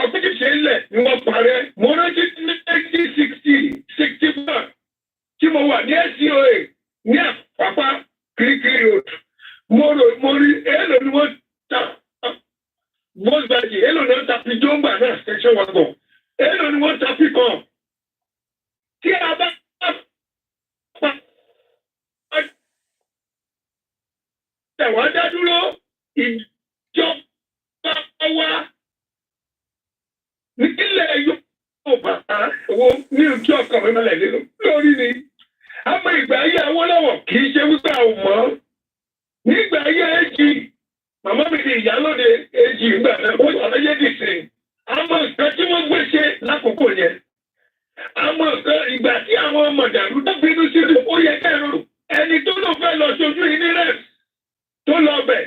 Speaker 8: ọ̀pẹ́ ṣe ń lẹ̀ ni wọ́n parẹ́ mo rántí 1961 tí mo wà ní SCOA ní Àpápá Kirikiri road mo rí èèlò ni wọ́n ta Volkswagen èèlò ni wọ́n ta pijomba náà station wagon èèlò ni wọ́n ta pickup tí a bá tẹ̀wá dá dúró ìjọba wa nílẹ̀ Yorùbá owó ní ojú ọkọ̀ mi mọ́lẹ̀ nínú lórí ni àmọ́ ìgbà ayé Awólọ́wọ̀ kì í ṣe wípé àwọn mọ́ nígbà ayé èjì màmá mi di ìyálóde èjì ìgbà náà ó sọ lẹ́yẹ dìsìn àmọ́ nǹkan tí wọ́n gbé ṣe lákòókò yẹn àmọ́ nǹkan ìgbà tí àwọn mọ̀dàrú tó bínú sínú ó yẹ kẹ́rù ẹni tó lọ fẹ́ lọ ṣojú yìí ní rẹ̀ tó lọ bẹ̀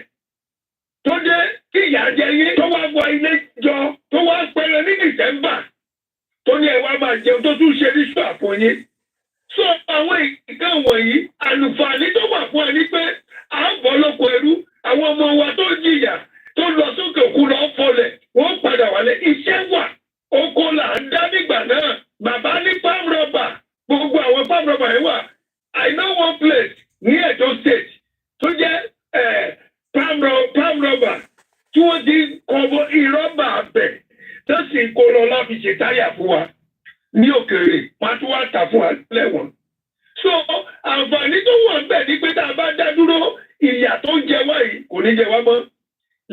Speaker 8: tó dé kí ìyá jẹ yín tó wá wọ ilé jọ tó wá pẹrẹ ní December tó ní ẹ wá máa jẹun tó tún ṣe ní ṣọ́ọ̀pù yín. So àwọn nǹkan wọ̀nyí àlùfààní tó wà fún ẹni pé à ń bọ́ lóko ẹrú àwọn ọmọ wa tó jìyà tó lọ sókè òkun lọ fọlẹ̀ wọ́n padà wálé iṣẹ́ wà oko là ń dá nígbà náà bàbá ní farm rubber gbogbo àwọn farm rubber yẹn wà I know one place ní Edo State tó jẹ́ palm rubber tí wọ́n ti kọ́bọ̀ ìrọ́bà abẹ tó sì kó lọ láfi ṣe táyà fún wa ní òkèèrè wọ́n tún wá tà fún wa lẹ́wọ̀n. So àǹfààní tó wà ń bẹ̀ ní pé tá a bá dá dúró ìyà tó ń jẹ wá yìí kò ní jẹ wá mọ́.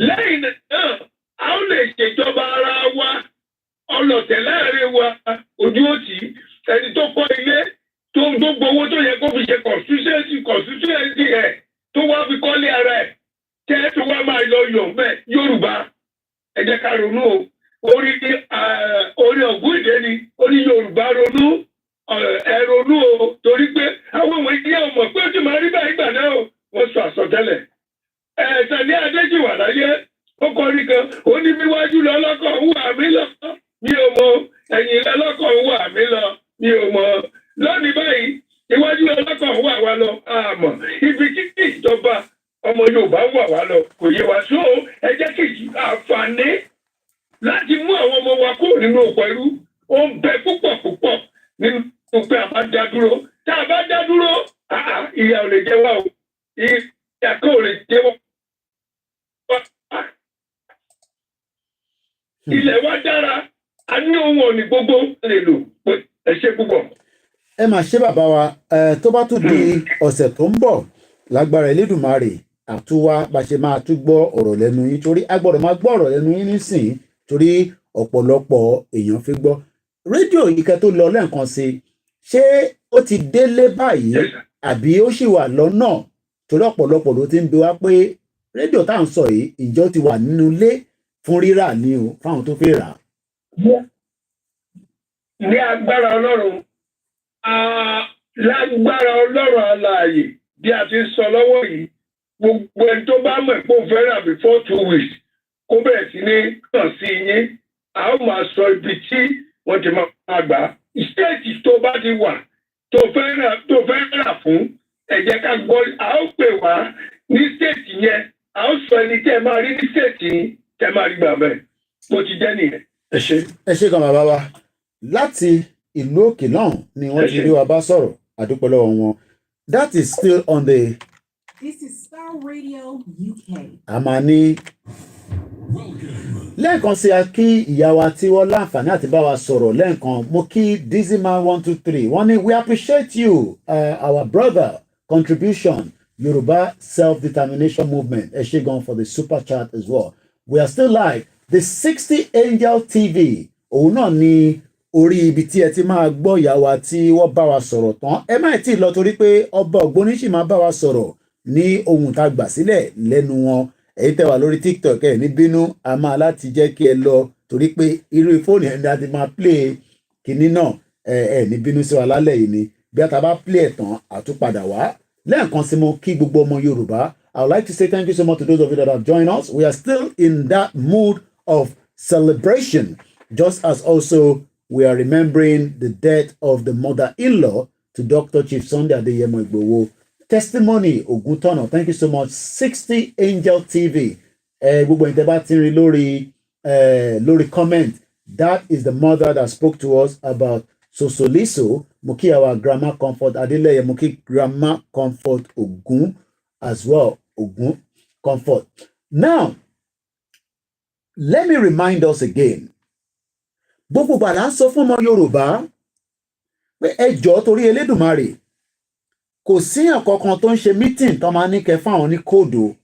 Speaker 8: Lẹ́yìn náà a ó lè ṣèjọba ara wa ọlọ̀tẹ̀ láàrin wa ojú òtí ẹni tó kọ́ ilé tó gbowó tó yẹ kó fi ṣe constituency ẹ̀ tó wá fi kọ́lé ara ẹ̀ tẹ́ tó wá máa lọ yọ̀ mẹ́ Yorùbá ẹ jẹ́ ká ronú o orí ọ̀gbun ìdè ni orí Yorùbá ronú ẹ ronú o torí pé àwọn ọmọ ìdílé ọmọ pé ó ti máa rí báyìí gbà náà o wọ́n sọ àsọtẹ́lẹ̀ Sàní Adéjìwà láyé ó kọrí kan ó ní níwájú lọ́lọ́kọ̀ ń wà mí lọ mi ò mọ ẹ̀yìn lọ́lọ́kọ̀ ń wà mí lọ mi ò mọ lónìí báyìí iwájú lọ́lọ́kọ̀ ń wà wá lọ àmọ́ ibi tí ìjọba ọmọ Yorùbá ń wà wá lọ kò yé wa so ẹ jẹ́ kí àǹfààní láti mú àwọn ọmọ wa kúrò nínú òpó ẹrú ó ń bẹ púpọ̀ púpọ̀ nínú pé a bá dá dúró tá a bá dá dúró ìyà ò lè jẹ wá o ìyà kan ò lè jẹ wá. Ilẹ̀ wa dára a ní ohun ọ̀nì gbogbo lè lò ẹ ṣé púpọ̀.
Speaker 5: ẹ máa ṣe bàbá wa tó bá tún di ọ̀sẹ̀ tó ń bọ̀ lágbára Elédùmarè àtúwá bá ṣe máa tún gbọ́ ọ̀rọ̀ lẹ́nu yín torí a gbọ́dọ̀ máa gbọ́ ọ̀rọ̀ lẹ́nu yín nísìnyí torí ọ̀pọ̀lọpọ̀ èèyàn fi gbọ́ rédíò yìí kẹ́ tó lọ lẹ́ẹ̀kan sí ṣé ó ti délé báyìí àbí ó sì wà lọ́nà torí ọ̀pọ̀lọpọ̀ ló ti ń bi wá pé rédíò tá à ń sọ yìí ìjọ ti wà nínú ilé fún rírà ni o fáwọn tó fẹ́ rà.
Speaker 8: ní agbára Ọlọ́run lágbára Ọlọ́run alààyè bí a ti ń sọ lọ́wọ́ yìí gbogbo ẹni tó bá mọ̀ pé ó fẹ́ rà before 2 weeks kó bẹ̀rẹ̀ sí ní kàn sí yín a ó máa sọ ibi tí wọ́n ti máa gbà stéètì tó bá ti wà tó fẹ́ rà fún ẹ jẹ́ ká gbọ́ a ó pè wá ní stéètì yẹn à ń sọ ẹni tẹ́ ẹ máa rí ní stéètì tẹ́ ẹ máa rí gbà bẹ́ẹ̀ bó ti jẹ́ nìyẹn.
Speaker 5: ẹ ṣe kan bàbá wa láti ìlú òkè náà ni wọ́n ti rí wa bá sọ̀rọ̀ àdúpẹ́ lọ́wọ́ wọn. That is still on the.
Speaker 1: This is Star Radio UK.
Speaker 5: A máa ní lẹ́ẹ̀kan sí a kí ìyá wa tí wọ́n láǹfààní àti bá wa sọ̀rọ̀ lẹ́ẹ̀kan mo kí Dizzyman 123 wọ́n ní we appreciate you our brother contribution Yoruba self-determination movement ẹ ṣé gan for the super chat as well. We are still live the 60 Angel TV òun náà ni orí ibi tí ẹ ti máa gbọ́ ìyá wa tí wọ́n bá wa sọ̀rọ̀ tán ẹ má tí ì lọ torí pé ọba ògbóni sì máa bá wa sọ̀rọ̀ ní ohun tá a gbà sílẹ̀ lẹ́nu wọn èyí tẹ́ wà lórí TikTok ẹ̀ ní bínú a máa láti jẹ́ kí ẹ lọ torí pé irú fóònù ẹ̀ ní a ti máa play kinní náà ẹ̀ ní bínú sí wa lálẹ́ yìí ni bí a ta bá play ẹ̀ tán àtúpadà wá lẹ́ẹ̀kan sí mo kí gbogbo ọmọ Yorùbá. I would like to say thank you so much to those of you that have joined us. We are still in that mood of celebration just as also we are remembering the death of the mother-in-law to Dr. Chief Sunday Adeyemo Igboho. Testimony Oguntono, thank you so much. 60 Angel TV. Gbogbo ẹ̀yin tẹ́ bá ti rí lórí comment. That is the mother that spoke to us about Sosoliso. Mo kí our grandma Comfort Adeleye, mo kí grandma Comfort Ogun as well. Ogun Comfort. Now, let me remind us again. Gbogbo bàlá sọ fún ọmọ Yorùbá pé ẹ jọ̀ọ́ torí Elédùmarè kò síyàn kankan tó ń ṣe meeting tó máa ní kẹ́ fáwọn ní code o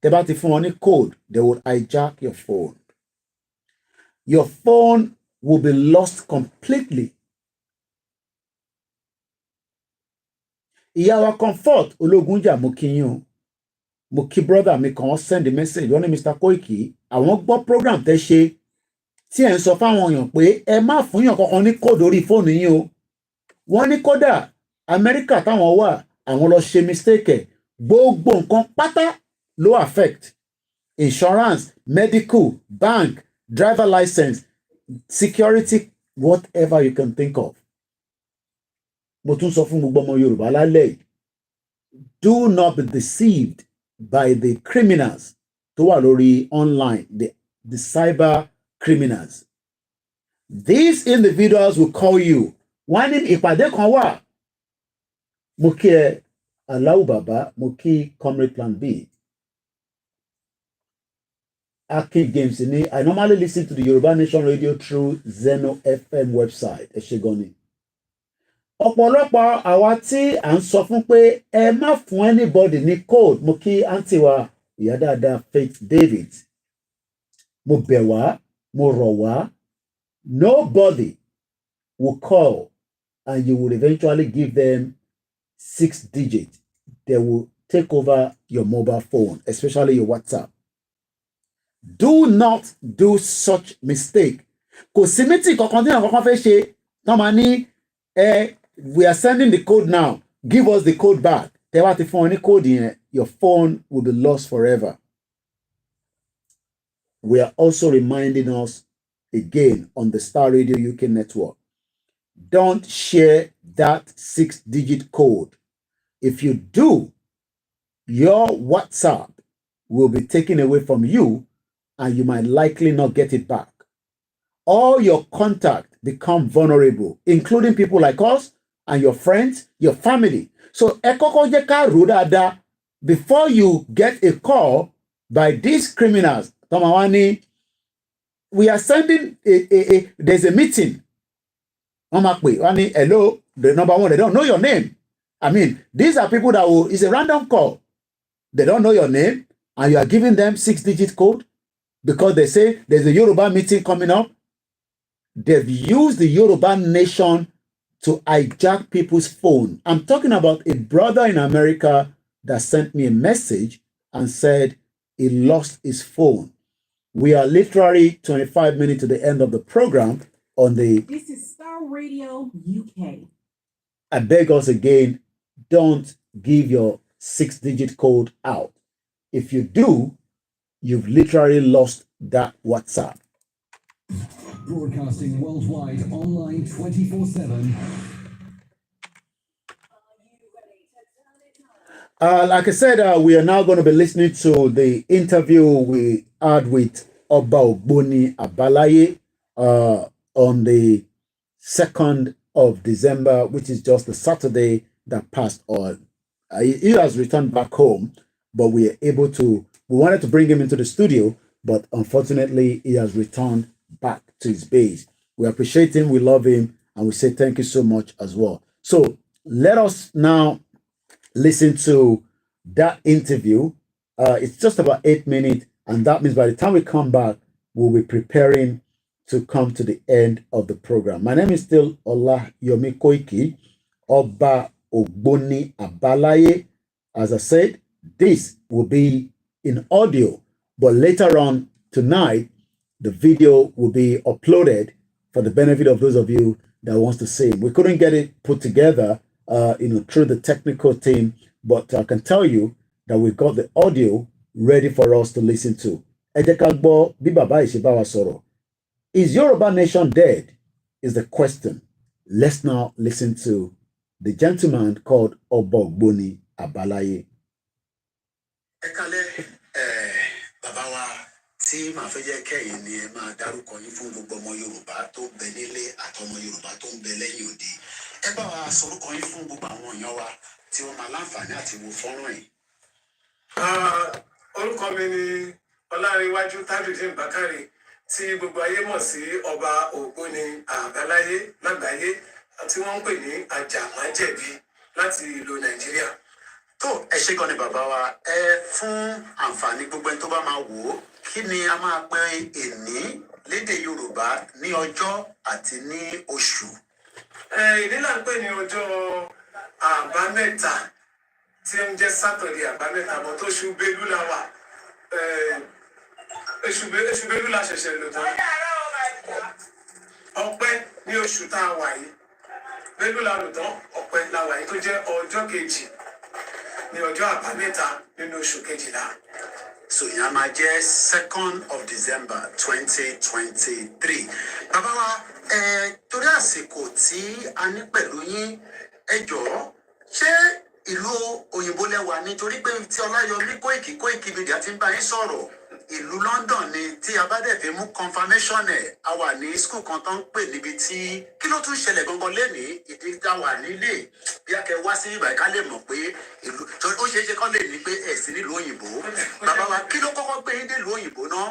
Speaker 5: tẹ́ bá ti fún wọn ní code they will hijack your phone. Your phone will be lost completely. Ìyá wa Comfort Ológunjà mo kí yín o mo kí brother mi kan send a message wọ́n ní Mr. Koiki àwọn gbọ́ program tẹ́ ṣe tí ẹ̀ ń sọ fáwọn èèyàn pé ẹ má fún yàn kankan ní code orí fóònù yín o wọ́n ní kódà Amẹ́ríkà táwọn wà àwọn lọ ṣe mistake ẹ̀ gbogbo nǹkan pátá ló affect insurance medical bank driver license security whatever you can think of. Mo tún sọ fún gbogbo ọmọ Yorùbá lálẹ́ yìí do not be deceived by the criminals tó wà lórí online the cyber criminals. These individuals will call you wọ́n ní ìpàdé kan wà mo kí ẹ Aláwù Bàbá mo kí Comrade Plan B Akin Games ni I normally listen to the Yoruba Nation Radio through Zeno FM website ẹ ṣé gan ni. Ọ̀pọ̀lọpọ̀ àwa tí à ń sọ fún pé ẹ má fún anybody ní code mo kí àǹtí wa ìyá dáadáa Faith David mo bẹ̀ wá mo rọ̀ wá nobody will call and you will eventually give them 6 digits. They will take over your mobile phone, especially your WhatsApp. Do not do such mistake. Kò sí meeting kankan tí àwọn kankan fẹ́ ṣe tán máa ní we are sending the code now give us the code back. Tẹ́ wá ti fún wọn ní code yẹn your phone will be lost forever. We are also reminding us again on the Star Radio UK network. Don't share that 6-digit code. If you do, your WhatsApp will be taken away from you and you might likely not get it back. All your contacts become vulnerable, including people like us and your friends, your family. So, ẹ kọ́kọ́ jẹ́ ká rò dáadáa before you get a call by these criminals. Tomawani, we are sending there's a meeting. Hello, the number one, they don't know your name. I mean, these are people that will, it's a random call. They don't know your name, and you are giving them 6-digit code because they say there's a Yoruba meeting coming up. They've used the Yoruba nation to hijack people's phone. I'm talking about a brother in America that sent me a message and said he lost his phone. We are literally 25 minutes to the end of the program on the...
Speaker 1: This is Star Radio UK.
Speaker 5: I beg us again, don't give your 6-digit code out. If you do, you've literally lost that WhatsApp.
Speaker 2: Broadcasting worldwide, online 24/7.
Speaker 5: Like I said, we are now going to be listening to the interview we had with Oba Ogboni Abalaye on the 2nd of December, which is just the Saturday that passed on. He has returned back home, but we wanted to bring him into the studio, but unfortunately, he has returned back to his base. We appreciate him, we love him, and we say thank you so much as well. So let us now listen to that interview. It's just about 8 minutes, and that means by the time we come back, we'll be preparing to come to the end of the program. My name is still Ola Yomi Koiki, Oba Ogboni Abalaye. As I said, this will be in audio, but later on tonight, the video will be uploaded for the benefit of those of you that wants to see. We couldn't get it put together, through the technical team, but I can tell you that we've got the audio ready for us to listen to. Is Yoruba nation dead? Is the question. Let's now listen to the gentleman called Oba Ogboni Abalaye.
Speaker 9: Tí màá fẹ́ jẹ́ kẹ́yìn ni ẹ máa dárúkọ yín fún gbogbo ọmọ Yorùbá tó ń bẹ nílé àtọmọ Yorùbá tó ń bẹ lẹ́yìn òde. Ẹ bá wa sọ̀rọ̀ yín fún gbogbo àwọn èèyàn wa tí wọ́n máa láǹfààní àti wo fọ́nrán yìí.
Speaker 10: Orúkọ mi ni Ọlárewájú Tajudeen Bákàrè tí gbogbo ayé mọ̀ sí Ọba Ògbóni Àbáláyé lágbàáyé tí wọ́n ń pè ní Àjàmájẹ̀bi láti ìlú Nàìjíríà.
Speaker 9: Tó ẹ ṣé gan ni bàbá wa, ẹ fún àǹfààní gbogbo ẹni tó bá máa wò ó, kí ni a máa pe èní lédè Yorùbá ní ọjọ́ àti ní oṣù?
Speaker 10: Èní là ń pè ní ọjọ́ àbámẹ́ta tí ń jẹ́ Sátọ̀dé àbámẹ́ta, bọ̀ tó ṣù Bélú la wà. Èṣù Bélú la ṣẹ̀ṣẹ̀ lò tán. Ọ̀pẹ ní oṣù tá a wà yìí. Bélú la lò tán, ọ̀pẹ la wà yìí tó jẹ́ ọjọ́ kejì ní ọjọ́ àbámẹ́ta nínú oṣù kejìlá.
Speaker 9: So ìyẹn máa jẹ́ 2nd of December 2023. Bàbá wa, torí àsìkò tí a ní pẹ̀lú yín, ẹ jọ̀ọ́ ṣé ìlú òyìnbó lẹ́wà nítorí pé tí Ọláyọmí Koiki Media ti ń bá yín sọ̀rọ̀, ìlú London ni tí a bá dẹ̀ fi mú confirmation ẹ̀, a wà ní school kan tó ń pè níbi tí kí ló tún ṣẹlẹ̀ gangan lénìí, ìdí tá a wà nílé bí a kẹ wá sí ibà ká lè mọ̀ pé ìlú ó ṣeé ṣe kán lè ní pé ẹ̀ sí nílùú òyìnbó. Bàbá wa, kí ló kọ́kọ́ gbé yín nílùú òyìnbó náà?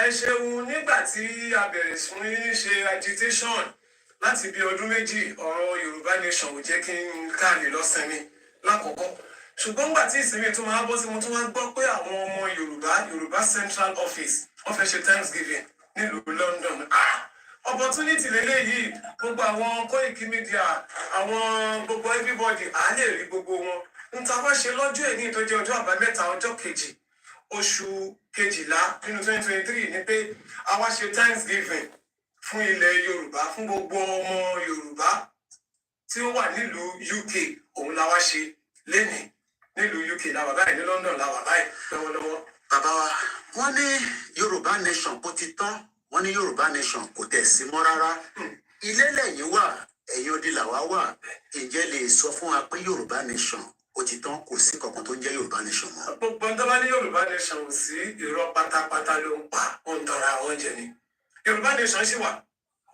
Speaker 10: Ẹ ṣeun, nígbà tí a bẹ̀rẹ̀ sí ní ṣe agitation láti bí ọdún méjì, ọ̀rọ̀ Yorùbá nation ò jẹ́ kí n ká lè lọ sinmi lákọ̀ọ́kọ́. Ṣùgbọ́n nígbà tí ìsinmi tún máa bọ́ sí, mo tún wá gbọ́ pé àwọn ọmọ Yorùbá Central Office wọ́n fẹ́ ṣe Thanksgiving nílùú London. Opportunity lélẹ́yìí, gbogbo àwọn Koiki Media, àwọn gbogbo everybody à lè rí gbogbo wọn. N ta wá ṣe lọ́jọ́ èní tó jẹ́ ọjọ́ àbámẹ́ta ọjọ́ kejì oṣù kejìlá nínú 2023 ni pé a wá ṣe Thanksgiving fún ilẹ̀ Yorùbá, fún gbogbo ọmọ Yorùbá tí ó wà nílùú UK. Òun la wá ṣe lénìí nílùú UK, la wà báyìí, ní London la wà báyìí lọ́wọ́lọ́wọ́.
Speaker 9: Bàbá wa, wọ́n ní Yorùbá nation kò ti tán, wọ́n ní Yorùbá nation kò tẹ̀ sí mọ́ rárá. Ilé lẹ́yìn wà, ẹ̀yin odi làwa wà. Ǹjẹ́ lè sọ fún wa pé Yorùbá nation ó ti tán, kò sí kankan tó ń jẹ́ Yorùbá nation mọ́?
Speaker 10: Gbogbo ń tọ́ba ní Yorùbá nation ò sí, irọ́ pátápátá ló ń pa, ó ń tọrọ àwọn jẹ ni. Yorùbá nation ṣì wà,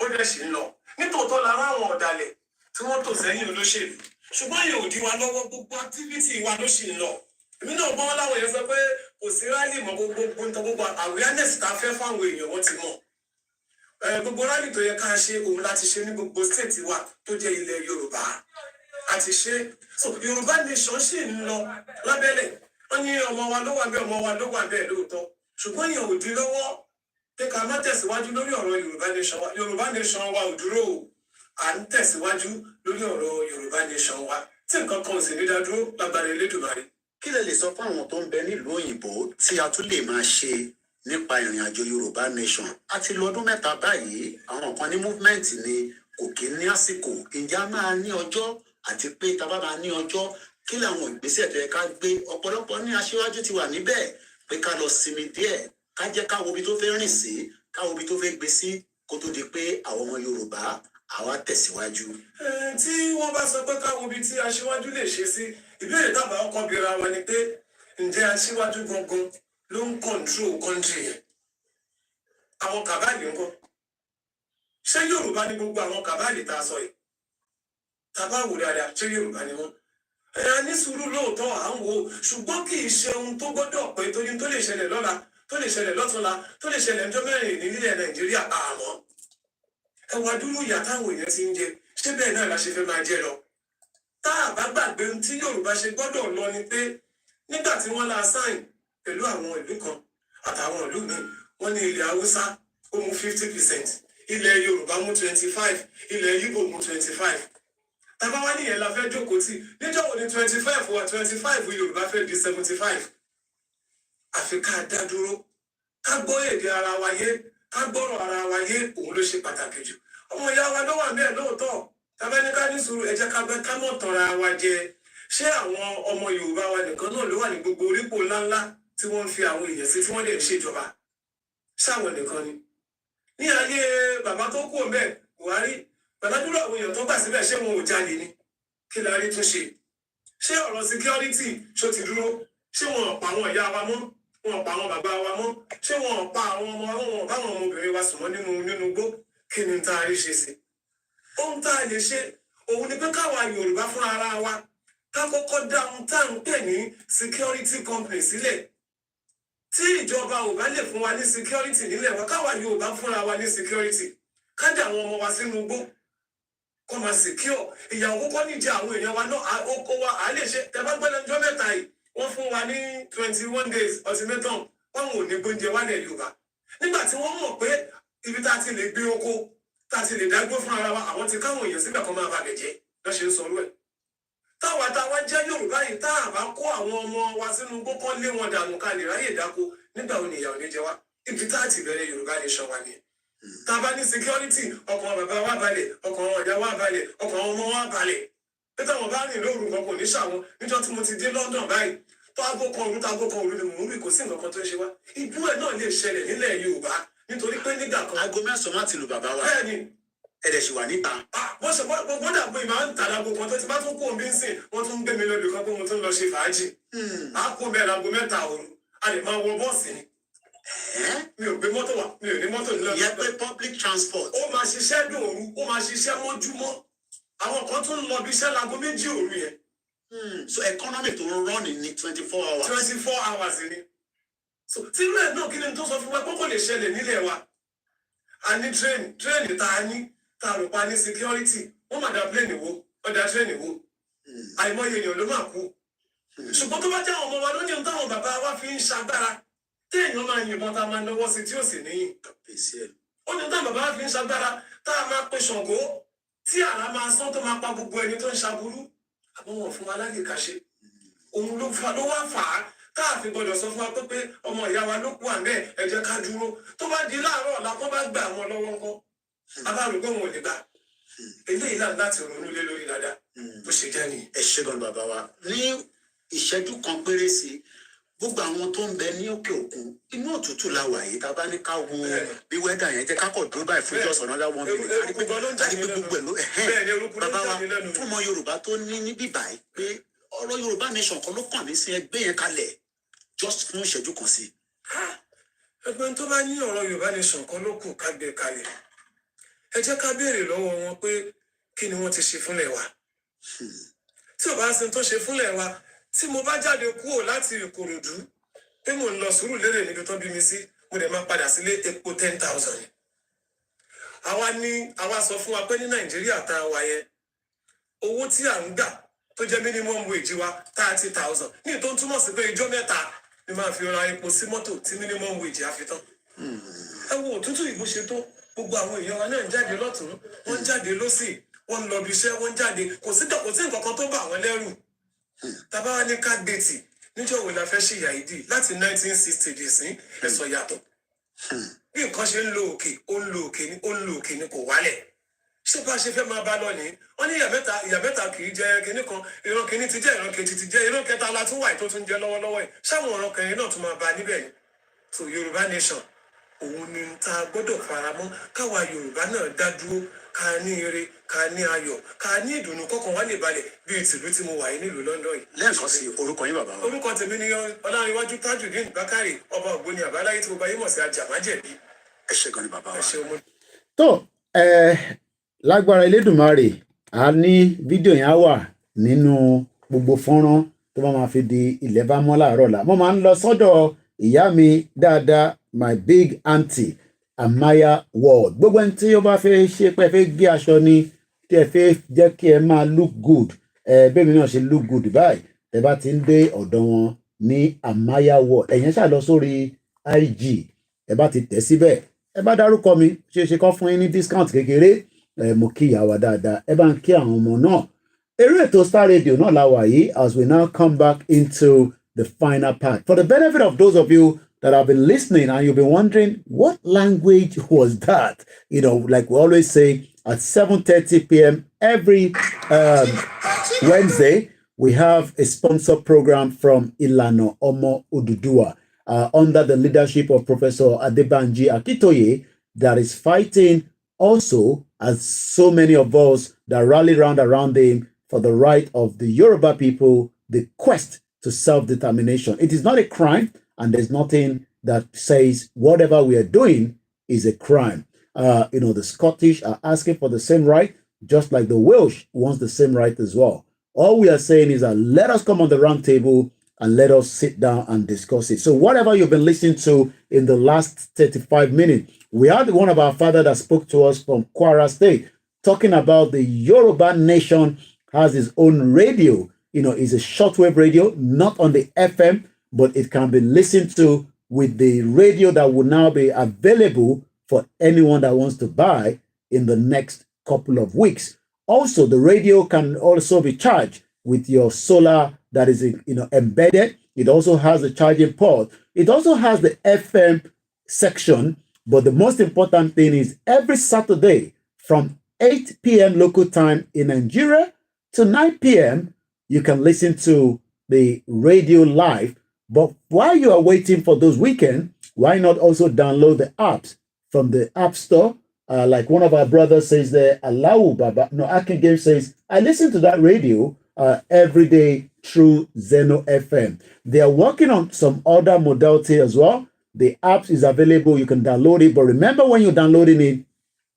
Speaker 10: ó dẹ̀ ṣì ń lọ. Nítòótọ́ lára àwọn ọ̀dàlẹ̀ tí wọ́n tò sẹ́yìn olóṣèlú, ṣùgbọ́n yóò di wa lọ́wọ́, gbogbo activity wa ló ṣì ń lọ. Èmi náà gbọ́ láwọn èèyàn sọ pé kò sí rálì mọ́, gbogbo awareness tá a fẹ́ fáwọn èèyàn wọ́n ti mọ̀. Gbogbo rálì tó yẹ ká ṣe òun láti ṣe ní gbogbo state wa tó jẹ́ ilẹ̀ Yorùbá àti ṣe. So Yorùbá nation ṣì ń lọ lábẹ́lẹ̀. Wọ́n ní ọmọ wa ló wà bẹ́ẹ̀, ọmọ wa ló wà bẹ́ẹ̀ lóòótọ́. Ṣùgbọ́n èèyàn ò di lọ́wọ́ pé ká má tẹ̀síwájú lórí ọ̀rọ̀ Yorùbá nation wa. Yorùbá nation wa ò dúró o. À ń tẹ̀síwájú lórí ọ̀rọ̀ Yorùbá nation wa tí nǹkan kan ò sì ní dádúró lágbára Elédùmarè.
Speaker 9: Kí lè sọ fún àwọn tó ń bẹ nílùú òyìnbó tí a tún lè máa ṣe nípa ìrìn àjò Yorùbá nation? A ti lọ ọdún mẹ́ta báyìí, àwọn kan ní movement ni kò kí ní àsìkò. Ǹjẹ́ a máa ní ọjọ́, àti pé tá a bá máa ní ọjọ́, kí làwọn ìgbésẹ̀ tó yẹ ká gbé? Ọ̀pọ̀lọpọ̀ ní aṣíwájú ti wà níbẹ̀ pé ká lọ sinmi díẹ̀, ká jẹ́ ká wo ibi tó fẹ́ rìn sí, ká wo ibi tó fẹ́ gbé sí, kó tó di pé àwọn ọmọ Yorùbá àwa tẹ̀síwájú.
Speaker 10: Tí wọ́n bá sọ pé káwọn ibi tí aṣíwájú lè ṣe sí, ìbéèrè tábà ọkọ̀ bíra wa ni pé ǹjẹ́ aṣíwájú gangan ló ń control country yẹn àwọn kàbáàlì ńkọ́ ṣé Yorùbá ni gbogbo àwọn kàbáàlì tá a sọ yìí tàbá wò dáadáa ṣé Yorùbá ni wọ́n ẹ̀yà ní sùúrù lóòótọ́ à ń wo ṣùgbọ́n kì í ṣe ohun tó gbọ́dọ̀ pé torí tó lè ṣẹlẹ̀ lọ́la tó lè ṣẹlẹ̀ lọ́túnla tó lè ṣẹlẹ̀ ọjọ́ mẹ́rin nílẹ̀ Nàìjíríà àmọ́ ẹ wá dúró ìyà táwọn èèyàn ti ń jẹ ṣé bẹ́ẹ̀ náà la ṣe fẹ́ máa jẹ lọ tá a bá gbàgbé ohun tí Yorùbá ṣe gbọ́dọ̀ lọ ni pé nígbà tí wọ́n la sáìn pẹ̀lú àwọn ìlú kan àtàwọn ìlú míì wọ́n ní ilẹ̀ Haúsá ó mú 50%, ilẹ̀ Yorùbá mú 25%, ilẹ̀ Yíbò mú 25%. Tàbá wá nìyẹn la fẹ́ jókòó tì níjọ́ wo ni 25 wa 25 Yorùbá fẹ́ di 75. Àfi ká dá dúró ká gbọ́ èdè ara wa yé ká gbọ́rọ̀ ara wa yé òun ló ṣe pàtàkì jù. Ọmọ ìyá wa ló wà bẹ́ẹ̀ lóòótọ́ tàbá ní ká ní sùúrù ẹ jẹ́ ká bẹ́ ká mọ̀ tọ́ra wa jẹ. Ṣé àwọn ọmọ Yorùbá wa nìkan náà ló wà ní gbogbo orípò ńláńlá tí wọ́n ń fi àwọn èèyàn sí tí wọ́n lè ṣèjọba? Ṣáwọn nìkan ni? Ní ayé bàbá tó kú ọ̀bẹ Buhari pẹ̀lú àwọn èèyàn tó gbà síbẹ̀ ṣé wọn ò jalè ni? Kí la rí tún ṣe? Ṣé ọ̀rọ̀ security ṣó ti dúró? Ṣé wọn ò pa àwọn ìyá wa mọ́? Wọn ò pa àwọn bàbá wa mọ́? Ṣé wọn ò pa àwọn ọmọ wọn báwọn ọmọbìnrin wa sùn mọ́ nínú igbó? Kí ni tá a rí ṣe sí? Ohun tá a lè ṣe òun ni pé káwa Yorùbá fúnra ara wa ká kọ́kọ́ dá ohun tá à ń pè ní security company sílẹ̀. Tí ìjọba ò bá lè fún wa ní security nílẹ̀ wa káwa Yorùbá fúnra wa ní security ká dá àwọn ọmọ wa sínú igbó kó máa secure ìyàwó kọ́kọ́ níjà àwọn èèyàn wa náà ó wa à lè ṣe tẹ́bá gbẹ́lẹ́ ọjọ́ mẹ́ta yìí wọ́n fún wa ní 21 days ultimatum báwọn ò ní gbóúnjẹ wálẹ̀ Yorùbá nígbà tí wọ́n mọ̀ pé ibi tá a ti lè gbé oko tá a ti lè dágbó fún ara wa àwọn ti káwọn èèyàn síbẹ̀ kan máa balẹ̀ jẹ́ lọ́ ṣe ń sọ ẹ̀ táwa jẹ́ Yorùbá yìí tá a bá kó àwọn ọmọ wa sínú igbó kọ́ lé wọn dànù ká lè ráyè dáko nígbà wo ni ìyà ò ní jẹ wá ibi tá a ti bẹ̀rẹ̀ Yorùbá nation wa nìyẹn. Tá a bá ní security ọkàn bàbá wa balẹ̀ ọkàn ọ̀dà wa balẹ̀ ọkàn ọmọ wa balẹ̀ pé táwọn bá rìn lóru nǹkan kò ní ṣàwọn níjọ́ tí mo ti dé London báyìí tó aago kan òru ni mò ń rí kò sí nǹkan kan tó ń ṣe wá ibú ẹ̀ náà lè ṣẹlẹ̀ nílẹ̀ Yorùbá nítorí pé nígbà kan.
Speaker 9: aago mẹ́sàn-án láti lù bàbá wa
Speaker 10: bẹ́ẹ̀ ni
Speaker 9: ẹ̀rẹ̀ ṣì wà níta.
Speaker 10: wọ́n ṣe wọ́n dà pé ìmáà ń tà lágbo kan tó ti bá tún kó omi ń sìn wọ́n tún ń gbé mi lọ lùkọ́ pé mo tún lọ ṣe fàájì. a kó bẹ́ẹ̀ láago 3 òru a lè máa wọ bọ́ọ̀sì ni. mi ò gbé mọ́tò wá mi ò ní mọ́tò nílẹ̀.
Speaker 9: ìyẹn pé public transport.
Speaker 10: ó máa ṣiṣẹ́ dòru ó máa ṣiṣẹ́ mọ́júmọ́ àwọn kan tún lọ bí iṣẹ́ láago 2 òru yẹn.
Speaker 9: So economy tó ń run ní 24 hours.
Speaker 10: 24 hours ni. So tí irú ẹ̀ náà kí ni tó sọ fún wa pé kò lè ṣẹlẹ̀ nílẹ̀ wa. A ní tírẹ́ẹ̀nì tá a ní tá a rò pa ní security wọ́n máa da plane wo wọ́n da tírẹ́ẹ̀nì wo. Àìmọye èèyàn ló máa kú. Ṣùgbọ́n tó bá jẹ́ àwọn ọmọ wa lónìí ohun táwọn bàbá wa fi ń ṣagbára téèyàn máa yìnbọn tá a máa náwó sí tí ó sì níyìn. Ó ní táwọn bàbá wa fi ń ṣagbára tá a máa pe Ṣàngó tí àrá máa sán tó máa pa gbogbo ẹni tó ń ṣaburú. Àbọ̀ wọn fún wa láyè ká ṣe. Òun ló wá fà á tá a fi gbọdọ̀ sọ fún wa pé ọmọ ìyá wa ló kú àmẹ́ ẹ jẹ́ ká dúró tó bá di láàárọ̀ ọ̀la kó bá gbà wọn lọ́wọ́ ńkọ́. Abáàrúgbó wọn ò lè gbà. Eléyìí náà láti ronú lé lórí dáadáa bó ṣe jẹ́ nìyí.
Speaker 9: Ẹ ṣé gan bàbá wa ní ìṣẹ́jú kan péré sí gbogbo àwọn tó ń bẹ ní òkè òkun inú òtútù la wà yìí tá a bá ní ká wo bí wẹ́dà yẹn jẹ́ ká kọ̀ dúró báyìí fún ìjọsìn náà láwọn ọmọ ìlú àdìpé gbogbo ẹ̀ ló bàbá wa fún ọmọ Yorùbá tó ní níbí báyìí pé ọ̀rọ̀ Yorùbá nation kan ló kàn mí sí ẹgbẹ́ yẹn kalẹ̀ just fún ìṣẹ́jú kan sí.
Speaker 10: Ẹgbẹ́ tó bá ní ọ̀rọ̀ Yorùbá nation kan ló kù ká gbé kalẹ̀ ẹ jẹ́ ká béèrè lọ́wọ́ wọn pé kí ni wọ́n ti ṣe fúnlẹ̀ wa tí ò bá ń sin tó ṣe fúnlẹ̀ wa tí mo bá jáde kúrò láti Ìkòròdú pé mo ń lọ Sùúrùlérè níbi tó bí mi sí mo dẹ̀ máa padà sílé epo 10,000 ni. àwa sọ fún wa pé ní Nàìjíríà tá a wà yẹn owó tí à ń gbà tó jẹ́ minimum wage wa 30,000 ní tó ń túmọ̀ sí pé ijọ́ mẹ́ta ni máa fi ra epo sí mọ́tò tí minimum wage á fi tán. ẹ wo òtútù ìbò ṣe tó gbogbo àwọn èèyàn wa náà ń jáde lọ́tún wọ́n ń jáde lọ́sì wọ́n ń lọ bí iṣẹ́ wọ́n ń jáde kò sí nǹkan kan tó bà wọ́n lẹ́rù. Tàbá wa ní ká gbètì níjọ́ wo la fẹ́ ṣe ìyà ìdí láti 1960 dì sí ẹ̀sọ̀ yàtọ̀. Bí nǹkan ṣe ń lo òkè ó ń lo òkè ni kò wálẹ̀. Ṣé bá ṣe fẹ́ máa bá lọ ní? Wọ́n ní ìyà mẹ́ta kì í jẹ kinní kan ìran kinní ti jẹ́ ìran kejì ti jẹ́ ìran kẹta la tún wà tó tún jẹ́ lọ́wọ́lọ́wọ́ ẹ̀. Ṣáwọn ọ̀ràn kẹrin náà tún máa bá níbẹ̀ ni. So Yorùbá nation òun ni ta gbọ́dọ̀ faramọ́ káwa Yorùbá náà dá dúró ká ní ire ká ní ayọ̀ ká ní ìdùnnú kọ́kàn wá lè balẹ̀ bíi tìlú tí mo wà yìí nílùú London yìí.
Speaker 9: lẹ́ẹ̀kan sí orúkọ yín bàbá wa.
Speaker 10: orúkọ tèmi ni Ọláníwájú Tajudeen Bákàrè ọba Ògbóni àbáláyé tí mo bá yín mọ̀ sí Ajàmájẹ̀bí.
Speaker 9: ẹ ṣé gan ni bàbá wa.
Speaker 10: ẹ ṣeun mo.
Speaker 5: tó lágbára Elédùmarè a ní fídíò yẹn á wà nínú gbogbo fọ́nrán tó bá máa fi di ilẹ̀ bá mọ́ láàárọ̀ la mo máa ń lọ sọ́dọ̀ ìyá mi dáadáa my big aunty Amaya Ward gbogbo ẹni tí ó bá fẹ́ ṣe pé fẹ́ gé aṣọ ni tí ẹ fẹ́ jẹ́ kí ẹ máa look good bẹ́ẹ̀ mi náà ṣe look good báyìí ẹ bá ti ń dé ọ̀dọ̀ wọn ní Amaya Ward ẹ̀yẹn ṣáà lọ sórí IG ẹ bá ti tẹ̀ síbẹ̀ ẹ bá dárúkọ mi ṣe kọ́ fún yín ní discount kékeré mo kí ìyá wa dáadáa ẹ bá ń kí àwọn ọmọ náà eré ètò Star Radio náà la wà yìí as we now come back into the final part for the benefit of those of you that have been listening and you've been wondering what language was that, like we always say at 7:30 p.m. every Wednesday we have a sponsor program from Ilana Omo Ududua under the leadership of Professor Adebanji Akitoye that is fighting also as so many of us that rally around him for the right of the Yoruba people, the quest to self-determination. It is not a crime, and there's nothing that says whatever we are doing is a crime. The Scottish are asking for the same right, just like the Welsh wants the same right as well. All we are saying is that let us come on the round table and let us sit down and discuss it. So whatever you've been listening to in the last 35 minutes, we had one of our father that spoke to us from Kwara State, talking about the Yoruba nation has its own radio. It's a shortwave radio, not on the FM, but it can be listened to with the radio that will now be available for anyone that wants to buy in the next couple of weeks. Also, the radio can also be charged with your solar that is embedded. It also has a charging port. It also has the FM section, but the most important thing is every Saturday from 8 p.m. local time in Nigeria to 9 p.m., you can listen to the radio live. But while you are waiting for those weekends, why not also download the apps from the App Store? Like one of our brothers says there, Allahu Baba, Akin Game says, I listen to that radio every day through Zeno FM. They are working on some other modality as well. The app is available. You can download it. But remember, when you're downloading it,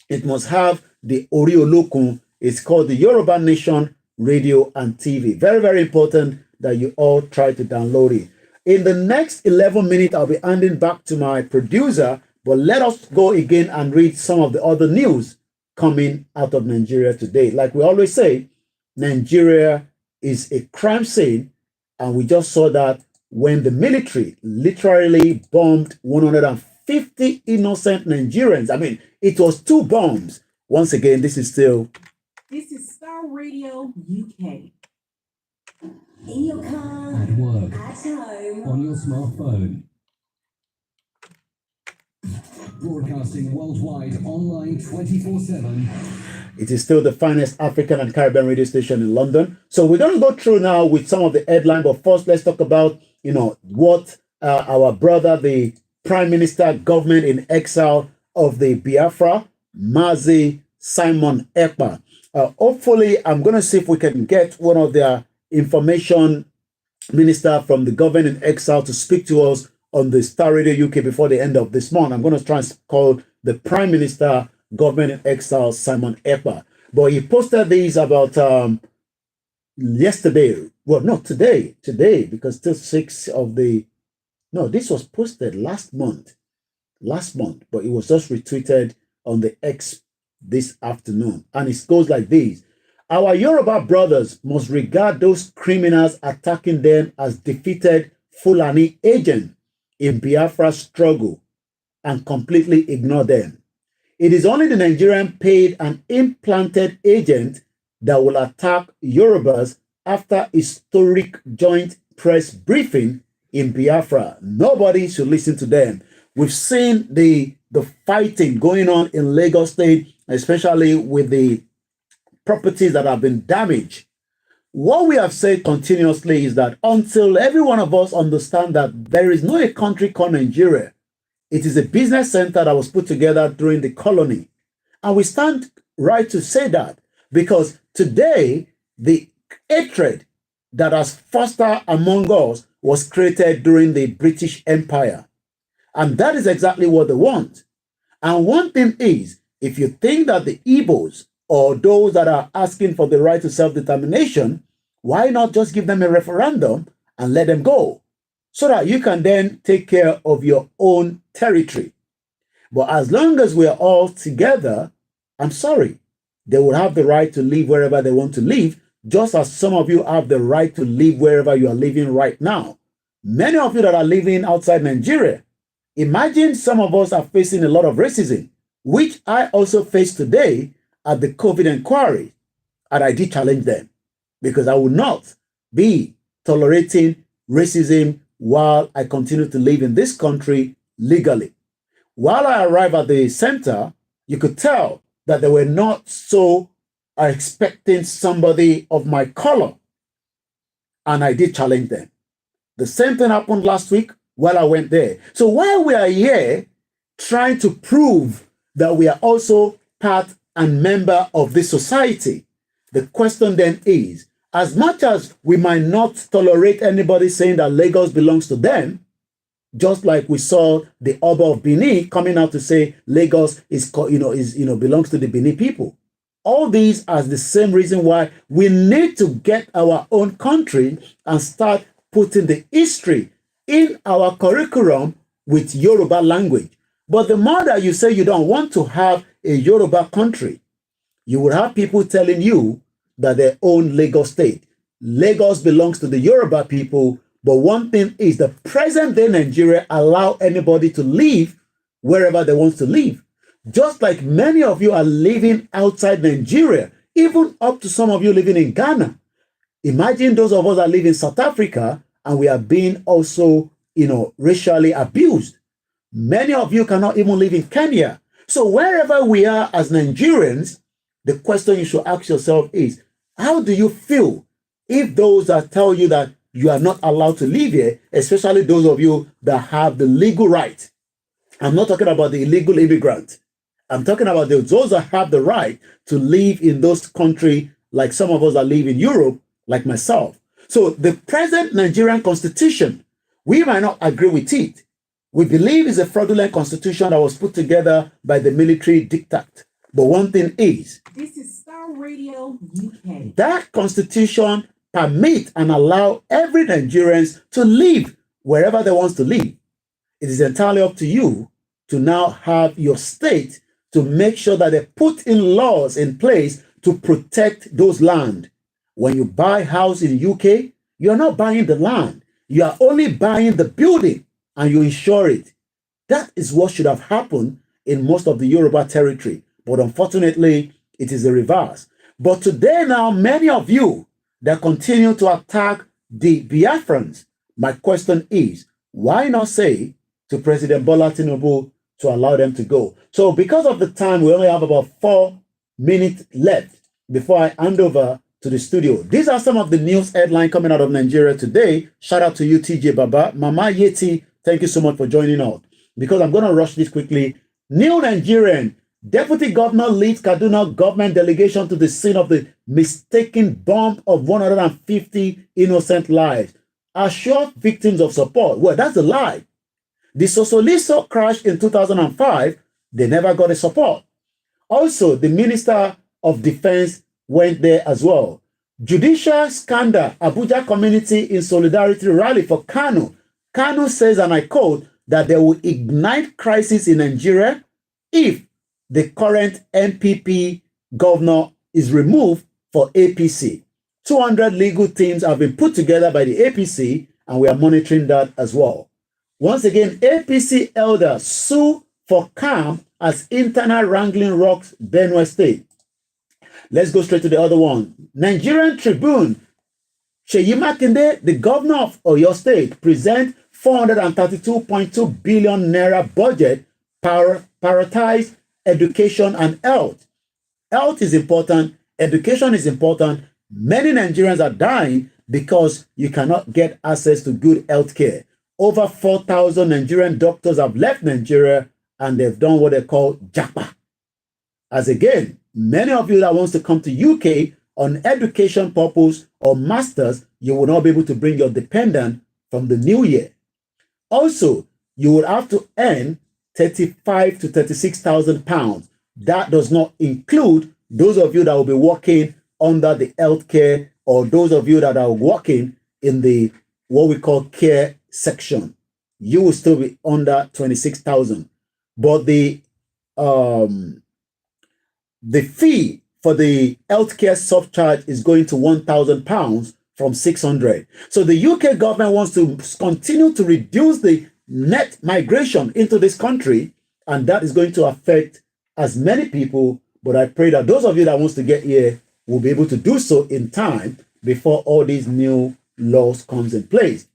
Speaker 5: it must have the Oriolokun. It's called the Yoruba Nation Radio and TV. Very, very important that you all try to download it. In the next 11 minutes, I'll be handing back to my producer. But let us go again and read some of the other news coming out of Nigeria today. Like we always say, Nigeria is a crime scene. And we just saw that when the military literally bombed 150 innocent Nigerians. I mean, it was 2 bombs. Once again, this is
Speaker 1: Star Radio UK.
Speaker 3: In your car,
Speaker 2: At work,
Speaker 3: at home,
Speaker 2: on your smartphone. Broadcasting worldwide, online 24/7.
Speaker 5: It is still the finest African and Caribbean radio station in London. So we're going to go through now with some of the headline. But first, let's talk about, what our brother, the Prime Minister, government in exile of the Biafra, Mazi Simon Ekpa. Hopefully, I'm going to see if we can get one of their information minister from the government in exile to speak to us on the Star Radio UK before the end of this month. I'm going to try and call the Prime Minister, government in exile, Simon Ekpa. But he posted these about yesterday. Well, not today, because still this was posted last month, but it was just retweeted on the X this afternoon. And it goes like this. Our Yoruba brothers must regard those criminals attacking them as defeated Fulani agents in Biafra's struggle and completely ignore them. It is only the Nigerian paid and implanted agent that will attack Yorubas after historic joint press briefing in Biafra. Nobody should listen to them. We've seen the fighting going on in Lagos State, especially with the properties that have been damaged. What we have said continuously is that until every one of us understand that there is no a country called Nigeria, it is a business center that was put together during the colony. And we stand right to say that, because today the hatred that has fostered among us was created during the British Empire. And that is exactly what they want. And one thing is, if you think that the Igbos or those that are asking for the right to self-determination, why not just give them a referendum and let them go, so that you can then take care of your own territory? But as long as we are all together, I'm sorry, they will have the right to live wherever they want to live, just as some of you have the right to live wherever you are living right now. Many of you that are living outside Nigeria, imagine some of us are facing a lot of racism, which I also faced today at the COVID inquiry, and I did challenge them, because I will not be tolerating racism while I continue to live in this country legally. While I arrived at the center, you could tell that they were not so expecting somebody of my color, and I did challenge them. The same thing happened last week while I went there. So while we are here trying to prove that we are also part and member of this society, the question then is, as much as we might not tolerate anybody saying that Lagos belongs to them, just like we saw the Oba of Benin coming out to say Lagos belongs to the Benin people. All these are the same reason why we need to get our own country and start putting the history in our curriculum with Yoruba language. But the more that you say you don't want to have a Yoruba country, you will have people telling you that they own Lagos State. Lagos belongs to the Yoruba people, but one thing is the present day Nigeria allow anybody to live wherever they want to live. Just like many of you are living outside Nigeria, even up to some of you living in Ghana. Imagine those of us that live in South Africa and we are being also, racially abused. Many of you cannot even live in Kenya. So wherever we are as Nigerians, the question you should ask yourself is, how do you feel if those that tell you that you are not allowed to live here, especially those of you that have the legal right? I'm not talking about the illegal immigrant. I'm talking about those that have the right to live in those countries, like some of us that live in Europe, like myself. So the present Nigerian constitution, we might not agree with it. We believe it's a fraudulent constitution that was put together by the military diktat. But one thing is,
Speaker 1: This is Star Radio UK.
Speaker 5: that constitution permit and allow every Nigerian to live wherever they want to live. It is entirely up to you to now have your state to make sure that they put in laws in place to protect those land. When you buy a house in the UK, you are not buying the land. You are only buying the building and you insure it. That is what should have happened in most of the Yoruba territory. But unfortunately, it is the reverse. But today now, many of you that continue to attack the Biafrans, my question is, why not say to President Bola Tinubu to allow them to go? So because of the time, we only have about 4 minutes left before I hand over to the studio. These are some of the news headlines coming out of Nigeria today. Shout out to you, TJ Baba. Mama Yeti, thank you so much for joining us. Because I'm going to rush this quickly. New Nigerian Deputy Governor leads Kaduna government delegation to the scene of the mistaken bomb of 150 innocent lives. Assure victims of support. Well, that's a lie. The Sosoliso crash in 2005, they never got a support. Also, the Minister of Defense went there as well. Judicial scandal, Abuja community in solidarity rally for Kanu. Kanu says, and I quote, that they will ignite crisis in Nigeria if the current NPP governor is removed for APC. 200 legal teams have been put together by the APC, and we are monitoring that as well. Once again, APC elders sue for calm as internal wrangling rocks Benue State. Let's go straight to the other one. Nigerian Tribune. Seyi Makinde, the governor of Oyo State, present 432.2 billion naira budget, prioritize education and health. Health is important. Education is important. Many Nigerians are dying because you cannot get access to good health care. Over 4,000 Nigerian doctors have left Nigeria and they've done what they call japa. As again, many of you that wants to come to UK on education purpose or masters, you will not be able to bring your dependent from the new year. Also, you will have to earn 35 to 36,000 pounds. That does not include those of you that will be working under the healthcare or those of you that are working in the what we call care section. You will still be under 26,000. But the fee for the healthcare surcharge is going to 1,000 pounds from 600. So the UK government wants to continue to reduce the net migration into this country, and that is going to affect as many people. But I pray that those of you that wants to get here will be able to do so in time before all these new laws comes in place.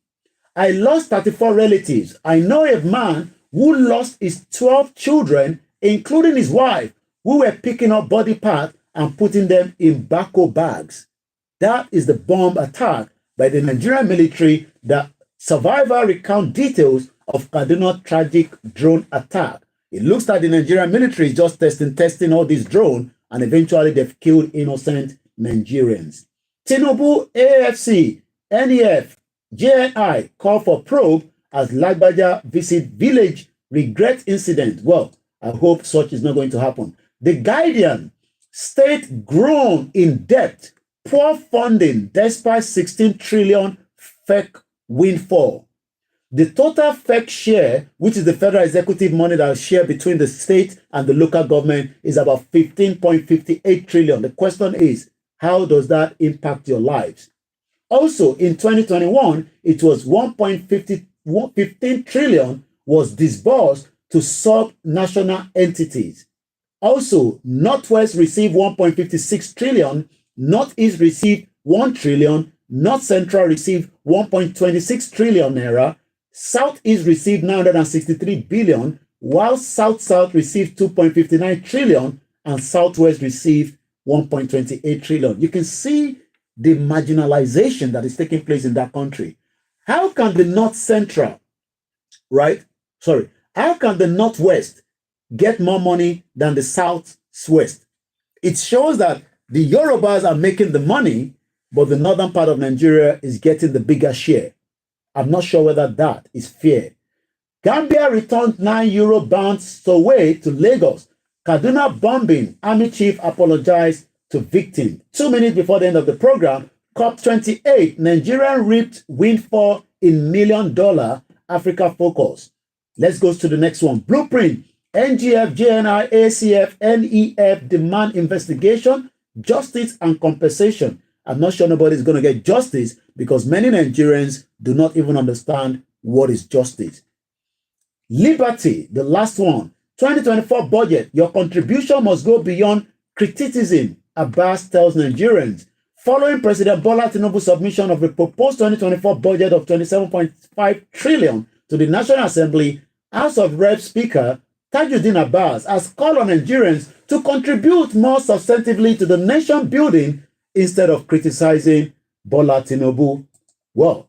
Speaker 5: I lost 34 relatives. I know a man who lost his 12 children, including his wife, who were picking up body parts and putting them in bako bags. That is the bomb attack by the Nigerian military. The survivor recount details of Kaduna tragic drone attack. It looks like the Nigerian military is just testing all these drones, and eventually they've killed innocent Nigerians. Tinubu, AFC, NEF, JNI call for probe as Lagbaja visit village regret incident. Well, I hope such is not going to happen. The Guardian, state grown in debt, poor funding despite 16 trillion fake windfall. The total fake share, which is the federal executive money that is shared between the state and the local government, is about 15.58 trillion. The question is, how does that impact your lives? Also, in 2021, it was 1.15 trillion was disbursed to sub-national entities. Also, Northwest received 1.56 trillion, Northeast received 1 trillion, North Central received 1.26 trillion naira, Southeast received 963 billion, while South-South received 2.59 trillion, and Southwest received 1.28 trillion. You can see the marginalization that is taking place in that country. How can the North Central, how can the Northwest get more money than the Southwest? It shows that the Yorubas are making the money, but the northern part of Nigeria is getting the bigger share. I'm not sure whether that is fair. Gambia returned €9 bound away to Lagos. Kaduna bombing, army chief apologized to victim. 2 minutes before the end of the program, COP28, Nigerian reaped windfall in $1 million Africa focus. Let's go to the next one. Blueprint, NGF, JNI, ACF, NEF demand investigation, justice and compensation. I'm not sure nobody's going to get justice because many Nigerians do not even understand what is justice. Liberty, the last one. 2024 budget, your contribution must go beyond criticism, Abbas tells Nigerians. Following President Bola Tinubu's submission of a proposed 2024 budget of 27.5 trillion to the National Assembly, House of Reps Speaker Tajuddin Abbas has called on Nigerians to contribute more substantively to the nation building instead of criticizing Bola Tinubu. Well,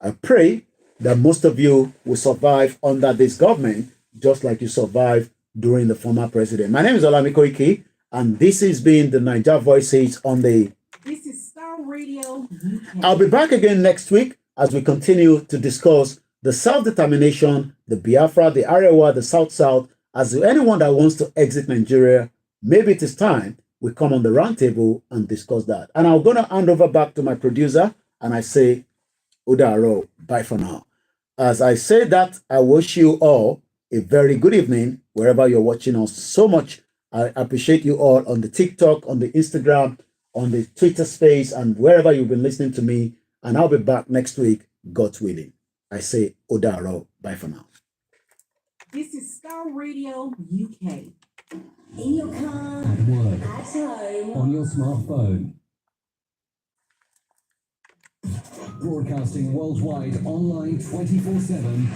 Speaker 5: I pray that most of you will survive under this government, just like you survived during the former president. My name is Olami Koiki, and this has been the Niger Voices on the...
Speaker 1: This is Star Radio UK.
Speaker 5: I'll be back again next week as we continue to discuss the self-determination, the Biafra, the Arewa, the South-South. As anyone that wants to exit Nigeria, maybe it is time we come on the round table and discuss that. And I'm going to hand over back to my producer, and I say, Udaro, bye for now. As I say that, I wish you all a very good evening, wherever you're watching us so much. I appreciate you all on the TikTok, on the Instagram, on the Twitter space, and wherever you've been listening to me. And I'll be back next week, God willing. I say, Udaro, bye for now.
Speaker 1: This is Star Radio UK.
Speaker 3: In your car,
Speaker 2: At work,
Speaker 3: at home.
Speaker 2: on your smartphone. Broadcasting worldwide, online 24/7.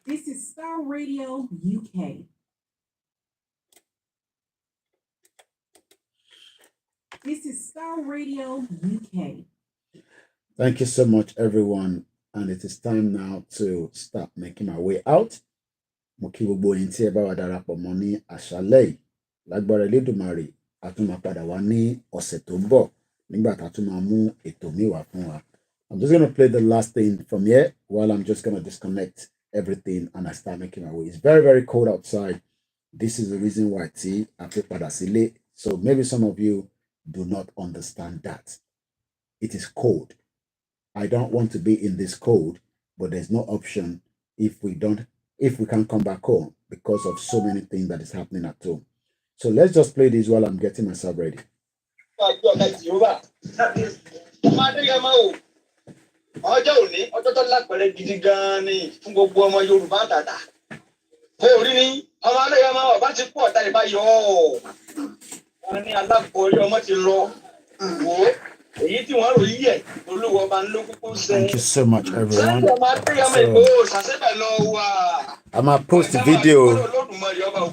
Speaker 1: This is Star Radio UK. This is Star Radio UK.
Speaker 5: Thank you so much, everyone. and it is time now to start making my way out. Mo kí gbogbo yín tí ẹ bá wa darapọ̀ mọ́ ní àṣálẹ́ yìí. Lágbára Elédùmarè, a tún máa padà wá ní ọ̀sẹ̀ tó ń bọ̀ nígbà tá a tún máa mú ètò míì wá fún wa. I'm just going to play the last thing from here while I'm just going to disconnect everything and I start making my way. It's very, very cold outside. This is the reason why I feel padà sílé. So maybe some of you do not understand that. It is cold. I don't want to be in this cold, but there's no option if we can't come back home because of so many things that is happening at home. So let's just play this while I'm getting myself ready.
Speaker 8: Ọjọ́ òní ọjọ́ tó lápẹ̀rẹ̀ gidi gan-an ni fún gbogbo ọmọ Yorùbá tàtà. Orí ni ọmọ Adéyẹmọ ọba ti kú ọ̀tá ìbá yọ ọ́. Wọ́n ní alákọ̀ọ́rí ọmọ ti lọ. Wò ó èyí tí wọ́n ròyìn yẹ̀ olúwo ọba ń ló kúkú sẹ́.
Speaker 5: Thank you so much, everyone.
Speaker 8: Sẹ́ńtì ọmọ Adéyẹmọ ìbò ṣàṣẹ́bẹ̀ lọ wà.
Speaker 5: I'm gonna post the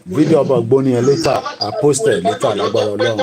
Speaker 5: video about Bonnie later. I posted later. Bye for now.